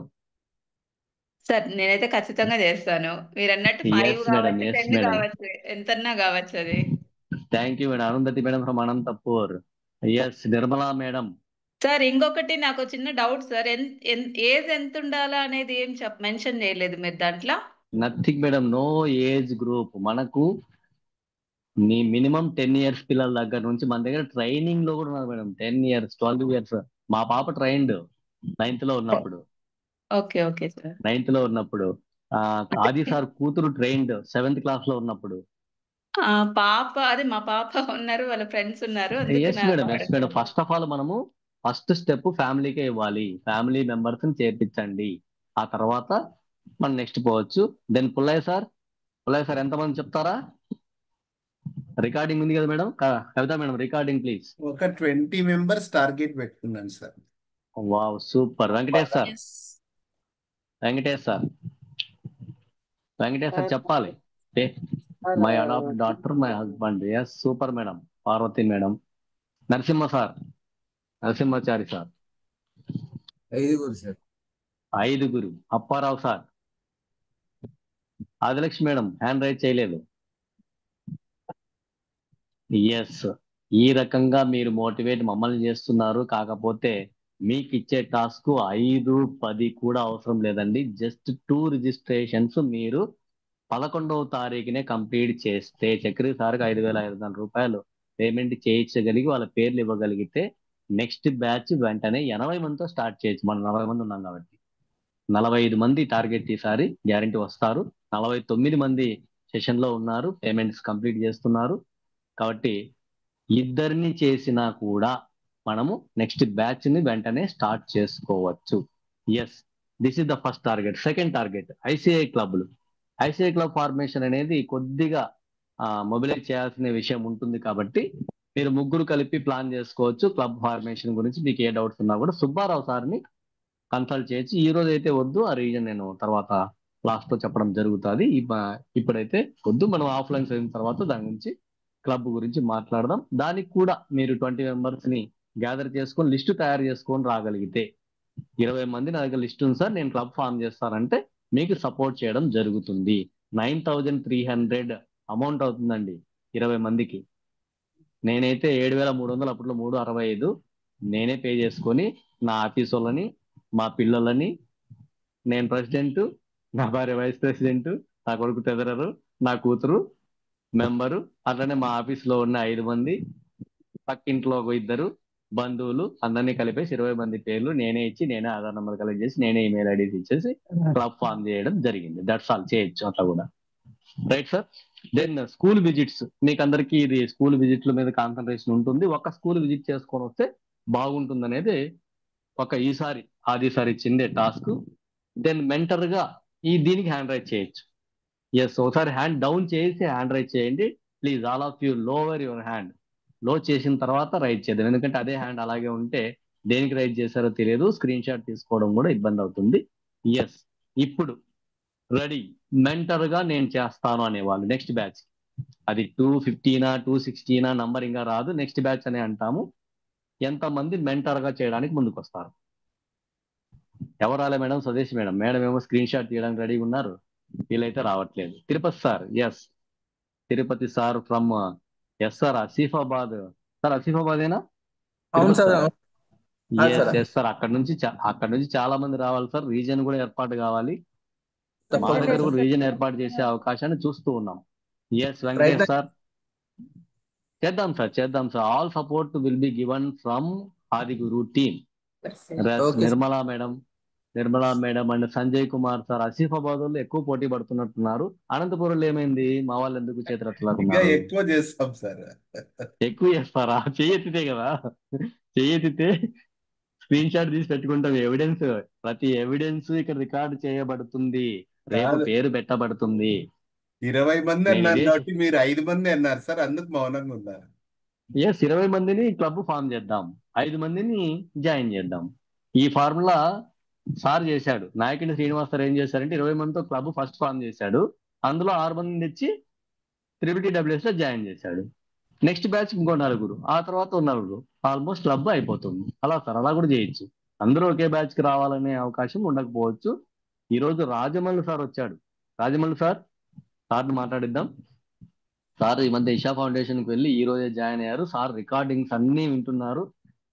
సార్ నేనైతే ఖచ్చితంగా చేస్తాను. మీరు అన్నట్టు 5 ఎస్ మేడం, కావచ్చు, ఎస్ 10 మేడం. కావచ్చు, ఎంతన్నా కావచ్చు అది. Thank you madam. Arundhati madam from Anantapur. Yes, Nirmala madam. Sir ఇంకొకటి నాకు చిన్న డౌట్ సార్, ఏజ్ ఎంత ఉండాలా అనేది ఏం మెన్షన్ చేయలేదు మీరు దాంట్లో. Nothing madam, no age group. మనకు నీ మినిమం 10 years పిల్లల దగ్గర నుంచి మన దగ్గర ట్రైనింగ్ లో కూడా ఉన్నారు మేడం. 10 years, 12 years. మా పాప ట్రైన్డ్ 9th లో ఉన్నప్పుడు. Okay okay sir. 9th లో ఉన్నప్పుడు ఆది సార్ కూతురు ట్రైన్డ్ 7th class లో ఉన్నప్పుడు. మా పాప ఉన్నారు, వాళ్ళ ఫ్రెండ్స్ ఉన్నారు. Yes madam, yes madam. First of all మనము ఫస్ట్ స్టెప్ ఫ్యామిలీకే ఇవ్వాలి. ఫ్యామిలీ మెంబర్స్ ని చేర్పించండి, ఆ తర్వాత మనం నెక్స్ట్ పోవచ్చు. దెన్ పుల్లయ్య సార్ ఎంతమంది చెప్తారా? రికార్డింగ్ ఉంది కదా madam? Kavitha madam recording please. ఒక 20 members టార్గెట్ పెట్టుకున్నాను sir. Wow, super. Venkatesh sir చెప్పాలి. My adopt daughter, my husband. Yes, super madam. Parvathi madam. Narasimhachari sir 5 sir. 5. Apparao sir. Adilakshmi madam hand write చేయలేదు. ఎస్, ఈ రకంగా మీరు మోటివేట్ మమ్మల్ని చేస్తున్నారు. కాకపోతే మీకు ఇచ్చే టాస్క్ 5, 10 కూడా అవసరం లేదండి. జస్ట్ 2 రిజిస్ట్రేషన్స్ మీరు 11వ తారీఖునే కంప్లీట్ చేస్తే చక్రి సార్కి 5,500 రూపాయలు పేమెంట్ చేయించగలిగి వాళ్ళ పేర్లు ఇవ్వగలిగితే నెక్స్ట్ బ్యాచ్ వెంటనే 80 మందితో స్టార్ట్ చేయొచ్చు. మనం 40 మంది ఉన్నాం కాబట్టి 45 మంది టార్గెట్ ఈసారి గ్యారంటీ వస్తారు. 49 మంది సెషన్ లో ఉన్నారు, పేమెంట్స్ కంప్లీట్ చేస్తున్నారు. కాబట్టి ఇద్దరిని చేసినా కూడా మనము నెక్స్ట్ బ్యాచ్ ని వెంటనే స్టార్ట్ చేసుకోవచ్చు. Yes, this is the first target. Second target ICI క్లబ్లు. ఐసిఐ క్లబ్ ఫార్మేషన్ అనేది కొద్దిగా మొబిలైజ్ చేయాల్సిన విషయం ఉంటుంది. కాబట్టి మీరు 3 కలిపి ప్లాన్ చేసుకోవచ్చు. క్లబ్ ఫార్మేషన్ గురించి మీకు ఏ డౌట్స్ ఉన్నా కూడా సుబ్బారావు సార్ని కన్సల్ట్ చేయొచ్చు. ఈ రోజు అయితే వద్దు, ఆ రీజన్ నేను తర్వాత లాస్ట్ లో చెప్పడం జరుగుతుంది. ఇప్పుడైతే వద్దు, మనం ఆఫ్లైన్ అయిన తర్వాత దాని గురించి క్లబ్ గురించి మాట్లాడదాం. దానికి కూడా మీరు 20 members ని గ్యాదర్ చేసుకొని లిస్టు తయారు చేసుకొని రాగలిగితే 20 మంది నా దగ్గర లిస్ట్ ఉంది సార్, నేను క్లబ్ ఫామ్ చేస్తానంటే మీకు సపోర్ట్ చేయడం జరుగుతుంది. 9,300 అమౌంట్ అవుతుందండి 20 మందికి. నేనైతే 7,300, అప్పట్లో 365 నేనే పే చేసుకొని నా ఆఫీస్ వాళ్ళని, మా పిల్లలని, నేను ప్రెసిడెంట్, నా భార్య వైస్ ప్రెసిడెంట్, నా కొడుకు ట్రెజరర్, నా కూతురు మెంబరు, అట్లనే మా ఆఫీస్ లో ఉన్న 5 మంది, పక్కింట్లో 2 బంధువులు, అందరినీ కలిపేసి 20 మంది పేర్లు నేనే ఇచ్చి, నేనే ఆధార్ నెంబర్ కలెక్ట్ చేసి, నేనే ఈమెయిల్ ఐడీస్ ఇచ్చేసి క్లబ్ ఫామ్ చేయడం జరిగింది. That's all. చేయొచ్చు అట్లా కూడా. Right sir. Then school visits, మీకు అందరికీ ఇది స్కూల్ విజిట్ల మీద కాన్సన్ట్రేషన్ ఉంటుంది. ఒక స్కూల్ విజిట్ చేసుకొని వస్తే బాగుంటుంది అనేది ఈసారి ఆదిసారి ఇచ్చిందే టాస్క్. దెన్ మెంటర్ గా దీనికి హ్యాండ్ రైజ్ చేయొచ్చు. ఎస్, ఒకసారి హ్యాండ్ డౌన్ చేసి హ్యాండ్ రైజ్ చేయండి please. All of you lower your hand. లో చేసిన తర్వాత రైజ్ చేద్దాం, ఎందుకంటే అదే హ్యాండ్ అలాగే ఉంటే దేనికి రైజ్ చేశారో తెలియదు, స్క్రీన్ షాట్ తీసుకోవడం కూడా ఇబ్బంది అవుతుంది. ఎస్, ఇప్పుడు రెడీ. మెంటర్ గా నేను చేస్తాను అనేవాళ్ళు నెక్స్ట్ బ్యాచ్, అది 250నా 260నా నంబర్ ఇంకా రాదు, నెక్స్ట్ బ్యాచ్ అనే అంటాము. ఎంతమంది మెంటర్ గా చేయడానికి ముందుకు వస్తారు? ఎవరు రాలే మేడం? స్వదేశ్ మేడం. మేడం ఏమో స్క్రీన్ షాట్ తీయడానికి రెడీగా ఉన్నారు, వీళ్ళైతే రావట్లేదు. Tirupati sir, yes Tirupati sir from yes sir Asifabad. Sir ఆసిఫాబాదేనా? అవును సార్. ఎస్ సార్, అక్కడ నుంచి చాలా మంది రావాలి సార్. రీజన్ కూడా ఏర్పాటు కావాలి, మా దగ్గర కూడా రీజన్ ఏర్పాటు చేసే అవకాశాన్ని చూస్తూ ఉన్నాం. ఎస్ వెంకటేష్ సార్, చేద్దాం sir. All support will be given from Adiguru team. Nirmala madam and Sanjay Kumar sir. Asifabad లో ఎక్కువ పోటీ పడుతున్నట్టున్నారు. అనంతపురంలో ఏమైంది? మా వాళ్ళు ఎందుకు చేతులట్లా ఎక్కువ చేస్తాం సార్. ఎక్కువ చేస్తారా? చెయ్యెత్తితే కదా, చెయ్యెత్తితే స్క్రీన్ షాట్ తీసి పెట్టుకుంటాం. ఎవిడెన్స్, ప్రతి ఎవిడెన్స్ ఇక్కడ రికార్డు చేయబడుతుంది, రేపు పేరు పెట్టబడుతుంది. 20 మంది అన్నారు కాబట్టి మీరు 5 మంది అన్నారు సార్, అందుకు మౌనంగా ఉన్నారు. ఎస్, 20 మందిని క్లబ్ ఫామ్ చేద్దాం, 5 మందిని జాయిన్ చేద్దాం. ఈ ఫార్ములా సార్ చేశాడు. నాయకుడి శ్రీనివాస్ సార్ ఏం చేశారంటే 20 మందితో క్లబ్ ఫస్ట్ ఫామ్ చేశాడు, అందులో 6 మందిని తెచ్చి TTWS లో జాయిన్ చేశాడు. నెక్స్ట్ బ్యాచ్ ఇంకో 4, ఆ తర్వాత 4, ఆల్మోస్ట్ క్లబ్ అయిపోతుంది. అలా సార్, అలా కూడా చేయొచ్చు. అందరూ ఒకే బ్యాచ్ కి రావాలనే అవకాశం ఉండకపోవచ్చు. ఈ రోజు రాజమల్లి సార్ వచ్చాడు. రాజమల్లి సార్ని మాట్లాడిద్దాం. సార్ ఈ మధ్య ఇషా ఫౌండేషన్ కి వెళ్ళి ఈ రోజే జాయిన్ అయ్యారు. సార్ రికార్డింగ్స్ అన్ని వింటున్నారు.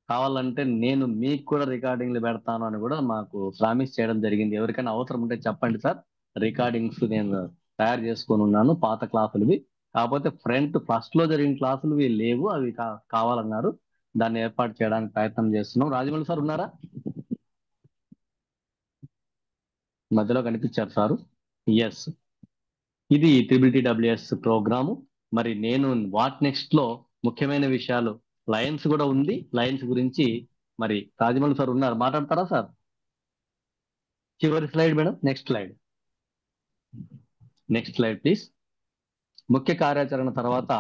కావాలంటే నేను మీకు కూడా రికార్డింగ్లు పెడతాను అని కూడా మాకు ప్రామిస్ చేయడం జరిగింది. ఎవరికైనా అవసరం ఉంటే చెప్పండి సార్, రికార్డింగ్స్ నేను తయారు చేసుకొని ఉన్నాను, పాత క్లాసులవి. కాకపోతే ఫస్ట్ లో జరిగిన క్లాసులు లేవు, అవి కావాలన్నారు. దాన్ని ఏర్పాటు చేయడానికి ప్రయత్నం చేస్తున్నాం. రాజమౌళి సార్ ఉన్నారా? మధ్యలో కనిపించారు సారు. ఎస్, ఇది TTWS ప్రోగ్రాము. మరి నేను వాట్ నెక్స్ట్ లో ముఖ్యమైన విషయాలు, లయన్స్ కూడా ఉంది, లయన్స్ గురించి మరి రాజమౌళి సార్ ఉన్నారు, మాట్లాడతారా సార్? చివరి slide madam, next slide please. ముఖ్య కార్యాచరణ తర్వాత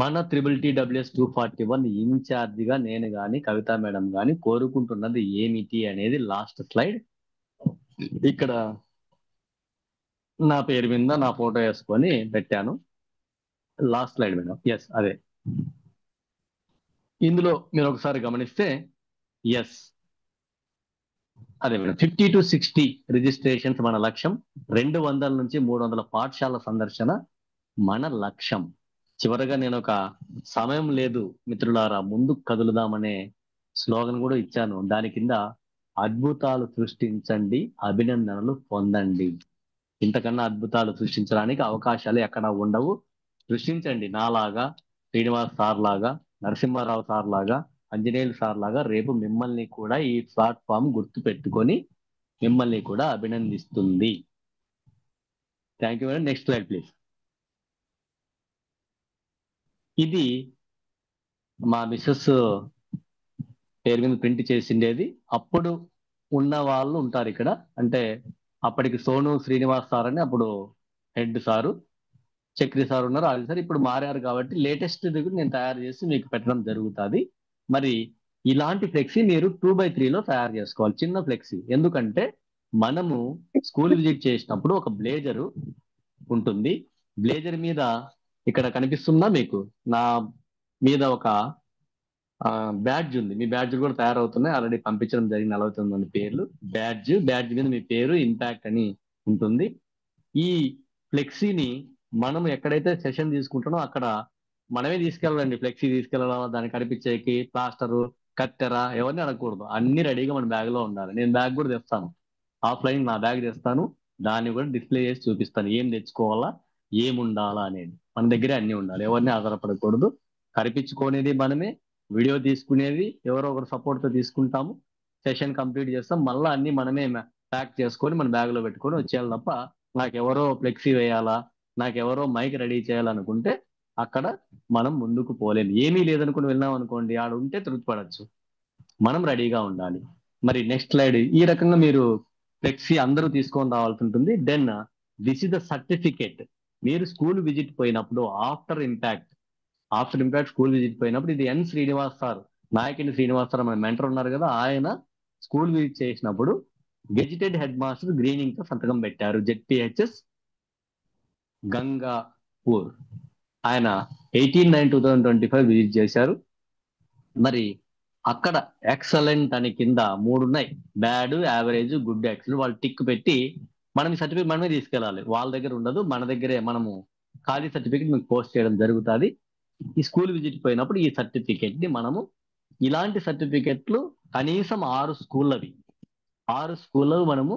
మన TTWS 241 ఇన్ఛార్జిగా నేను కానీ కవిత మేడం కానీ కోరుకుంటున్నది ఏమిటి అనేది లాస్ట్ స్లైడ్. ఇక్కడ నా పేరు మీద నా ఫోటో వేసుకొని పెట్టాను. Last slide madam. ఎస్, అదే. ఇందులో మీరు ఒకసారి గమనిస్తే ఎస్ అదే మేడం, 50 to 60 రిజిస్ట్రేషన్స్ మన లక్ష్యం. 200 నుంచి 300 పాఠశాల సందర్శన మన లక్ష్యం. చివరగా నేను ఒక సమయం లేదు మిత్రులారా ముందుకు కదులుదామనే స్లోగన్ కూడా ఇచ్చాను. దాని కింద అద్భుతాలు సృష్టించండి, అభినందనలు పొందండి. ఇంతకన్నా అద్భుతాలు సృష్టించడానికి అవకాశాలు ఎక్కడ ఉండవు. సృష్టించండి. నాలాగా, శ్రీనివాస్ సార్ లాగా, నరసింహారావు సార్ లాగా, ఆంజనేయులు సార్ లాగా రేపు మిమ్మల్ని కూడా ఈ ప్లాట్ఫామ్ గుర్తు పెట్టుకొని మిమ్మల్ని కూడా అభినందిస్తుంది. Thank you madam. Next slide please. ఇది మా మిస్సెస్ పేరు మీద ప్రింట్ చేసిండేది. అప్పుడు ఉన్న వాళ్ళు ఉంటారు ఇక్కడ, అంటే అప్పటికి సోను శ్రీనివాస్ సార్ అని అప్పుడు హెడ్ సారు, చక్రి సార్ ఉన్నారు, ఆది సార్. ఇప్పుడు మారారు కాబట్టి లేటెస్ట్ దగ్గర నేను తయారు చేసి మీకు పెట్టడం జరుగుతుంది. మరి ఇలాంటి ఫ్లెక్సీ మీరు 2x3 తయారు చేసుకోవాలి, చిన్న ఫ్లెక్సీ. ఎందుకంటే మనము స్కూల్ విజిట్ చేసినప్పుడు ఒక బ్లేజరు ఉంటుంది. బ్లేజర్ మీద ఇక్కడ కనిపిస్తుందా మీకు, నా మీద ఒక బ్యాడ్జ్ ఉంది. మీ బ్యాడ్జ్ కూడా తయారవుతున్నాయి, ఆల్రెడీ పంపించడం జరిగింది. 49 మంది పేర్లు. బ్యాడ్జ్ మీద మీ పేరు, ఇంపాక్ట్ అని ఉంటుంది. ఈ ఫ్లెక్సీని మనం ఎక్కడైతే సెషన్ తీసుకుంటామో అక్కడ మనమే తీసుకెళ్ళాలండి. ఫ్లెక్సీ తీసుకెళ్ళాలా, దాన్ని కనిపించేకి ప్లాస్టరు, కత్తెర ఎవరిని అడగకూడదు. అన్ని రెడీగా మన బ్యాగ్ లో ఉండాలి. నేను బ్యాగ్ కూడా తెస్తాను, ఆఫ్లైన్ నా బ్యాగ్ తెస్తాను, దాన్ని కూడా డిస్ప్లే చేసి చూపిస్తాను. ఏం తెచ్చుకోవాలా, ఏం ఉండాలా అనేది. మన దగ్గరే అన్ని ఉండాలి, ఎవరిని ఆధారపడకూడదు. కనిపించుకునేది మనమే, వీడియో తీసుకునేది ఎవరో ఒకరు సపోర్ట్తో తీసుకుంటాము, సెషన్ కంప్లీట్ చేస్తాం, మళ్ళీ అన్ని మనమే ప్యాక్ చేసుకొని మన బ్యాగ్ లో పెట్టుకొని వచ్చేయాలి తప్ప నాకెవరో ఫ్లెక్సీ వేయాలా, నాకెవరో మైక్ రెడీ చేయాలనుకుంటే అక్కడ మనం ముందుకు పోలేము. ఏమీ లేదనుకుని వెళ్ళాం అనుకోండి, ఆడ ఉంటే తృప్తిపడచ్చు. మనం రెడీగా ఉండాలి. మరి నెక్స్ట్ స్లైడ్ ఈ రకంగా మీరు ఫ్లెక్సీ అందరూ తీసుకొని రావాల్సి ఉంటుంది. Then this is the certificate. మీరు స్కూల్ విజిట్ పోయినప్పుడు ఆఫ్టర్ ఇంపాక్ట్ స్కూల్ విజిట్ పోయినప్పుడు ఇది N Srinivas sir, Nayakini Srinivas sir మన మెంటర్ ఉన్నారు కదా, ఆయన స్కూల్ విజిట్ చేసినప్పుడు గెజిటెడ్ హెడ్ మాస్టర్ గ్రీనింగ్ తో సంతకం పెట్టారు. జెడ్పిహెచ్ఎస్ గంగాపూర్. ఆయన 18/9/2025 విజిట్ చేశారు. మరి అక్కడ ఎక్సలెంట్ అని కింద 3 ఉన్నాయి, బ్యాడ్, యావరేజ్, గుడ్, ఎక్సలెంట్. వాళ్ళు టిక్ పెట్టి మనం ఈ సర్టిఫికేట్ మనమే తీసుకెళ్ళాలి, వాళ్ళ దగ్గర ఉండదు, మన దగ్గరే మనము ఖాళీ సర్టిఫికేట్ మీకు పోస్ట్ చేయడం జరుగుతుంది. ఈ స్కూల్ విజిట్ పోయినప్పుడు ఈ సర్టిఫికేట్ ని మనము, ఇలాంటి సర్టిఫికెట్లు కనీసం 6 స్కూళ్ళు మనము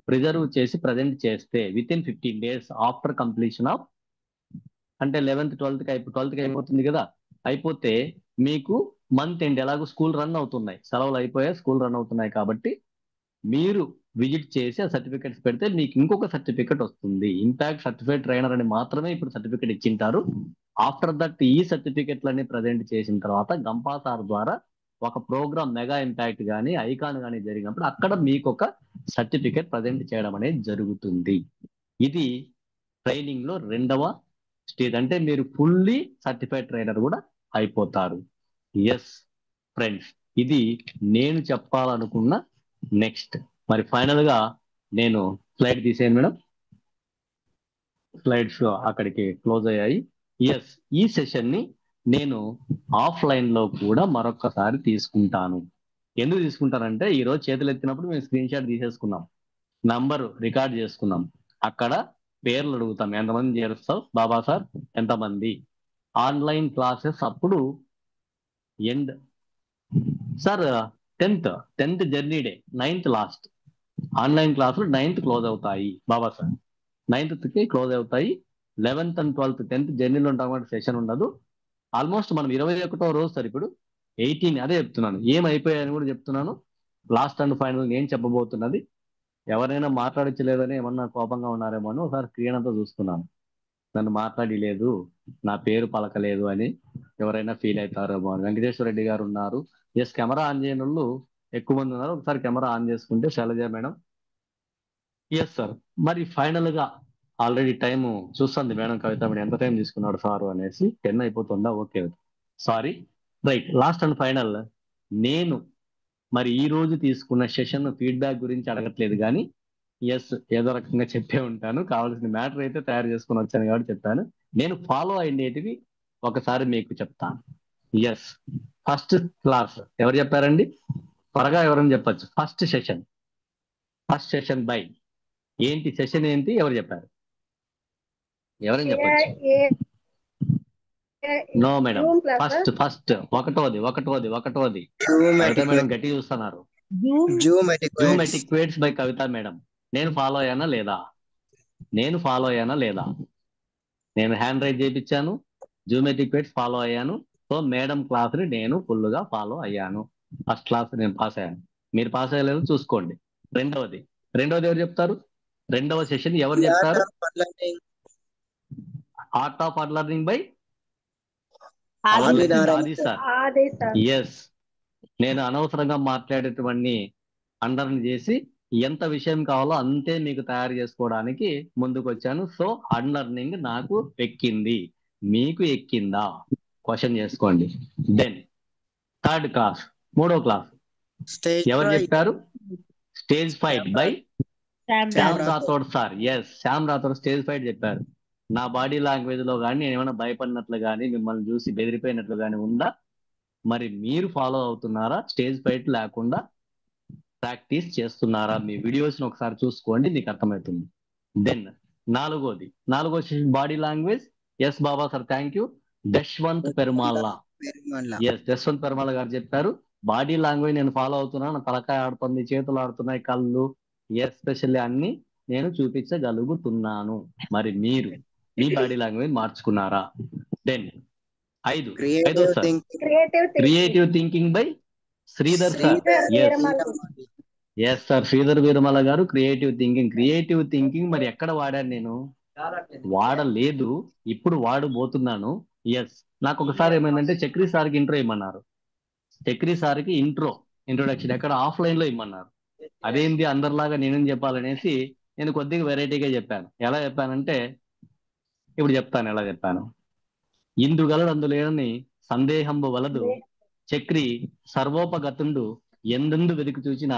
ప్రిజర్వ్ చేసి ప్రజెంట్ చేస్తే with in 15 days after completion of, అంటే 11th 12th అయిపోతుంది కదా, అయిపోతే మీకు మంత్ ఎండ్ ఎలాగో స్కూల్ రన్ అవుతున్నాయి, సెలవులు అయిపోయాయి, స్కూల్ రన్ అవుతున్నాయి కాబట్టి మీరు విజిట్ చేసి ఆ సర్టిఫికెట్స్ పెడితే మీకు ఇంకొక సర్టిఫికెట్ వస్తుంది. ఇంపాక్ట్ సర్టిఫైడ్ ట్రైనర్ అని మాత్రమే ఇప్పుడు సర్టిఫికెట్ ఇచ్చింటారు. ఆఫ్టర్ దట్ ఈ సర్టిఫికెట్లన్నీ ప్రజెంట్ చేసిన తర్వాత గంపా సార్ ద్వారా ఒక ప్రోగ్రామ్ మెగా ఇంపాక్ట్ కానీ ఐకాన్ కానీ జరిగినప్పుడు అక్కడ మీకు ఒక సర్టిఫికెట్ ప్రజెంట్ చేయడం అనేది జరుగుతుంది. ఇది ట్రైనింగ్ లో 2వ స్టేజ్. అంటే మీరు ఫుల్లీ సర్టిఫైడ్ ట్రైనర్ కూడా అయిపోతారు. ఎస్ ఫ్రెండ్స్, ఇది నేను చెప్పాలనుకున్న నెక్స్ట్. మరి ఫైనల్ గా నేను స్లైడ్ తీసేయండి మేడం. స్లైడ్స్ అక్కడికి క్లోజ్ అయ్యాయి. ఎస్, ఈ సెషన్ ని నేను ఆఫ్లైన్ లో కూడా మరొకసారి తీసుకుంటాను. ఎందుకు తీసుకుంటానంటే ఈ రోజు చేతులు ఎత్తినప్పుడు మేము స్క్రీన్ షాట్ తీసేసుకున్నాం, నంబర్ రికార్డ్ చేసుకున్నాం, అక్కడ పేర్లు అడుగుతాం, ఎంతమంది చేరుస్తావు బాబా సార్, ఎంతమంది. ఆన్లైన్ క్లాసెస్ అప్పుడు end sir 10th journey day, 9th last. Online క్లాసులు 9th క్లోజ్ అవుతాయి బాబా సార్, 9th కి క్లోజ్ అవుతాయి. 11th and 12th 10th జర్నీలో ఉంటాం కాబట్టి సెషన్ ఉండదు. ఆల్మోస్ట్ మనం 21వ రోజు సార్, ఇప్పుడు 18, అదే చెప్తున్నాను, ఏమైపోయాయని కూడా చెప్తున్నాను. లాస్ట్ అండ్ ఫైనల్ నేను చెప్పబోతున్నది. ఎవరైనా మాట్లాడించలేదని ఏమన్నా కోపంగా ఉన్నారేమో అని ఒకసారి స్క్రీన్ అంతా చూస్తున్నాను. నన్ను మాట్లాడలేదు, నా పేరు పలకలేదు అని ఎవరైనా ఫీల్ అవుతారేమో అని. వెంకటేశ్వర రెడ్డి గారు ఉన్నారు. ఎస్, కెమెరా ఆన్ చేయని వాళ్ళు ఎక్కువ మంది ఉన్నారు. ఒకసారి కెమెరా ఆన్ చేసుకుంటే శైలజ మేడం. ఎస్ సార్, మరి ఫైనల్ గా ఆల్రెడీ టైం చూస్తుంది మేడం, కవిత మేడం ఎంత టైం తీసుకున్నాడు సారు అనేసి. 10 అయిపోతుందా? Okay, sorry, right. Last and final, నేను మరి ఈ రోజు తీసుకున్న సెషన్ ఫీడ్బ్యాక్ గురించి అడగట్లేదు కానీ ఎస్ ఏదో రకంగా చెప్పే ఉంటాను. కావాల్సిన మ్యాటర్ అయితే తయారు చేసుకుని వచ్చాను కాబట్టి చెప్పాను. నేను ఫాలో అయ్యేటివి ఒకసారి మీకు చెప్తాను. ఎస్, ఫస్ట్ క్లాస్ ఎవరు చెప్పారండి? త్వరగా ఎవరైనా చెప్పచ్చు. ఫస్ట్ సెషన్ బై ఏంటి, సెషన్ ఏంటి, ఎవరు చెప్పారు? ఎవరైనా చెప్పచ్చు. నో మేడం, ఫస్ట్ ఒకటోది కవిత మేడం గట్టి చూస్తున్నారు. Zoom ఎటిక్వేట్స్ by Kavitha madam. నేను ఫాలో అయ్యానా లేదా? నేను హ్యాండ్ రైజ్ చేయించాను, జూమ్ ఎటిక్వేట్స్ ఫాలో అయ్యాను. సో మేడం క్లాస్ ని నేను ఫుల్ గా ఫాలో అయ్యాను. ఫస్ట్ క్లాస్ నేను పాస్ అయ్యాను, మీరు పాస్ అయ్యలేదు చూసుకోండి. రెండవది ఎవరు చెప్తారు? రెండవ సెషన్ ఎవరు చెప్తారు? ఆర్ట్ ఆఫ్ లెర్నింగ్ బై ఆది సార్. ఎస్, నేను అనవసరంగా మాట్లాడేటువంటి అండర్ని చేసి ఎంత విషయం కావాలో అంతే మీకు తయారు చేసుకోవడానికి ముందుకు వచ్చాను. సో అన్లర్నింగ్ నాకు ఎక్కింది, మీకు ఎక్కిందా? క్వశ్చన్ చేసుకోండి. దెన్ థర్డ్ క్లాస్, 3వ క్లాస్ ఎవరు చెప్పారు? Stage fight by Shyam Rathod sir. Yes, Shyam Rathod stage fight చెప్పారు. నా బాడీ లాంగ్వేజ్ లో కానీ నేను ఏమైనా భయపడినట్లు కానీ మిమ్మల్ని చూసి బెదిరిపోయినట్లు కానీ ఉందా? మరి మీరు ఫాలో అవుతున్నారా? స్టేజ్ ఫైట్ లేకుండా ప్రాక్టీస్ చేస్తున్నారా? మీ వీడియోస్ ని ఒకసారి చూసుకోండి, మీకు అర్థమవుతుంది. దెన్ నాలుగో session body language. Yes Baba sir, thank you. Yashwant Perumalla. Yes, Yashwant Perumalla గారు చెప్పారు బాడీ లాంగ్వేజ్ నేను ఫాలో అవుతున్నాను, నా తలకాయ ఆడుతుంది, చేతులు ఆడుతున్నాయి, కళ్ళు ఎస్పెషల్లీ అన్ని నేను చూపించగలుగుతున్నాను. మరి మీరు మీ బాడీ లాంగ్వేజ్ మార్చుకున్నారా? దెన్ ఐదో sir creative thinking by Sridhar sir. Yes, yes sir, Sridhar Veeramala గారు క్రియేటివ్ థింకింగ్ మరి ఎక్కడ వాడాను నేను? వాడలేదు, ఇప్పుడు వాడబోతున్నాను. ఎస్, నాకు ఒకసారి ఏమైందంటే చక్రి సార్కి ఇంట్రో ఇమ్మన్నారు. చక్రి సార్కి ఇంట్రొడక్షన్ ఎక్కడ ఆఫ్లైన్ లో ఇమ్మన్నారు. అదేంటి అందరిలాగా నేనేం చెప్పాలనేసి నేను కొద్దిగా వెరైటీగా చెప్పాను. ఎలా చెప్పానంటే ఇప్పుడు చెప్తాను ఎలా చెప్పాను. ఇందుగలడు అందులేనని సందేహంబు వలదు, చక్రి సర్వోపగతుండు ఎందెందు వెతికి చూసిన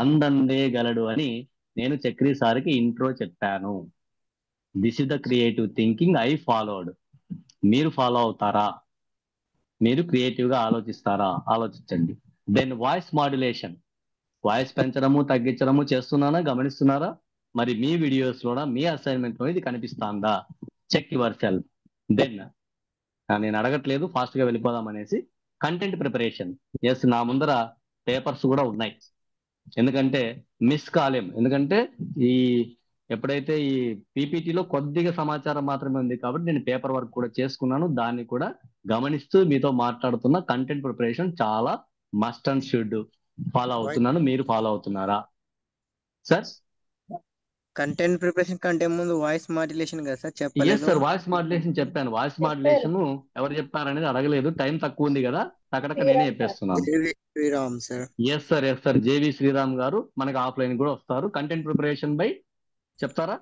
అందందే గలడు అని నేను చక్రి సార్కి ఇంట్రో చెప్పాను. This is the creative thinking I followed. మీరు ఫాలో అవుతారా? మీరు క్రియేటివ్ గా ఆలోచిస్తారా? ఆలోచించండి. దెన్ వాయిస్ మాడ్యులేషన్, వాయిస్ పెంచడము తగ్గించడము చేస్తున్నానా? గమనిస్తున్నారా? మరి మీ వీడియోస్ లోనా మీ అసైన్మెంట్ లో ఇది కనిపిస్తుందా? Check your self. దెన్ నేను అడగట్లేదు, ఫాస్ట్ గా వెళ్ళిపోదాం అనేసి కంటెంట్ ప్రిపరేషన్. ఎస్, నా ముందర పేపర్స్ కూడా ఉన్నాయి, ఎందుకంటే మిస్ కాలేం. ఎందుకంటే ఈ ఎప్పుడైతే ఈ పీపీటీలో కొద్దిగా సమాచారం మాత్రమే ఉంది కాబట్టి నేను పేపర్ వర్క్ కూడా చేసుకున్నాను. దాన్ని కూడా గమనిస్తూ మీతో మాట్లాడుతున్న కంటెంట్ ప్రిపరేషన్ చాలా మస్ట్ అండ్ షుడ్ ఫాలో అవుతున్నాను. మీరు ఫాలో అవుతున్నారా సార్? కంటెంట్ ప్రిపరేషన్ కంటే ముందు వాయిస్ మాడ్యులేషన్ కదా సార్ ఎస్ చెప్పలేదు? సార్, వాయిస్ మాడ్యులేషన్ చెప్పాను. వాయిస్ మాడ్యులేషన్ ఎవరు చెప్పారనేది అడగలేదు, టైం తక్కువ ఉంది కదా, టకటక నేనే చెప్పేస్తున్నాను. Sriram sir. Yes sir JV Sriram గారు మనకి ఆఫ్లైన్ కూడా వస్తారు. కంటెంట్ ప్రిపరేషన్ బై చెప్తారా?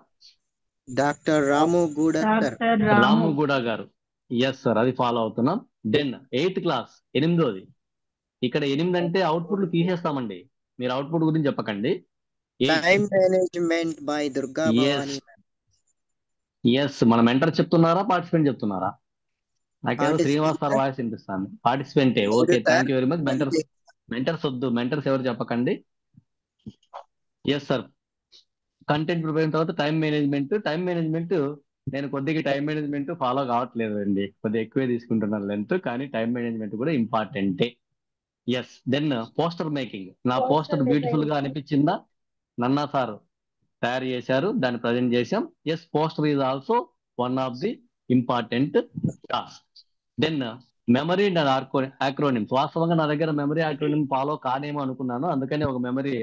Doctor Ramu Guda sir. రాము గూడ గారు. ఎస్ సార్, అది ఫాలో అవుతున్నాం. దెన్ 8th క్లాస్ 8వది. ఇక్కడ 8 అంటే అవుట్పుట్లు తీసేస్తామండి, మీరు అవుట్పుట్ గురించి చెప్పకండి. Time management by Durga Bhavani. Yes, మన మెంటర్ చెప్తున్నారా పార్టిసిపెంట్ చెప్తున్నారా? నాకేదో శ్రీనివాస్ సార్ వాయిస్ వినిపిస్తాను. పార్టిసిపెంటే. Okay, thank you very much. Mentors వద్దు, మెంటర్స్ ఎవరు చెప్పకండి. ఎస్ సార్, కంటెంట్ ప్రిపరేషన్ తర్వాత టైం మేనేజ్మెంట్ నేను కొద్దిగా టైం మేనేజ్మెంట్ ఫాలో కావట్లేదు అండి, కొద్దిగా ఎక్కువే తీసుకుంటున్నాను లెంత్, కానీ టైం మేనేజ్మెంట్ కూడా ఇంపార్టెంటే. Yes, then poster making. నా పోస్టర్ బ్యూటిఫుల్ గా అనిపించిందా? నన్నా సార్ తయారు చేశారు, దాన్ని ప్రజెంట్ చేశాం. Yes, poster is also one of the important task. Then memory and acronyms. వాస్తవంగా నా దగ్గర మెమరీ ఆక్రోనిమ్ ఫాలో కానేమో అనుకున్నాను, అందుకని ఒక మెమరీ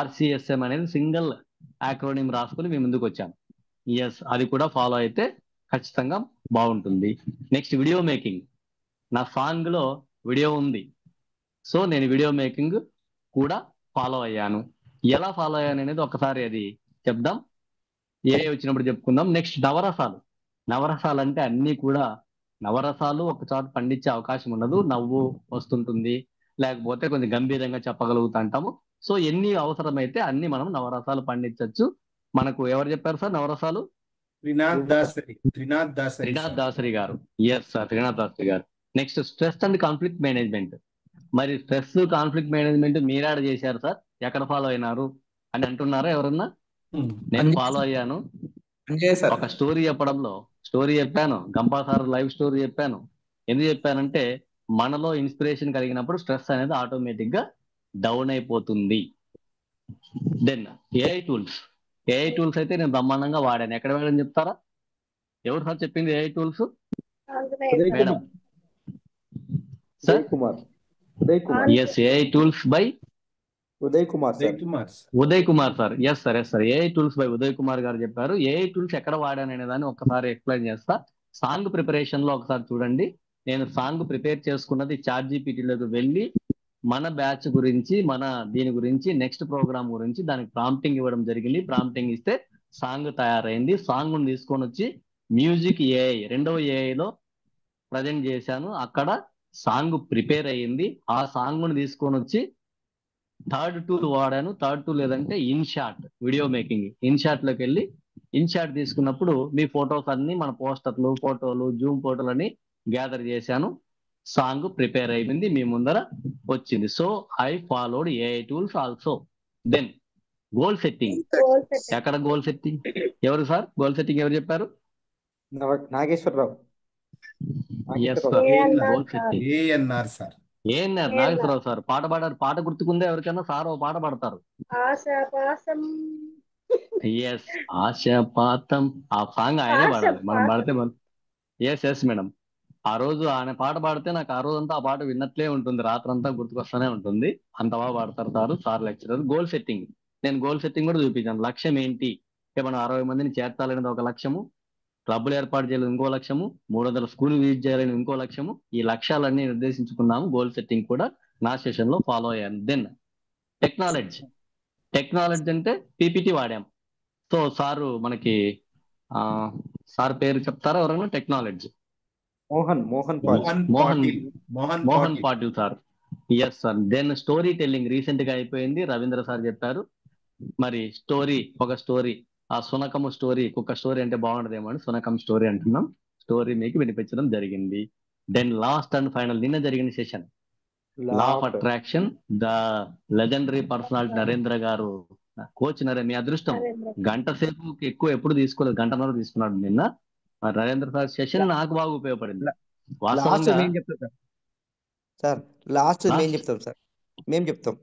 RCSM అనేది సింగిల్ ఆక్రోనిమ్ రాసుకుని మీ ముందుకు వచ్చాను. ఎస్, అది కూడా ఫాలో అయితే ఖచ్చితంగా బాగుంటుంది. Next video making. నా సాంగ్ లో వీడియో ఉంది, సో నేను వీడియో మేకింగ్ కూడా ఫాలో అయ్యాను. ఎలా ఫాలో అయ్యాను అనేది ఒకసారి అది చెప్దాం, ఏ వచ్చినప్పుడు చెప్పుకుందాం. నెక్స్ట్ నవరసాలు అంటే అన్ని కూడా నవరసాలు ఒక చోట పండించే అవకాశం ఉండదు. నవ్వు వస్తుంటుంది, లేకపోతే కొంచెం గంభీరంగా చెప్పగలుగుతుంటాము. సో ఎన్ని అవసరమైతే అన్ని మనం నవరసాలు పండించవచ్చు. మనకు ఎవరు చెప్పారు సార్ నవరసాలు? త్రినాథ్ దాసరి గారు. ఎస్ సార్, త్రినాథ్ దాసరి గారు. Next stress and conflict management. మరి స్ట్రెస్ కాన్ఫ్లిక్ట్ మేనేజ్మెంట్ మీరాడ చేశారు సార్, ఎక్కడ ఫాలో అయినారు అని అంటున్నారా ఎవరన్నా? నేను ఫాలో అయ్యాను. ఒక స్టోరీ చెప్పాను, గంపా సార్ లైవ్ స్టోరీ చెప్పాను. ఎందుకు చెప్పానంటే మనలో ఇన్స్పిరేషన్ కలిగినప్పుడు స్ట్రెస్ అనేది ఆటోమేటిక్ గా డౌన్ అయిపోతుంది. దెన్ ఏఐ టూల్స్ అయితే నేను బ్రహ్మాండంగా వాడాను. ఎక్కడ వాడాను చెప్తారా? ఎవరు సార్ చెప్పింది AI tools? Madam sir. Yes, AI tools by Uday Kumar sir. Yes sir AI tools by Uday Kumar గారు చెప్పారు. ఏఐ టూల్స్ ఎక్కడ వాడాననే దాన్ని ఒక్కసారి ఎక్స్ప్లెయిన్ చేస్తా. సాంగ్ ప్రిపరేషన్ లో ఒకసారి చూడండి. నేను సాంగ్ ప్రిపేర్ చేసుకున్నది ChatGPTలోకి వెళ్ళి మన బ్యాచ్ గురించి, మన దీని గురించి, నెక్స్ట్ ప్రోగ్రామ్ గురించి దానికి ప్రాంప్టింగ్ ఇవ్వడం జరిగింది. ప్రాంప్టింగ్ ఇస్తే సాంగ్ తయారైంది. సాంగ్ తీసుకొని వచ్చి మ్యూజిక్ ఏఐ 2వ ఏఐలో ప్రజెంట్ చేశాను. అక్కడ సాంగ్ ప్రిపేర్ అయ్యింది. ఆ సాంగ్ తీసుకొని వచ్చి థర్డ్ టూల్ వాడాను. థర్డ్ టూల్ ఏదంటే ఇన్షాట్, వీడియో మేకింగ్. ఇన్షాట్లోకి వెళ్ళి ఇన్షాట్ తీసుకున్నప్పుడు మీ ఫొటోస్ అన్ని, మన పోస్టర్లు, ఫోటోలు, జూమ్ ఫోటోలు అని గ్యాదర్ చేశాను. సాంగ్ ప్రిపేర్ అయిపోయింది, మీ ముందర వచ్చింది. So I followed AI tools also. Then goal setting. ఎక్కడ గోల్ సెట్టింగ్? ఎవరు సార్ గోల్ సెట్టింగ్ ఎవరు చెప్పారు? Nageswara Rao. Yes sir, goal setting ANR sir. ANR Nageswara Rao sir పాట పాడారు. పాట గుర్తుకుందా ఎవరికైనా? సార్ ఓ పాట పాడతారు. ఎస్, ఆశాపాతం. ఆ సాంగ్ ఆయనే పాడాలి, మనం పాడితే ఎస్ మేడం. ఆ రోజు ఆయన పాట పాడితే నాకు ఆ రోజంతా ఆ పాట విన్నట్లే ఉంటుంది, రాత్రంతా గుర్తుకొస్తానే ఉంటుంది. అంత బాగా పాడతారు సార్ లెక్చరర్. గోల్ సెట్టింగ్, నేను గోల్ సెట్టింగ్ కూడా చూపించాను. లక్ష్యం ఏంటి అంటే మనం 60 మందిని చేర్చాలనేది ఒక లక్ష్యము, క్లబ్లు ఏర్పాటు చేయాలని ఇంకో లక్ష్యము, 300 స్కూల్ విజిట్ చేయాలని ఇంకో లక్ష్యము. ఈ లక్ష్యాలన్నీ నిర్దేశించుకున్నాము. గోల్ సెట్టింగ్ కూడా నా సెషన్ లో ఫాలో అయ్యాను. దెన్ టెక్నాలజీ అంటే పీపీటీ వాడాం. సో సారు మనకి సార్ పేరు చెప్తారా ఎవరైనా? Technology Mohan Paul. Mohan Patil sir. Yes sir. Then story telling recent గా అయిపోయింది, రవీంద్ర సార్ చెప్పారు. మరి ఒక స్టోరీ ఆ సునకము స్టోరీ, కుక్క స్టోరీ అంటే బాగుండదేమో అని సునకం స్టోరీ అంటున్నాం. స్టోరీ మీకు వినిపించడం జరిగింది. దెన్ లాస్ట్ అండ్ ఫైనల్ నిన్న జరిగిన session law of attraction, the legendary personality Narendra గారు, కోచ్ మీ అదృష్టం గంట సేపు ఎక్కువ ఎప్పుడు తీసుకోలేదు, గంటన్నర తీసుకున్నాడు నిన్న. నరేంద్ర సార్ సెషన్ నాకు బాగా ఉపయోగపడింది వాస్తవంగా. సార్ లాస్ట్ మేము చెప్తాం సార్, మేము చెప్తాం.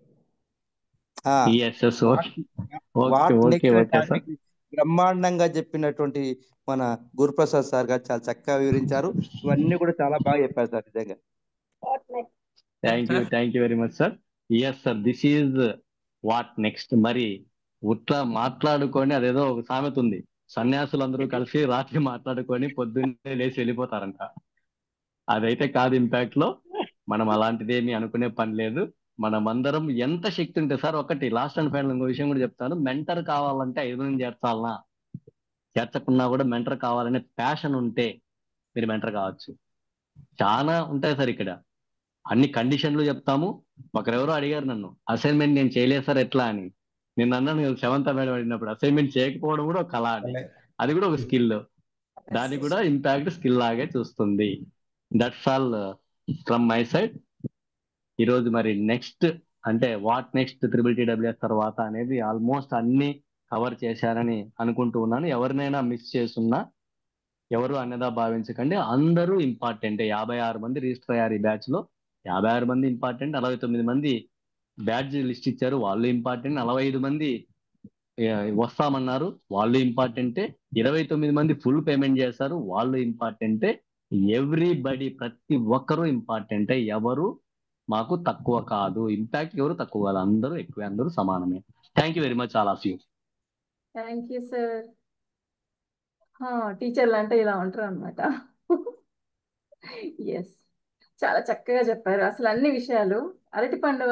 బ్రహ్మాండంగా చెప్పినటువంటి మన గురుప్రసాద్ సార్ గారు చాలా చక్కగా వివరించారు. ఇవన్నీ కూడా చాలా బాగా చెప్పారు సార్ నిజంగా. Thank you very much sir. Yes sir, this is what next. మరి ఉట్లా మాట్లాడుకొని, అదేదో ఒక సామెత ఉంది, సన్యాసులందరూ కలిసి రాత్రి మాట్లాడుకొని పొద్దున్నే లేచి వెళ్ళిపోతారంట. అదైతే కాదు ఇంపాక్ట్ లో. మనం అలాంటిది ఏమి అనుకునే పని లేదు. మనమందరం ఎంత శక్తి ఉంటే సార్, ఒకటి లాస్ట్ అండ్ ఫైనల్ ఇంకో విషయం కూడా చెప్తాను. మెంటర్ కావాలంటే 5 మంది చేర్చాలనా, చేర్చకున్నా కూడా మెంటర్ కావాలనే ప్యాషన్ ఉంటే మీరు మెంటర్ కావచ్చు. చాలా ఉంటాయి సార్ ఇక్కడ, అన్ని కండిషన్లు చెప్తాము. ఒకరెవరో అడిగారు నన్ను, అసైన్మెంట్ నేను చేయలేదు సార్ ఎట్లా అని. నేను అన్నాను 7th మేడం అడిగినప్పుడు, అసైన్మెంట్ చేయకపోవడం కూడా ఒక కళ అని, అది కూడా ఒక స్కిల్. దాన్ని కూడా ఇంపాక్ట్ స్కిల్ లాగే చూస్తుంది. That's all from my side. ఈరోజు మరి నెక్స్ట్ అంటే వాట్ నెక్స్ట్ TTTWS తర్వాత అనేది ఆల్మోస్ట్ అన్ని కవర్ చేశారని అనుకుంటూ ఉన్నాను. ఎవరినైనా మిస్ చేస్తున్నా ఎవరు అన్నదా భావించకండి, అందరూ ఇంపార్టెంట్. 56 మంది రిజిస్టర్ అయ్యారు ఈ బ్యాచ్ లో. 56 మంది ఇంపార్టెంట్. 49 మంది బ్యాచ్ లిస్ట్ ఇచ్చారు, వాళ్ళు ఇంపార్టెంట్. 45 మంది వస్తామన్నారు, వాళ్ళు ఇంపార్టెంటే. 29 మంది ఫుల్ పేమెంట్ చేశారు, వాళ్ళు ఇంపార్టెంటే. ఎవ్రీబడి, ప్రతి ఒక్కరూ ఇంపార్టెంటే. ఎవరు మాకు తక్కువ కాదు. ఇంపాక్ట్ ఎవరు తక్కువ కాదు, అందరూ ఎక్కువ, అందరూ సమానమే. Thank you very much all of you. Thank you sir. టీచర్లు అంటే ఇలా ఉంటారు అనమాట. ఎస్, చాలా చక్కగా చెప్పారు. అసలు అన్ని విషయాలు అరటిపండు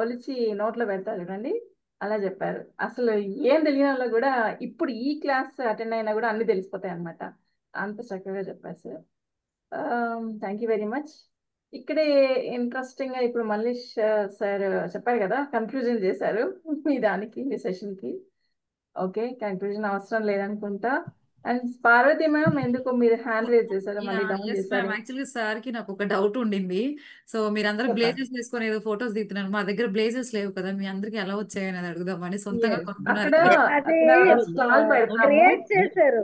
ఒలిచి నోట్లో పెడతారు చూడండి, అలా చెప్పారు. అసలు ఏం తెలియని వాళ్ళు కూడా ఇప్పుడు ఈ క్లాస్ అటెండ్ అయినా కూడా అన్ని తెలిసిపోతాయి అనమాట. అంత చక్కగా చెప్పారు sir. Thank you very much. ఇక్కడే ఇంట్రెస్టింగ్ గా ఇప్పుడు మళ్ళీ సార్ చెప్పారు కదా, కన్క్లూజన్ చేశారు మీ దానికి, మీ సెషన్ కి. ఓకే, కన్క్లూజన్ అవసరం లేదనుకుంటా. అండ్ పార్వతి మ్యామ్, ఎందుకు మీరు హ్యాండ్ రేజ్ చేశారు, మళ్ళీ డౌన్ ఎస్ చేశారు? మ్యామ్, యాక్చువల్గా సార్ కి నాకు ఒక డౌట్ ఉండింది. సో మీరందరూ బ్లేజర్స్ వేసుకొని ఏదో ఫోటోస్ దిగుతున్నారు, మా దగ్గర బ్లేజర్స్ లేవు కదా, మీ అందరికి ఎలా వచ్చాయని అది అడుగుదామని. సొంతంగా కొనుక్కున్నారు అక్కడ కదా. అక్కడ స్టాల్ పెడతాము. క్రియేట్ చేశారు.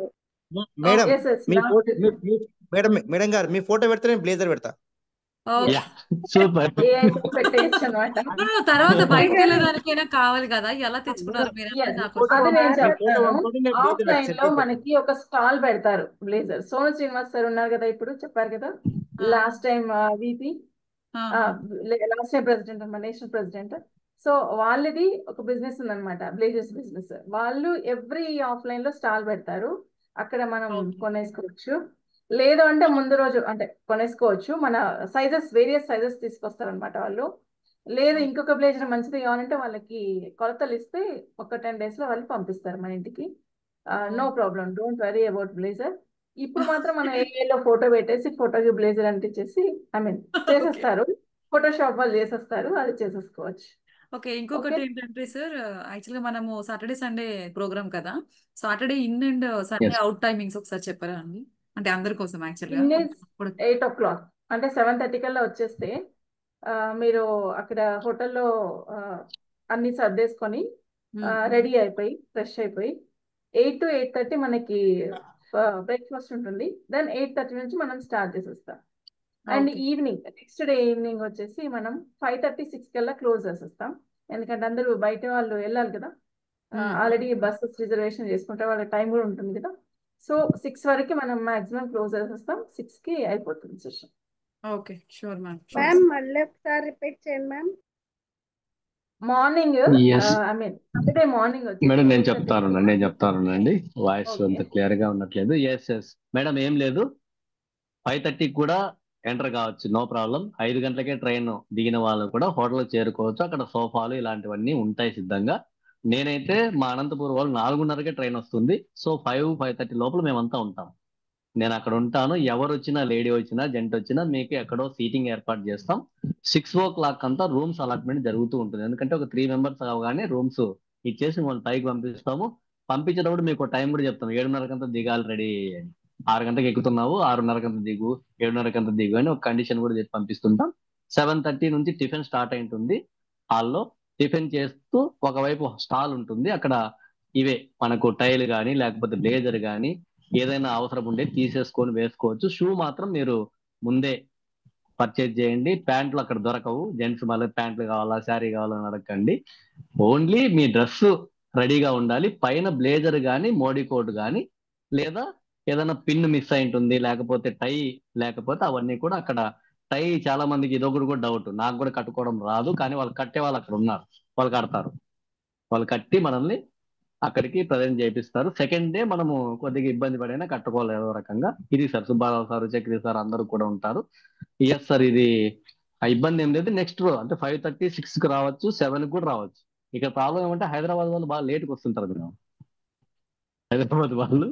మేడం ఎస్ ఎస్ మీ ఫోటో మేడం గారు మీ ఫోటో పెడితే నేను బ్లేజర్ పెడతా. సూపర్. పెట్టేయచ్చు అనమాట. తర్వాత బయటకు వెళ్ళడానికైనా కావాలి కదా, ఎలా తెచ్చుకున్నారు మీరు? అది నేను చెప్తాను. ఆఫ్లైన్ లో మనకి ఒక స్టాల్ పెడతారు బ్లేజర్. సోను శ్రీనివాస్ సార్ ఉన్నారు కదా, ఇప్పుడు చెప్పారు కదా, last time VP, last time president అన్నమాట, నేషనల్ ప్రెసిడెంట్. సో వాళ్ళది ఒక బిజినెస్ ఉందన్నమాట, బ్లేజర్స్ బిజినెస్. వాళ్ళు ఎవ్రీ ఆఫ్లైన్ లో స్టాల్ పెడతారు, అక్కడ మనం కొనేసుకోవచ్చు. లేదు అంటే ముందు రోజు అంటే కొనేసుకోవచ్చు. మన సైజెస్, వేరియస్ సైజెస్ తీసుకొస్తారు వాళ్ళు. లేదు ఇంకొక బ్లేజర్ మంచిది కావాలంటే వాళ్ళకి కొలతలు ఇస్తే ఒక 10 days లో వాళ్ళు పంపిస్తారు మన ఇంటికి. No problem, don't worry about blazer. ఇప్పుడు మాత్రం మనం ఏఐలో ఫోటో పెట్టేసి ఫోటోకి బ్లేజర్ అంటించేసి చేసేస్తారు, ఫోటోషాప్ వాళ్ళు చేసేస్తారు, అది చేసేసుకోవచ్చు. ఓకే, ఇంకొకటి ఏంటంటే సార్, యాక్చువల్గా మనము సాటర్డే సండే ప్రోగ్రామ్ కదా, Saturday in and Sunday out timings ఒకసారి చెప్పారా అండి? అంటే అందరి కోసం యాక్చువల్గా. 8 o'clock అంటే 7:30 కల్లా వచ్చేస్తే మీరు అక్కడ హోటల్లో అన్ని సర్దేసుకొని రెడీ అయిపోయి ఫ్రెష్ అయిపోయి 8 to 8:30 మనకి బ్రేక్ఫాస్ట్ ఉంటుంది. దెన్ 8:30 నుంచి మనం స్టార్ట్ చేసేస్తాం. And evening, next day evening వచ్చేసి మనం 5:30-6 కల్లా క్లోజ్ చేసేస్తాం. ఎందుకంటే అందరూ బయట వాళ్ళు వెళ్ళాలి కదా, ఆల్రెడీ బస్సెస్ రిజర్వేషన్ చేసుకుంటే వాళ్ళ టైం కూడా ఉంటుంది కదా. సో 6 వరకు మనం మాక్సిమం క్లోజ్ చేసేస్తాం. 6 కి అయిపోతుంది session. Okay sure ma'am. Ma'am మళ్ళీ ఒకసారి రిపీట్ చేయండి ma'am. Morning yes I mean Saturday morning madam వచ్చేసి నేను 8:30. చెప్తానండి వాయిస్ ఓకే అంత క్లియర్ గా ఉండట్లేదు. ఎస్ మేడం ఏం లేదు, 5:30 కూడా ఎంటర్ కావచ్చు, నో ప్రాబ్లం. 5 గంటలకే ట్రైన్ దిగిన వాళ్ళు కూడా హోటల్ చేరుకోవచ్చు. అక్కడ సోఫాలు ఇలాంటివన్నీ ఉంటాయి సిద్ధంగా. నేనైతే మా అనంతపూర్ వాళ్ళు 4:30కే ట్రైన్ వస్తుంది. సో 5:30 లోపల మేమంతా ఉంటాం. నేను అక్కడ ఉంటాను. ఎవరు వచ్చినా, లేడీ వచ్చినా, జెంట్ వచ్చినా మీకు ఎక్కడో సీటింగ్ ఏర్పాటు చేస్తాం. 6 o'clock అంతా రూమ్స్ అలాట్మెంట్ జరుగుతూ ఉంటుంది. ఎందుకంటే ఒక 3 members అవగానే రూమ్స్ ఇచ్చేసి మనం పైకి పంపిస్తాము. పంపించేటప్పుడు మీకు టైం కూడా చెప్తాం. 7:30కంతా దిగాలి రెడీ అని. 6 గంటలకు ఎక్కుతున్నావు, 6:30కంతా దిగు, 7:30కంతా దిగు అని ఒక కండిషన్ కూడా చెప్పి పంపిస్తుంటాం. 7:30 నుంచి టిఫిన్ స్టార్ట్ అయి ఉంటుంది. హాల్లో టిఫిన్ చేస్తూ ఒకవైపు స్టాల్ ఉంటుంది. అక్కడ ఇవే మనకు టైల్ కానీ లేకపోతే బ్లేజర్ కానీ ఏదైనా అవసరం ఉండే తీసేసుకొని వేసుకోవచ్చు. షూ మాత్రం మీరు ముందే పర్చేజ్ చేయండి. ప్యాంట్లు అక్కడ దొరకవు. జెంట్స్ మళ్ళీ ప్యాంట్లు కావాలా, శారీ కావాలని అడగండి. ఓన్లీ మీ డ్రెస్ రెడీగా ఉండాలి. పైన బ్లేజర్ కానీ, మోడీ కోట్ కానీ, లేదా ఏదైనా పిన్ మిస్ అయి ఉంటుంది, లేకపోతే టై లేకపోతే అవన్నీ కూడా అక్కడ టై చాలా మందికి ఇదొకటి కూడా డౌట్. నాకు కూడా కట్టుకోవడం రాదు, కానీ వాళ్ళు కట్టే వాళ్ళు అక్కడ ఉన్నారు, వాళ్ళు కడతారు. వాళ్ళు కట్టి మనల్ని అక్కడికి ప్రజెంట్ చేపిస్తారు. సెకండ్ డే మనము కొద్దిగా ఇబ్బంది పడైనా కట్టుకోవాలి ఏదో రకంగా. ఇది sir Subbarao sir, Chakri sir అందరూ కూడా ఉంటారు. ఎస్ సార్, ఇది ఆ ఇబ్బంది ఏం లేదు. నెక్స్ట్ అంటే 5:30, 6కి రావచ్చు, 7కి కూడా రావచ్చు. ఇక ప్రాబ్లం ఏమంటే హైదరాబాద్ వాళ్ళు బాగా లేట్కి వస్తుంటారు. మీరు హైదరాబాద్ వాళ్ళు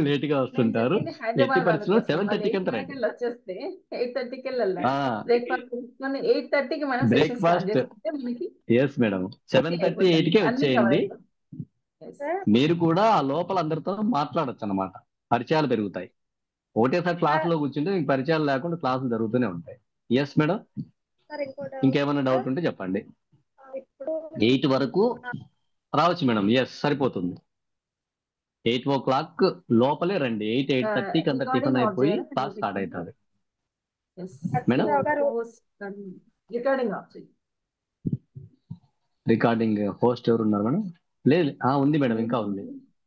లేట్ గా నేను వస్తుంటారు. చెప్పింది ఎట్టి హైదరాబాద్ వాళ్ళ పరిస్థితుల్లో కోసం. వాళ్ళు 7:30కి అంతా రండి. 8:30 వచ్చేస్తే 8:30కి వెళ్ళాలి. బ్రేక్ఫాస్ట్ తీసుకొని 8:30కి మనం సెషన్ స్టార్ట్ బ్రేక్ఫాస్ట్ చేసుకుంటే మనకి ఎస్ మేడం, ఓకే 7:30, అయిపోతుంది. 8కే అన్ని కవర్ వచ్చేయండి. అయిపోతుంది. Yes. సార్ మీరు కూడా ఆ లోపల అందరితో మాట్లాడొచ్చు అన్నమాట. పరిచయాలు పెరుగుతాయి. ఒకటేసారి క్లాస్ లో కూర్చుంటే మీకు పరిచయాలు లేకుండా క్లాసులు జరుగుతూనే ఉంటాయి. ఎస్ మేడం, సార్ ఇంకో డౌట్ ఇంకేమైనా సార్. డౌట్ ఉంటే చెప్పండి. ఇప్పుడు 8 వరకు రావచ్చు మేడం. ఎస్ సరిపోతుంది. 8 o'clock లోపలే రండి. 8:30కి అంత టిఫిన్ రికార్డింగ్ ఆఫ్ అయిపోయి చేయాలి. క్లాస్ స్టార్ట్ అవుతుంది. ఎస్ మేడం రికార్డింగ్ ఆఫ్ చేయి. రికార్డింగ్ హోస్ట్ ఎవరు ఉన్నారు మేడం? లేదు, ఉంది మేడం, ఇంకా ఉంది.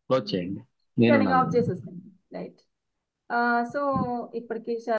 క్లోజ్ చేయండి. నేను రికార్డింగ్ ఆఫ్ చేసేస్తాను. రైట్. సో ఇప్పటికి